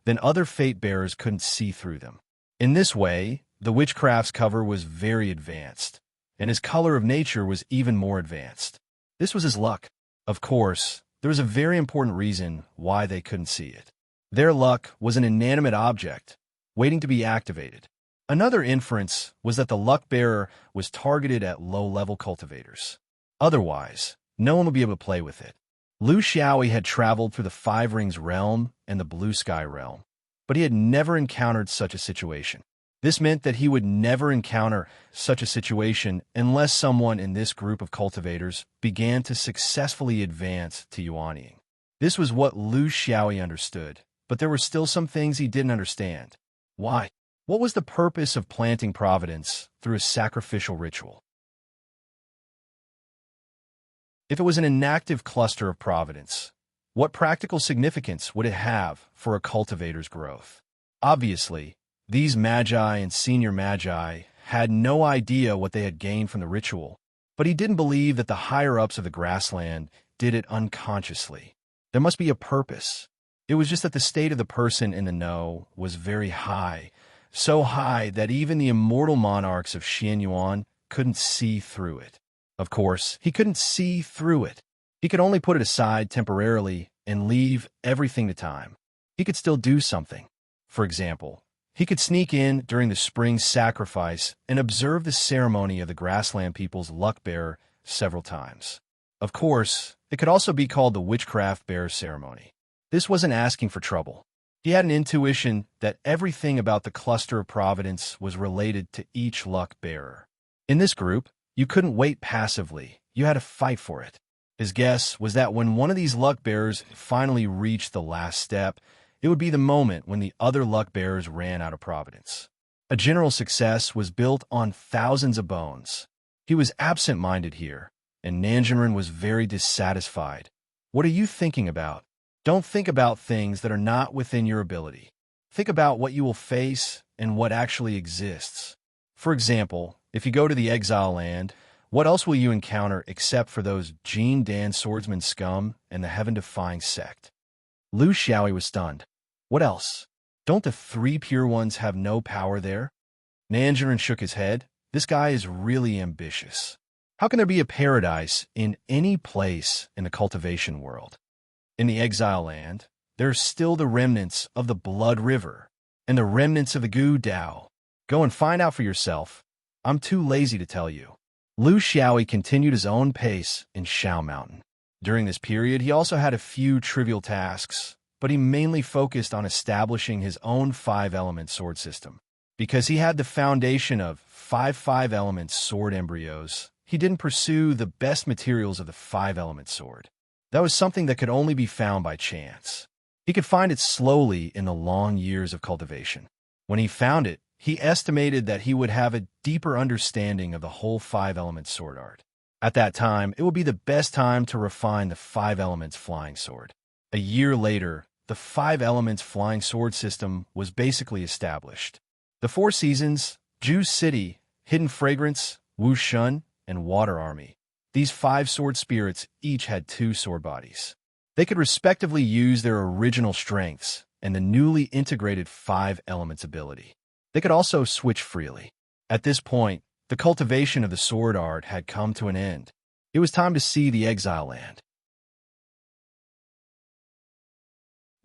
then other fate bearers couldn't see through them. In this way, the witchcraft's cover was very advanced, and his color of nature was even more advanced. This was his luck. Of course, there was a very important reason why they couldn't see it. Their luck was an inanimate object, waiting to be activated. Another inference was that the luck bearer was targeted at low-level cultivators. Otherwise, no one would be able to play with it. Lu Xiaoyi had traveled through the Five Rings realm and the Blue Sky realm, but he had never encountered such a situation. This meant that he would never encounter such a situation unless someone in this group of cultivators began to successfully advance to yuanying. This was what Lu Xiaoyi understood, but there were still some things he didn't understand. Why? What was the purpose of planting providence through a sacrificial ritual? If it was an inactive cluster of providence, what practical significance would it have for a cultivator's growth? Obviously, these magi and senior magi had no idea what they had gained from the ritual, but he didn't believe that the higher-ups of the grassland did it unconsciously. There must be a purpose. It was just that the state of the person in the know was very high, so high that even the immortal monarchs of Xianyuan couldn't see through it. Of course, he couldn't see through it. He could only put it aside temporarily and leave everything to time. He could still do something. For example, he could sneak in during the spring sacrifice and observe the ceremony of the grassland people's luck bearer several times. Of course, it could also be called the witchcraft bearer ceremony. This wasn't asking for trouble. He had an intuition that everything about the cluster of providence was related to each luck bearer. In this group, You couldn't wait passively. You had to fight for it. His guess was that when one of these luck bearers finally reached the last step, it would be the moment when the other luck bearers ran out of providence. A general success was built on thousands of bones. He was absent-minded here, and Nanjinren was very dissatisfied. What are you thinking about? Don't think about things that are not within your ability. Think about what you will face and what actually exists. For example, if you go to the exile land, what else will you encounter except for those Jin Dan swordsman scum and the heaven-defying sect? Lu Xiaoyi was stunned. What else? Don't the three pure ones have no power there? Nanjinren shook his head. This guy is really ambitious. How can there be a paradise in any place in the cultivation world? In the exile land, there are still the remnants of the Blood River and the remnants of the Gu Dao. Go and find out for yourself. I'm too lazy to tell you. Lu Xiaoyi continued his own pace in Shao Mountain. During this period, he also had a few trivial tasks, but he mainly focused on establishing his own 5-element sword system. Because he had the foundation of 5-element sword embryos, he didn't pursue the best materials of the 5-element sword. That was something that could only be found by chance. He could find it slowly in the long years of cultivation. When he found it, he estimated that he would have a deeper understanding of the whole 5-element sword art. At that time, it would be the best time to refine the 5-elements flying sword. A year later, the 5-elements flying sword system was basically established. The 4 seasons, Ju City, Hidden Fragrance, Wu Shun, and Water Army. These 5 sword spirits each had 2 sword bodies. They could respectively use their original strengths and the newly integrated 5-elements ability. They could also switch freely. At this point, the cultivation of the sword art had come to an end. It was time to see the exile land.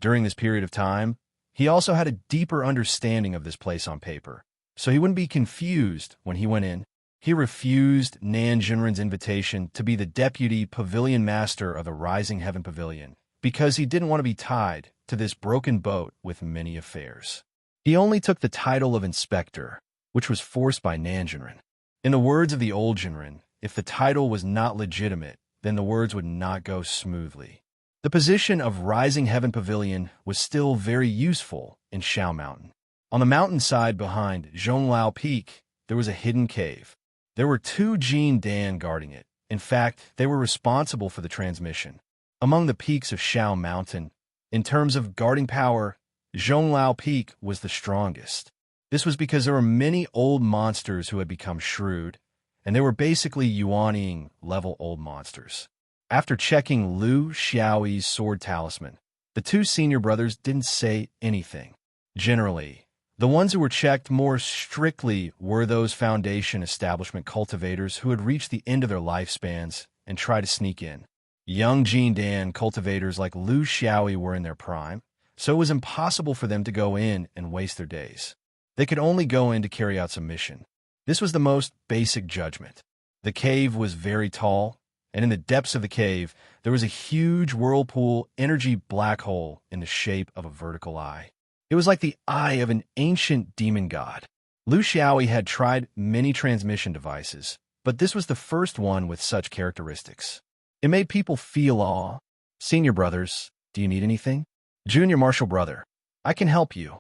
During this period of time, he also had a deeper understanding of this place on paper, so he wouldn't be confused when he went in. He refused Nanjinren's invitation to be the deputy pavilion master of the Rising Heaven Pavilion because he didn't want to be tied to this broken boat with many affairs. He only took the title of inspector, which was forced by Nanjinren. In the words of the old Jinren, if the title was not legitimate, then the words would not go smoothly. The position of Rising Heaven Pavilion was still very useful in Shao Mountain. On the mountainside behind Zhonglao Peak, there was a hidden cave. There were 2 Jin Dan guarding it. In fact, they were responsible for the transmission. Among the peaks of Shao Mountain, in terms of guarding power, Zhonglao Peak was the strongest. This was because there were many old monsters who had become shrewd, and they were basically Yuanying-level old monsters. After checking Lu Xiaoyi's sword talisman, the 2 senior brothers didn't say anything. Generally, the ones who were checked more strictly were those foundation establishment cultivators who had reached the end of their lifespans and tried to sneak in. Young Jin Dan cultivators like Lu Xiaoyi were in their prime, so it was impossible for them to go in and waste their days. They could only go in to carry out some mission. This was the most basic judgment. The cave was very tall, and in the depths of the cave, there was a huge whirlpool energy black hole in the shape of a vertical eye. It was like the eye of an ancient demon god. Lu Xiaoyi had tried many transmission devices, but this was the first one with such characteristics. It made people feel awe. Senior brothers, do you need anything? Junior martial brother, I can help you.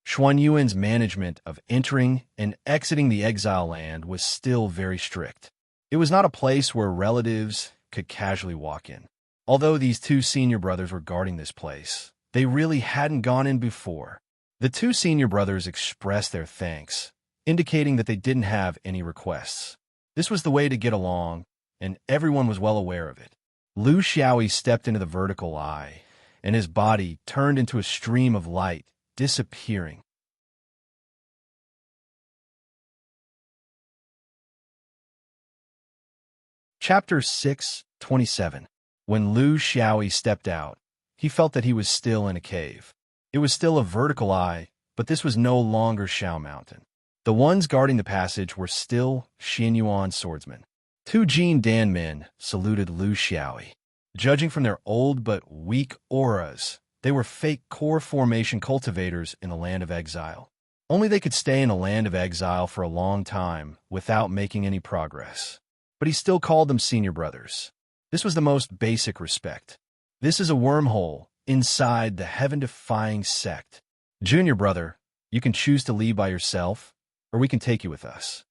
Xuan Yuan's management of entering and exiting the exile land was still very strict. It was not a place where relatives could casually walk in. Although these 2 senior brothers were guarding this place, they really hadn't gone in before. The 2 senior brothers expressed their thanks, indicating that they didn't have any requests. This was the way to get along, and everyone was well aware of it. Lu Xiaoyi stepped into the vertical eye, and his body turned into a stream of light, disappearing. Chapter 6:27. When Lu Xiaoyi stepped out, he felt that he was still in a cave. It was still a vertical eye, but this was no longer Shao Mountain. The ones guarding the passage were still Xianyuan swordsmen. 2 Jin Dan men saluted Lu Xiaoyi. Judging from their old but weak auras, they were fake core formation cultivators in the land of exile. Only they could stay in the land of exile for a long time without making any progress. but he still called them senior brothers. This was the most basic respect. This is a wormhole inside the heaven-defying sect. Junior brother, you can choose to leave by yourself, or we can take you with us.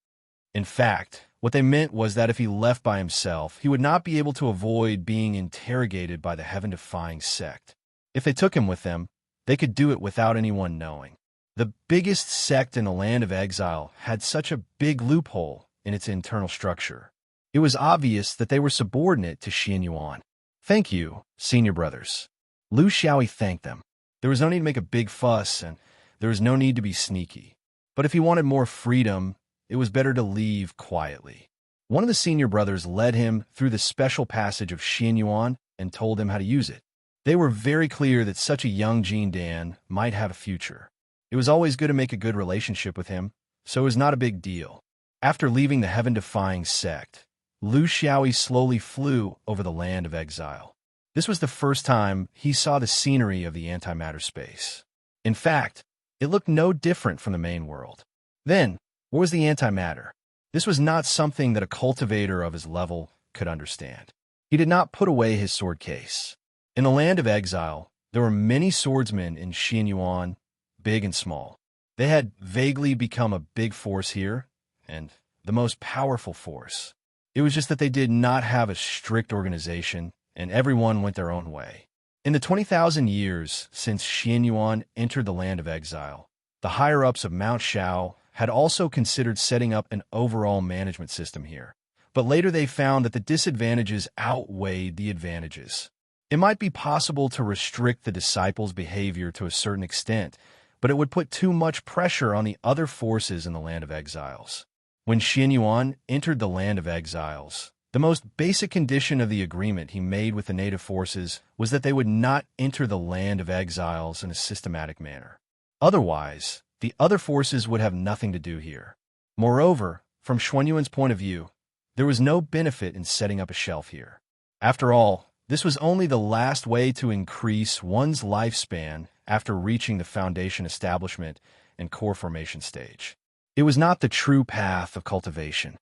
In fact, what they meant was that if he left by himself, he would not be able to avoid being interrogated by the heaven-defying sect. If they took him with them, they could do it without anyone knowing. The biggest sect in the land of exile had such a big loophole in its internal structure. It was obvious that they were subordinate to Xian Yuan. Thank you, senior brothers. Lu Xiaoyi thanked them. There was no need to make a big fuss, and there was no need to be sneaky. But if he wanted more freedom, it was better to leave quietly. One of the senior brothers led him through the special passage of Xian Yuan and told him how to use it. They were very clear that such a young Jin Dan might have a future. It was always good to make a good relationship with him, so it was not a big deal. After leaving the heaven-defying sect, Lu Xiaoyi slowly flew over the land of exile. This was the first time he saw the scenery of the antimatter space. In fact, it looked no different from the main world. Then, what was the antimatter? This was not something that a cultivator of his level could understand. He did not put away his sword case. In the land of exile, there were many swordsmen in Xian Yuan, big and small. They had vaguely become a big force here, and the most powerful force. It was just that they did not have a strict organization, and everyone went their own way. In the 20,000 years since Xian Yuan entered the land of exile, the higher-ups of Mount Shao had also considered setting up an overall management system here. But later they found that the disadvantages outweighed the advantages. It might be possible to restrict the disciples' behavior to a certain extent, but it would put too much pressure on the other forces in the land of exiles. When Xian Yuan entered the land of exiles, the most basic condition of the agreement he made with the native forces was that they would not enter the land of exiles in a systematic manner. Otherwise, the other forces would have nothing to do here. Moreover, from Xuanyuan's point of view, there was no benefit in setting up a shelf here. After all, this was only the last way to increase one's lifespan after reaching the foundation establishment and core formation stage. It was not the true path of cultivation.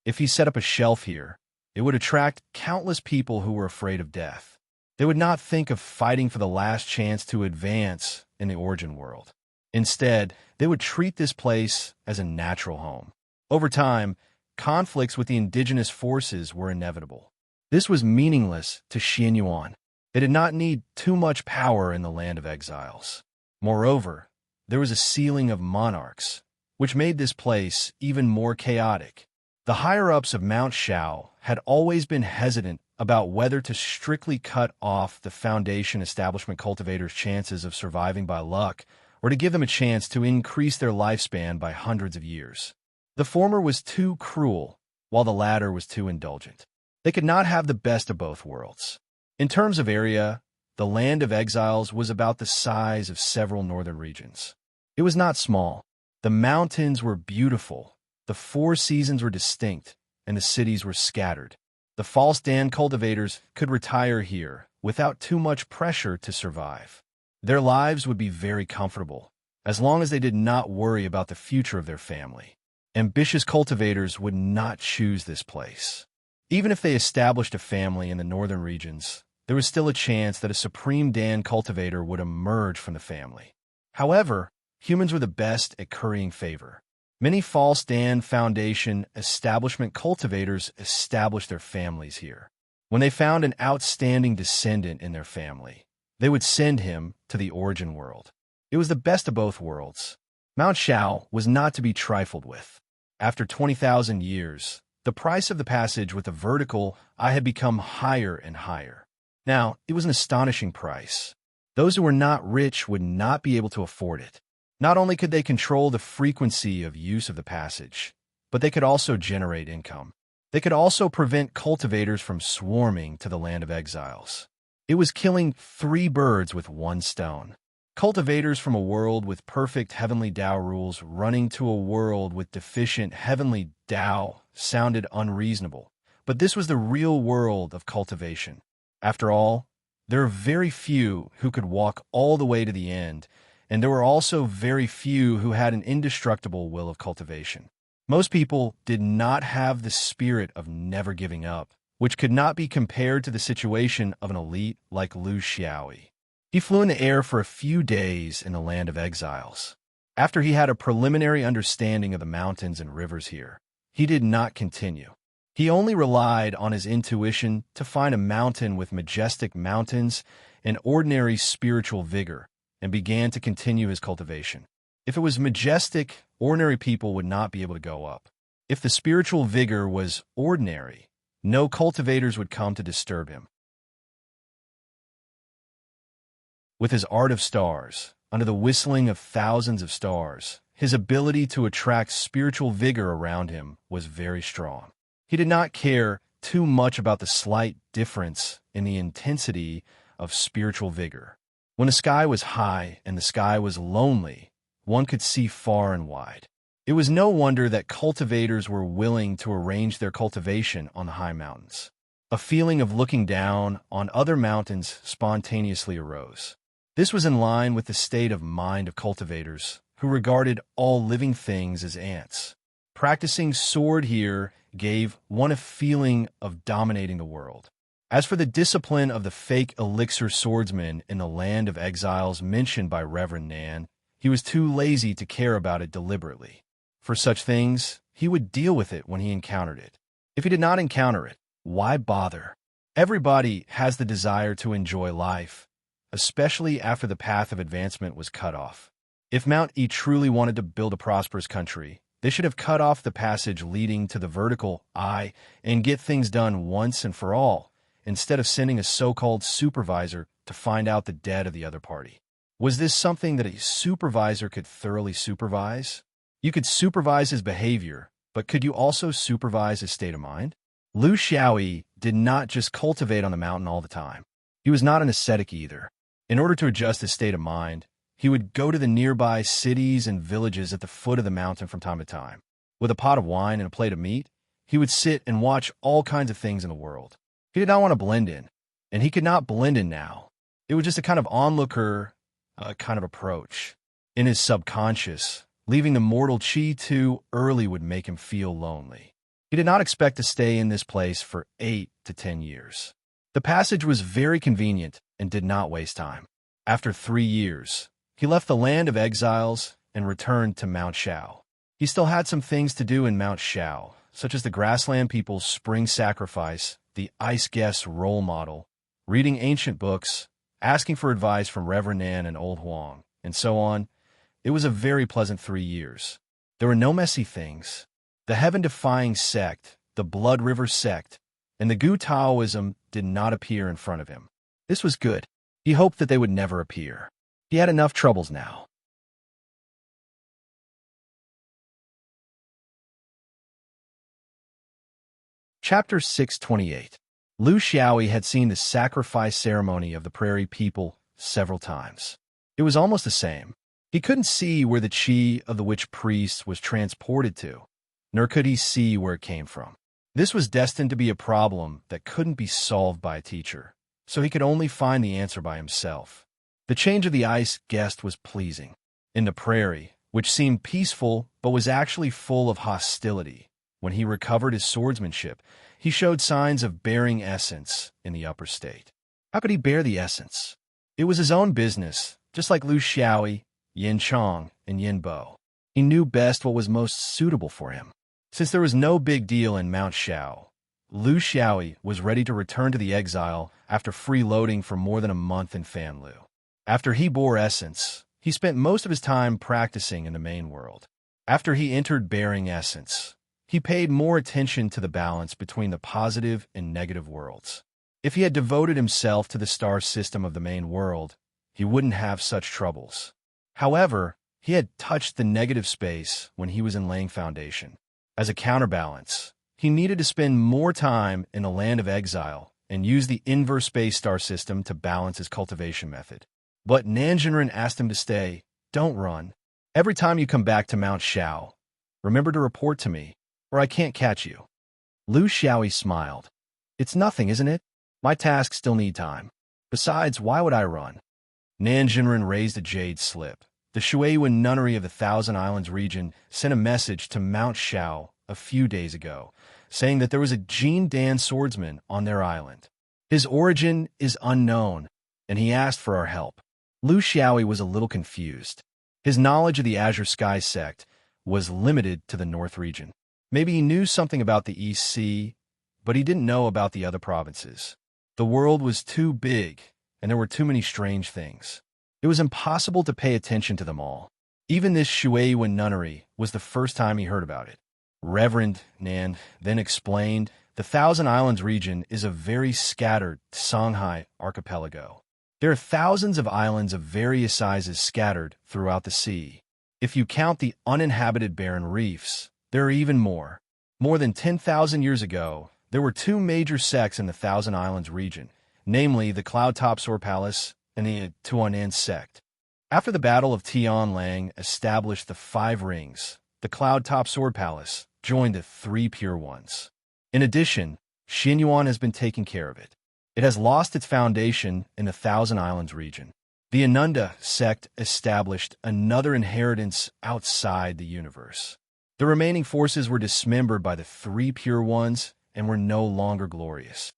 If he set up a shelf here, it would attract countless people who were afraid of death. They would not think of fighting for the last chance to advance in the origin world. Instead, they would treat this place as a natural home. Over time, conflicts with the indigenous forces were inevitable. This was meaningless to Xian Yuan. They did not need too much power in the land of exiles. Moreover, there was a ceiling of monarchs, which made this place even more chaotic. The higher-ups of Mount Shao had always been hesitant about whether to strictly cut off the foundation establishment cultivators' chances of surviving by luck or to give them a chance to increase their lifespan by hundreds of years. The former was too cruel, while the latter was too indulgent. They could not have the best of both worlds. In terms of area, the land of exiles was about the size of several northern regions. It was not small. The mountains were beautiful, the four seasons were distinct, and the cities were scattered. The false Dan cultivators could retire here without too much pressure to survive. Their lives would be very comfortable, as long as they did not worry about the future of their family. Ambitious cultivators would not choose this place. Even if they established a family in the northern regions, there was still a chance that a supreme Dan cultivator would emerge from the family. However, humans were the best at currying favor. Many false Dan Foundation establishment cultivators established their families here. When they found an outstanding descendant in their family, they would send him to the origin world. It was the best of both worlds. Mount Shao was not to be trifled with. After 20,000 years, the price of the passage with the vertical eye had become higher and higher. Now, it was an astonishing price. Those who were not rich would not be able to afford it. Not only could they control the frequency of use of the passage, but they could also generate income. They could also prevent cultivators from swarming to the land of exiles. It was killing 3 birds with 1 stone. Cultivators from a world with perfect heavenly Tao rules running to a world with deficient heavenly Tao sounded unreasonable, but this was the real world of cultivation. After all, there are very few who could walk all the way to the end, and there were also very few who had an indestructible will of cultivation. Most people did not have the spirit of never giving up, which could not be compared to the situation of an elite like Lu Xiaoyi. He flew in the air for a few days in the land of exiles. After he had a preliminary understanding of the mountains and rivers here, he did not continue. He only relied on his intuition to find a mountain with majestic mountains and ordinary spiritual vigor, and began to continue his cultivation. If it was majestic, ordinary people would not be able to go up. If the spiritual vigor was ordinary, no cultivators would come to disturb him. With his art of stars, under the whistling of thousands of stars, his ability to attract spiritual vigor around him was very strong. He did not care too much about the slight difference in the intensity of spiritual vigor. When the sky was high and the sky was lonely, one could see far and wide. It was no wonder that cultivators were willing to arrange their cultivation on the high mountains. A feeling of looking down on other mountains spontaneously arose. This was in line with the state of mind of cultivators, who regarded all living things as ants. Practicing sword here gave one a feeling of dominating the world. As for the discipline of the fake elixir swordsman in the land of exiles mentioned by Reverend Nan, he was too lazy to care about it deliberately. For such things, he would deal with it when he encountered it. If he did not encounter it, why bother? Everybody has the desire to enjoy life, especially after the path of advancement was cut off. If Mount E truly wanted to build a prosperous country, they should have cut off the passage leading to the vertical eye and get things done once and for all, instead of sending a so-called supervisor to find out the debt of the other party. Was this something that a supervisor could thoroughly supervise? You could supervise his behavior, but could you also supervise his state of mind? Lu Xiaoyi did not just cultivate on the mountain all the time. He was not an ascetic either. In order to adjust his state of mind, he would go to the nearby cities and villages at the foot of the mountain from time to time. With a pot of wine and a plate of meat, he would sit and watch all kinds of things in the world. He did not want to blend in, and he could not blend in now. It was just a kind of onlooker kind of approach. In his subconscious, leaving the mortal chi too early would make him feel lonely. He did not expect to stay in this place for 8 to 10 years. The passage was very convenient and did not waste time. After 3 years, he left the land of exiles and returned to Mount Shao. He still had some things to do in Mount Shao, such as the grassland people's spring sacrifice, the ice guest's role model, reading ancient books, asking for advice from Reverend Nan and Old Huang, and so on. It was a very pleasant 3 years. There were no messy things. The heaven-defying sect, the Blood River sect, and the Gu Taoism did not appear in front of him. This was good. He hoped that they would never appear. He had enough troubles now. Chapter 628. Lu Xiaoyi had seen the sacrifice ceremony of the prairie people several times. It was almost the same. He couldn't see where the chi of the witch priest was transported to, nor could he see where it came from. This was destined to be a problem that couldn't be solved by a teacher, so he could only find the answer by himself. The change of the ice guest was pleasing. In the prairie, which seemed peaceful but was actually full of hostility, when he recovered his swordsmanship, he showed signs of bearing essence in the upper state. How could he bear the essence? It was his own business, just like Lu Xiaoyi, Yin Chong, and Yin Bo. He knew best what was most suitable for him. Since there was no big deal in Mount Shao, Lu Xiaoyi was ready to return to the exile after freeloading for more than a month in Fanlu. After he bore essence, he spent most of his time practicing in the main world. After he entered bearing essence, he paid more attention to the balance between the positive and negative worlds. If he had devoted himself to the star system of the main world, he wouldn't have such troubles. However, he had touched the negative space when he was in laying foundation. As a counterbalance, he needed to spend more time in the land of exile and use the inverse space star system to balance his cultivation method. But Nanjinren asked him to stay. Don't run. Every time you come back to Mount Shao, remember to report to me, or I can't catch you. Lu Xiaoyi smiled. It's nothing, isn't it? My tasks still need time. Besides, why would I run? Nanjinren raised a jade slip. the Shueiyuan nunnery of the Thousand Islands region sent a message to Mount Shao a few days ago, saying that there was a Jin Dan swordsman on their island. His origin is unknown, and he asked for our help. Lu Xiaoyi was a little confused. His knowledge of the Azure Sky sect was limited to the North region. Maybe he knew something about the East Sea, but he didn't know about the other provinces. The world was too big, and there were too many strange things. It was impossible to pay attention to them all. Even this Shueiyuan nunnery was the first time he heard about it. Reverend Nan then explained, the Thousand Islands region is a very scattered Songhai archipelago. There are thousands of islands of various sizes scattered throughout the sea. If you count the uninhabited barren reefs, there are even more. More than 10,000 years ago, there were two major sects in the Thousand Islands region, namely the Cloudtop Sword Palace and the Tuanan sect. After the Battle of Tianlang established the Five Rings, the Cloudtop Sword Palace joined the Three Pure Ones. In addition, Xianyuan has been taking care of it. It has lost its foundation in the Thousand Islands region. The Ananda sect established another inheritance outside the universe. The remaining forces were dismembered by the Three Pure Ones and were no longer glorious.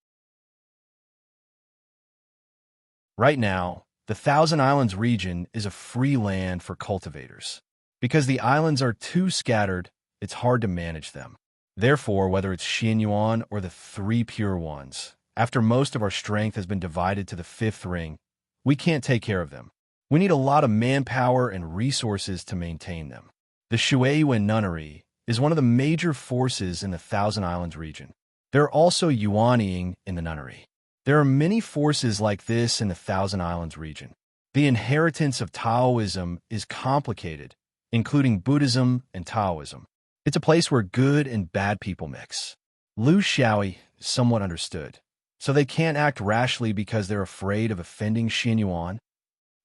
Right now, the Thousand Islands region is a free land for cultivators. Because the islands are too scattered, it's hard to manage them. Therefore, whether it's Xianyuan or the Three Pure Ones, after most of our strength has been divided to the Fifth Ring, we can't take care of them. We need a lot of manpower and resources to maintain them. The Shueiyuan nunnery is one of the major forces in the Thousand Islands region. There are also Yuanying in the nunnery. There are many forces like this in the Thousand Islands region. The inheritance of Taoism is complicated, including Buddhism and Taoism. It's a place where good and bad people mix. Lu Xiaoyi somewhat understood. So they can't act rashly because they're afraid of offending Xianyuan?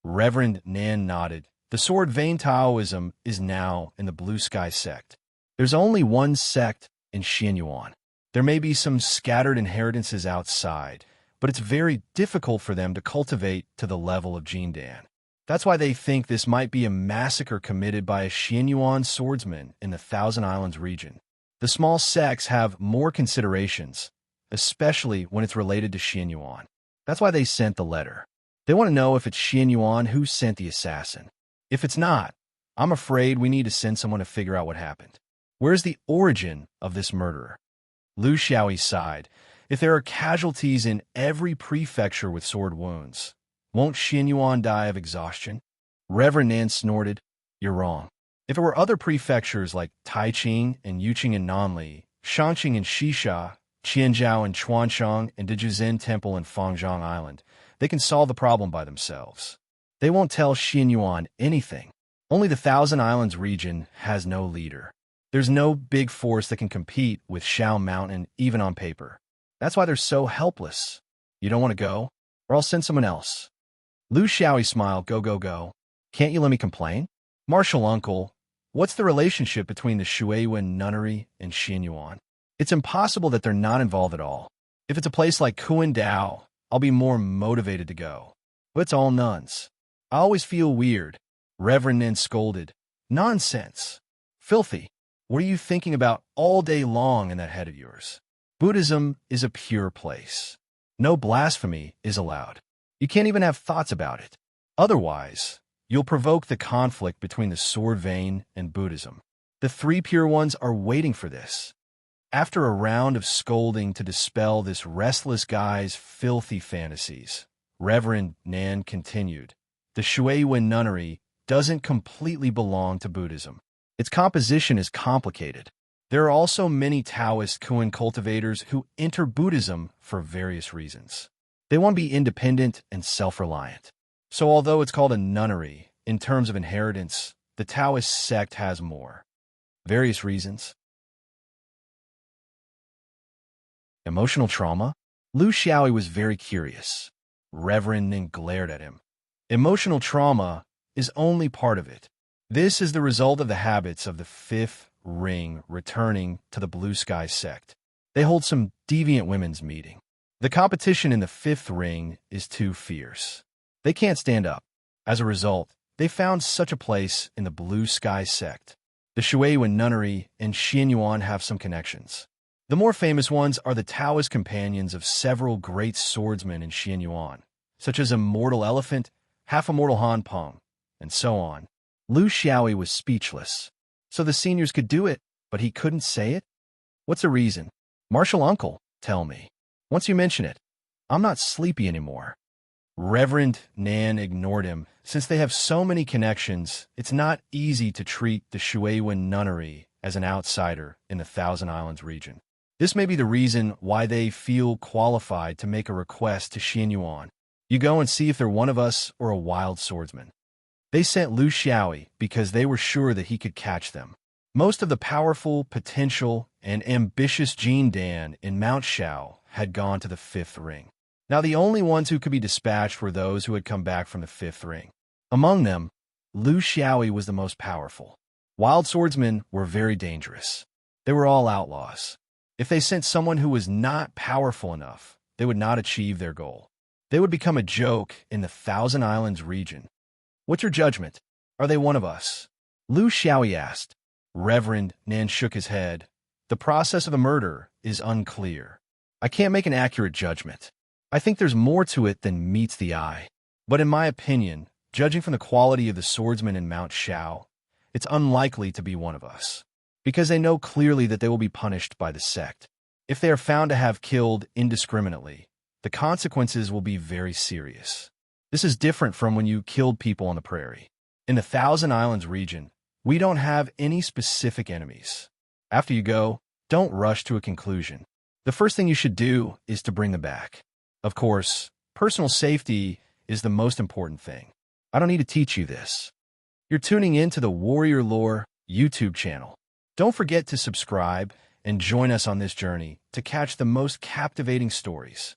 Reverend Nan nodded. The Sword Vein Taoism is now in the Blue Sky sect. There's only one sect in Xianyuan. There may be some scattered inheritances outside, but it's very difficult for them to cultivate to the level of Jindan. That's why they think this might be a massacre committed by a Xianyuan swordsman in the Thousand Islands region. The small sects have more considerations, especially when it's related to Xianyuan. That's why they sent the letter. They want to know if it's Xianyuan who sent the assassin. If it's not, I'm afraid we need to send someone to figure out what happened. Where's the origin of this murderer? Lu Xiaoyi sighed. If there are casualties in every prefecture with sword wounds, won't Xianyuan die of exhaustion? Reverend Nan snorted. You're wrong. If it were other prefectures like Taiqing and Yuqing and Nanli, Shanqing and Xisha, Qianzhou and Chuanshang, and Dejuzhen Temple and Fangzhong Island, they can solve the problem by themselves. They won't tell Xianyuan anything. Only the Thousand Islands region has no leader. There's no big force that can compete with Shao Mountain even on paper. That's why they're so helpless. You don't want to go? Or I'll send someone else. Lu Xiaoyi smiled. Go, go, go. Can't you let me complain? Martial uncle, what's the relationship between the Shueiyuan nunnery and Xianyuan? It's impossible that they're not involved at all. If it's a place like Kuandao, I'll be more motivated to go. But it's all nuns. I always feel weird. Reverend Nin scolded. Nonsense. Filthy. What are you thinking about all day long in that head of yours? Buddhism is a pure place. No blasphemy is allowed. You can't even have thoughts about it. Otherwise, you'll provoke the conflict between the sword vein and Buddhism. The Three Pure Ones are waiting for this. After a round of scolding to dispel this restless guy's filthy fantasies, Reverend Nan continued, the Shueiyuan nunnery doesn't completely belong to Buddhism. Its composition is complicated. There are also many Taoist Kuan cultivators who enter Buddhism for various reasons. They want to be independent and self-reliant. So although it's called a nunnery, in terms of inheritance, the Taoist sect has more. Various reasons. Emotional trauma? Lu Xiaoyi was very curious. Reverend Ning glared at him. Emotional trauma is only part of it. This is the result of the habits of the Fifth Ring returning to the Blue Sky sect. They hold some deviant women's meeting. The competition in the Fifth Ring is too fierce. They can't stand up. As a result, They found such a place in the Blue Sky sect. The Shueiyuan nunnery and Xianyuan have some connections. The more famous ones are the Taoist companions of several great swordsmen in Xianyuan, such as Immortal Elephant, Half-Immortal Han Peng, and so on. Lu Xiaoyi was speechless. So the seniors could do it, but he couldn't say it? What's the reason? Martial uncle, tell me. Once you mention it, I'm not sleepy anymore. Reverend Nan ignored him. Since they have so many connections, it's not easy to treat the Shueiyuan nunnery as an outsider in the Thousand Islands region. This may be the reason why they feel qualified to make a request to Xianyuan. You go and see if they're one of us or a wild swordsman. They sent Lu Xiaoyi because they were sure that he could catch them. Most of the powerful, potential, and ambitious Jin Dan in Mount Shao had gone to the fifth ring. Now the only ones who could be dispatched were those who had come back from the fifth ring. Among them, Lu Xiaoyi was the most powerful. Wild swordsmen were very dangerous. They were all outlaws. If they sent someone who was not powerful enough, they would not achieve their goal. They would become a joke in the Thousand Islands region. What's your judgment? Are they one of us? Lu Xiaoyi asked. Reverend Nan shook his head. The process of the murder is unclear. I can't make an accurate judgment. I think there's more to it than meets the eye. But in my opinion, judging from the quality of the swordsmen in Mount Shao, it's unlikely to be one of us, because they know clearly that they will be punished by the sect. If they are found to have killed indiscriminately, the consequences will be very serious. This is different from when you killed people on the prairie. In the Thousand Islands region, we don't have any specific enemies. After you go, don't rush to a conclusion. The first thing you should do is to bring them back. Of course, personal safety is the most important thing. I don't need to teach you this. You're tuning in to the Warrior Lore YouTube channel. Don't forget to subscribe and join us on this journey to catch the most captivating stories.